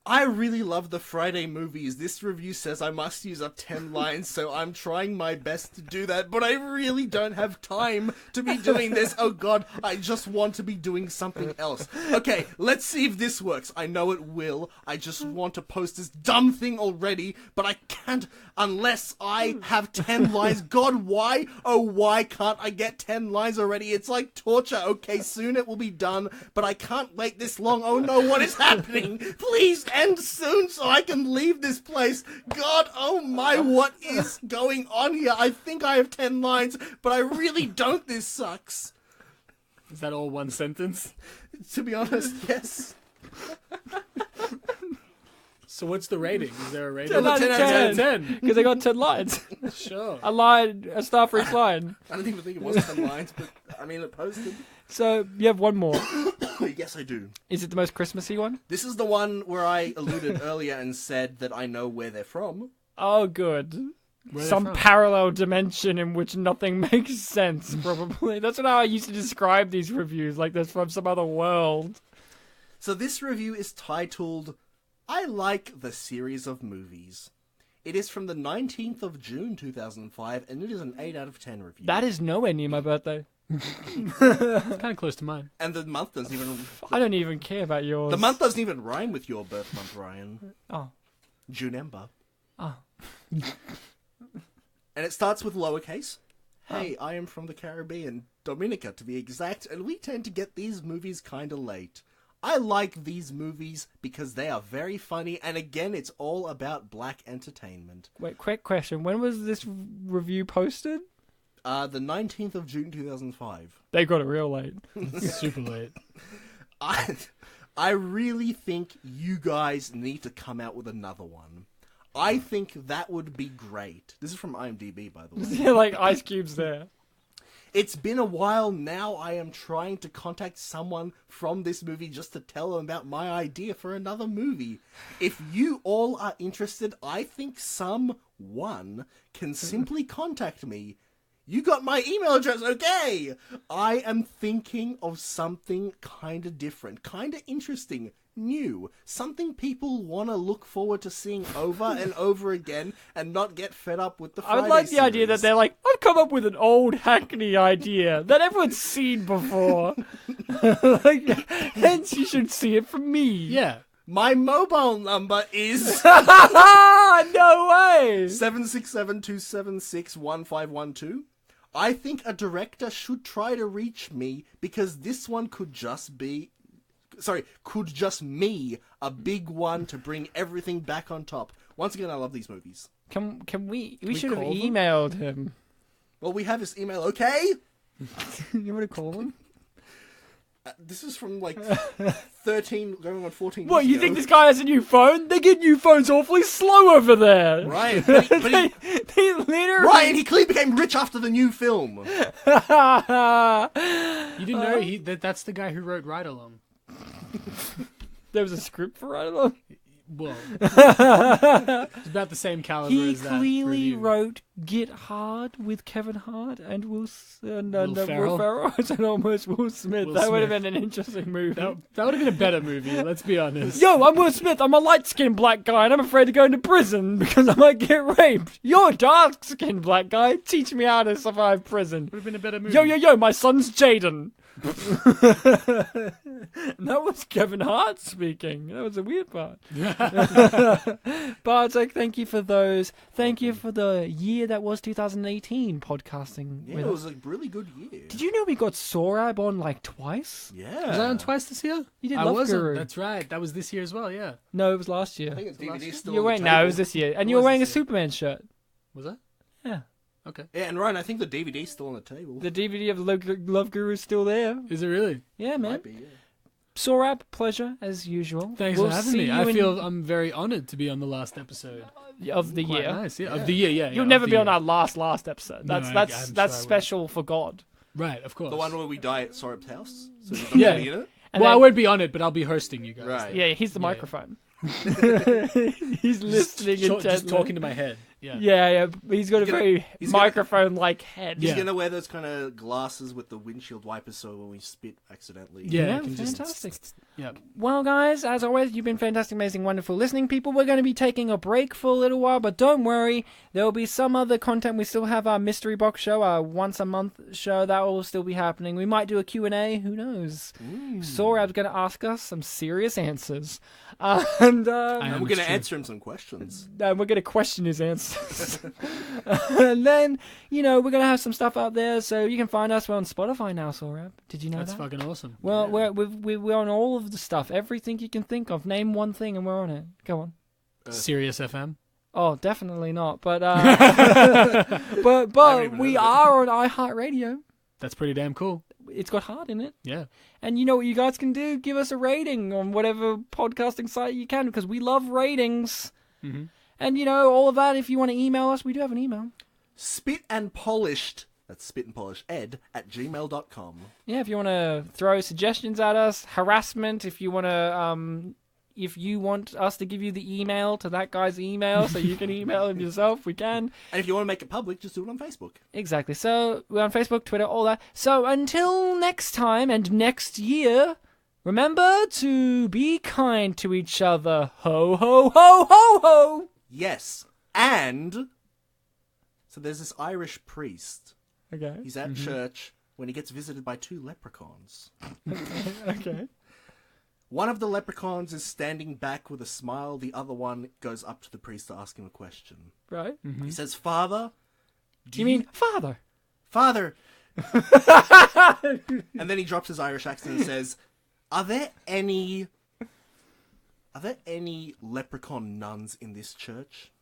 I really love the Friday movies. This review says I must use up 10 lines, so I'm trying my best to do that, but I really don't have time to be doing this. Oh god, I just want to be doing something else. Okay, let's see if this works. I know it will. I just want to post this dumb thing already, but I can't unless I have 10 lines. God, why? Oh, why can't I get 10 lines already? It's like torture. Okay, soon it will be done, but I can't wait this long. Oh no, what is happening? Please end soon so I can leave this place. God, oh my, what is going on here? I think I have 10 lines, but I really don't. This sucks. Is that all one sentence? To be honest, yes. So what's the rating? Is there a rating? 10 out of 10. 10. Because they got 10 lines. Sure. A line, a star for each line. I don't even think it was 10 lines, but I mean, it posted. So, you have one more. Yes, I do. Is it the most Christmassy one? This is the one where I alluded earlier and said that I know where they're from. Oh, good. Where are they Some from? parallel dimension in which nothing makes sense, probably. That's what I used to describe these reviews, like they're from some other world. So this review is titled, I Like the Series of Movies. It is from the 19th of June 2005, and it is an 8 out of 10 review. That is nowhere near my birthday. It's kind of close to mine. And the month doesn't even... I don't even care about yours. The month doesn't even rhyme with your birth month, Ryan. Oh. Junember. Oh. And it starts with lowercase. Hey, I am from the Caribbean, Dominica to be exact, and we tend to get these movies kinda late. I like these movies because they are very funny, and again, it's all about black entertainment. Wait, quick question. When was this review posted? The 19th of June 2005. They got it real late. Super late. I really think you guys need to come out with another one. I think that would be great. This is from IMDb, by the way. Yeah, like Ice Cube's there. It's been a while now. I am trying to contact someone from this movie just to tell them about my idea for another movie. If you all are interested, I think someone can simply contact me. You got my email address, okay? I am thinking of something kind of different, kind of interesting, new. Something people want to look forward to seeing over and over again and not get fed up with the Friday I would like the series. idea that they're like, I've come up with an old hackney idea that everyone's seen before. Like, hence you should see it from me. Yeah. My mobile number is No way! 767-276-1512. I think a director should try to reach me because this one could just me, a big one to bring everything back on top. Once again, I love these movies. Can we should have call them? emailed him. Well, we have his email, okay? You want to call him? This is from like 13, going on 14 What, years you ago. think this guy has a new phone? They get new phones awfully slow over there. Right, but he, They literally... Ryan, he clearly became rich after the new film. You didn't know that's the guy who wrote Ride Along. There was a script for Ride Along? Well, it's about the same caliber He as that clearly review. wrote Get Hard with Kevin Hart and Will Ferrell. Ferrell and almost Will Smith. Will That would have Smith. been an interesting movie. That would have been a better movie, let's be honest. Yo, I'm Will Smith. I'm a light-skinned black guy, and I'm afraid to go into prison because I might get raped. You're a dark-skinned black guy. Teach me how to survive prison. Would have been a better movie. Yo, my son's Jaden. That was Kevin Hart speaking. That was a weird part. Bartek, thank you for those. Thank you for the year that was 2018 podcasting. Yeah, with it us. was a really good year. Did you know we got Sorab on like twice? Yeah. Was I on twice this year? You did I Love wasn't. Guru. That's right. That was this year as well, yeah. No, it was last year. I think it's DVD still You on were the no, table. it was this year, and It you were was wearing a this year. Superman shirt. Was I? Yeah, Okay. Yeah, and Ryan, I think the DVD's still on the table. the DVD of Love Guru is still there. Is it really? Yeah, man. Might be, yeah. Sorab, pleasure as usual. Thanks We'll for having see me. you I in- feel I'm very honoured to be on the last episode. of the Quite year. nice, yeah. Of the year, yeah. You'll yeah, never of be the on year. our last episode. No, That's I'm that's sure I that's will. special for God. Right, of course. The one where we die at Sorab's house? So you're not Yeah. gonna be in it? And Well, I then- won't be on it, but I'll be hosting you guys. Right. Yeah, he's the Yeah. microphone. He's listening Just intently. talking to my head. Yeah. Yeah. He's got a gonna- very he's gonna- microphone-like head. He's Yeah. gonna wear those kind of glasses with the windshield wipers so when we spit accidentally. Yeah, Yeah, you can just- fantastic. Yeah. Well, guys, as always, you've been fantastic, amazing, wonderful listening people. We're going to be taking a break for a little while, but don't worry. There will be some other content. We still have our mystery box show, our once-a-month show. That will still be happening. We might do a Q&A. Who knows? Sorab's going to ask us some serious answers. And And am, we're it's gonna true. answer him some questions. we're going to question his answers. And then, we're going to have some stuff out there. So you can find us. We're on Spotify now, Sorab. Did you know That's that? fucking awesome. Well, we're on all of the stuff, everything you can think of. Name one thing, and we're on it. Go on. Sirius FM. Oh, definitely not. But I but even we heard of it. are on iHeartRadio. That's pretty damn cool. It's got heart in it, Yeah. and you know what you guys can do? Give us a rating on whatever podcasting site you can, because we love ratings. Mhm. And all of that. If you want to email us, we do have an email. Spit and polished. That's spit and polished ed at gmail.com. Yeah, if you want to throw suggestions at us, harassment. If you want to if you want us to give you the email to that guy's email so you can email him yourself, we can. And if you want to make it public, just do it on Facebook. Exactly. So we're on Facebook, Twitter, all that. So until next time and next year, remember to be kind to each other. Ho, ho, ho, ho, ho. Yes. And so there's this Irish priest. Okay. He's at church when he gets visited by two leprechauns. Okay. One of the leprechauns is standing back with a smile. The other one goes up to the priest to ask him a question. Right. He says, Father, do You mean father? Father. And then he drops his Irish accent and says, Are there any leprechaun nuns in this church?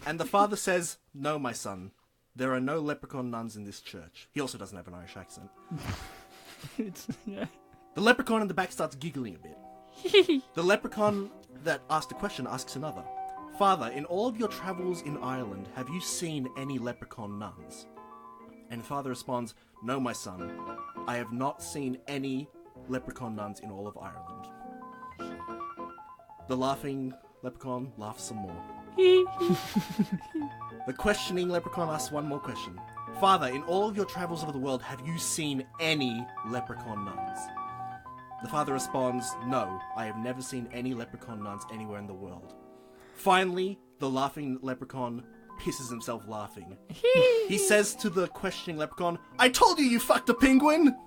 And the father says, No, my son. There are no leprechaun nuns in this church. He also doesn't have an Irish accent. Yeah. The leprechaun in the back starts giggling a bit. The leprechaun that asked a question asks another. Father, in all of your travels in Ireland, have you seen any leprechaun nuns? And the father responds, "No, my son, I have not seen any leprechaun nuns in all of Ireland." The laughing leprechaun laughs some more. The questioning leprechaun asks one more question. "Father, in all of your travels over the world, have you seen any leprechaun nuns?" The father responds, "No, I have never seen any leprechaun nuns anywhere in the world." Finally, the laughing leprechaun pisses himself laughing. He says to the questioning leprechaun, "I told you you fucked a penguin!"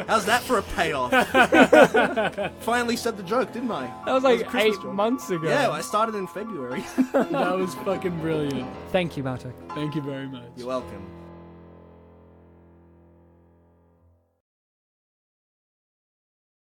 How's that for a payoff? Finally said the joke, didn't I? That was like 8 months ago. Yeah, I started in February. That was fucking brilliant. Thank you, Bartek. Thank you very much. You're welcome.